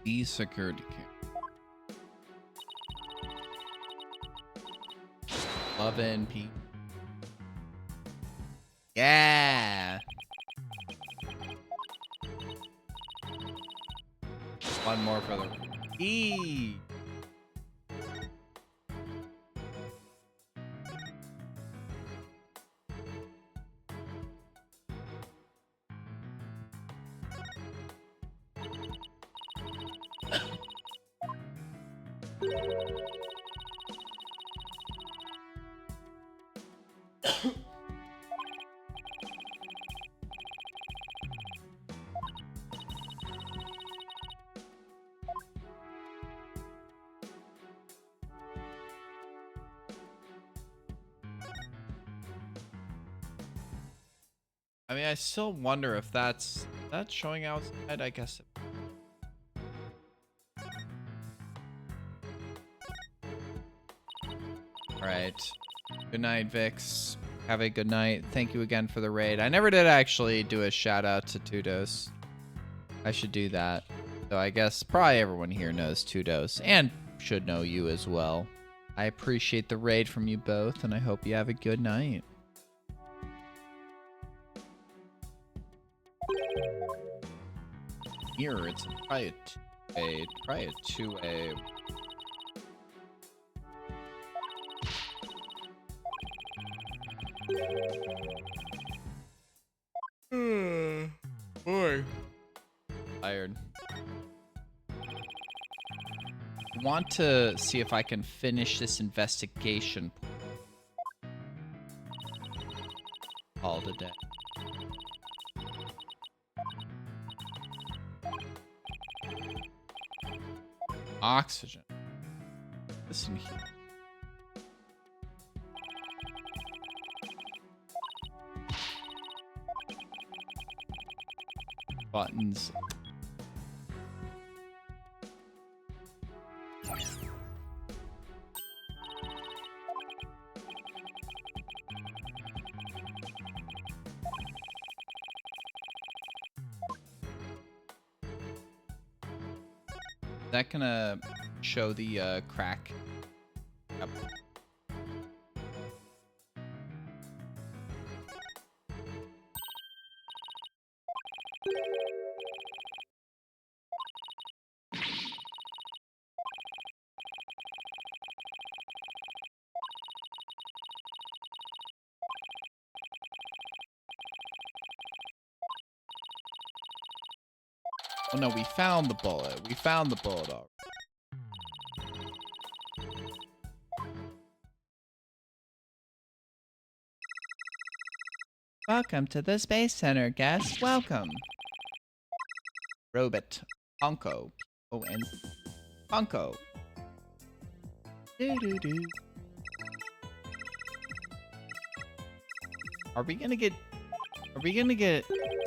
The security camera. Love and Pete. Yeah. One more for the E. I mean, I still wonder if that's showing outside. I guess. All right. Good night, Vix. Have a good night. Thank you again for the raid. I never did actually do a shout out to Tudos. I should do that. So I guess probably everyone here knows Tudos and should know you as well. I appreciate the raid from you both, and I hope you have a good night. Here, it's probably a 2A. Boy. Tired. Want to see if I can finish this investigation. Call it a day. Oxygen. Listen here. Buttons. Is that gonna show the crack? Yep. Oh no, we found the bullet. We found the bullet already. Welcome to the Space Center, guests. Welcome. Robot. Funko. Oh, and Funko. Do-do-do. Are we gonna get...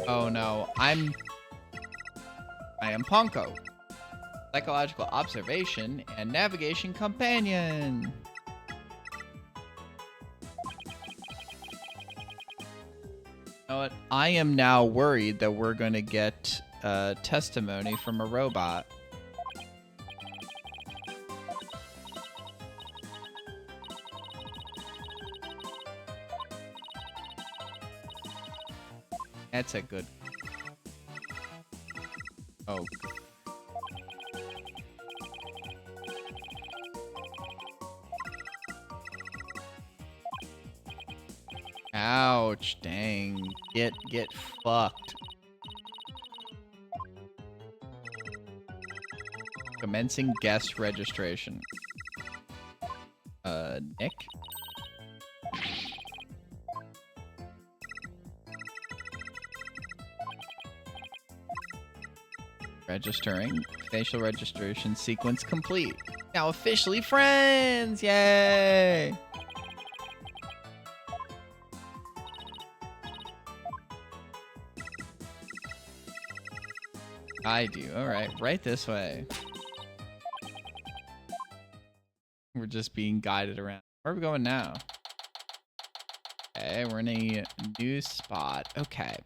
Oh no, I am Ponko. Psychological observation and navigation companion. You know what? I am now worried that we're gonna get testimony from a robot. That's a good... Oh. Ouch, dang. Get fucked. Commencing guest registration. Nick? Registering. Facial registration sequence complete. Now officially friends! Yay! I do. Alright, right this way. We're just being guided around. Where are we going now? Okay, we're in a new spot. Okay.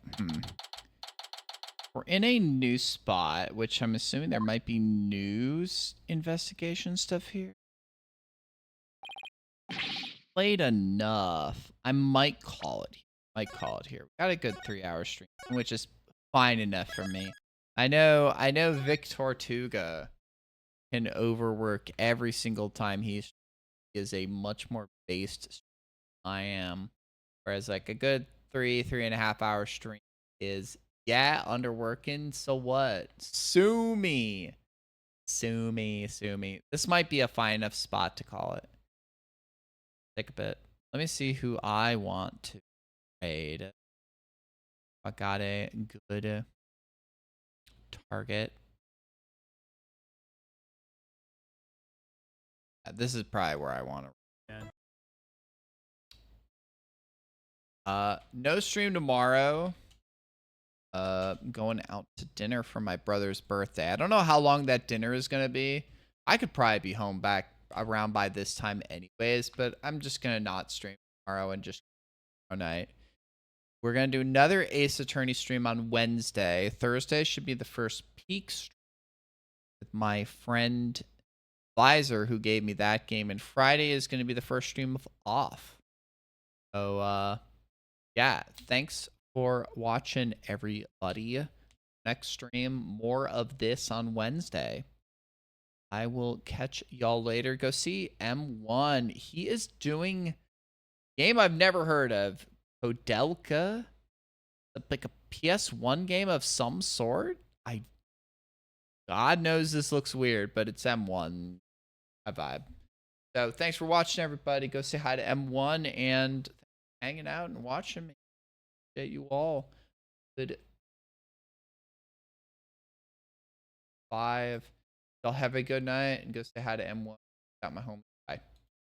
We're in a new spot, which I'm assuming there might be news investigation stuff here. Played enough. I might call it here. We got a good 3-hour stream, which is fine enough for me. I know Victor Tuga can overwork every single time he is a much more based stream than I am. Whereas like a good 3.5 hour stream is, yeah, underworking, so what? Sue me. This might be a fine enough spot to call it. Take a bit. Let me see who I want to trade. I got a good target. This is probably where I want to. No stream tomorrow. Going out to dinner for my brother's birthday. I don't know how long that dinner is gonna be. I could probably be home back around by this time anyways, but I'm just gonna not stream tomorrow and just tomorrow night. We're gonna do another Ace Attorney stream on Wednesday. Thursday should be the first peak stream with my friend Visor, who gave me that game, and Friday is gonna be the first stream of Off. So yeah, thanks for watching, everybody. Next stream, more of this on Wednesday. I will catch y'all later. Go see M1. He is doing a game I've never heard of. Podelka? Like a PS1 game of some sort? God knows this looks weird, but it's M1. I vibe. So thanks for watching, everybody. Go say hi to M1 and hanging out and watching me. Appreciate you all. Good 5. Y'all have a good night and go say hi to M1. Got my home.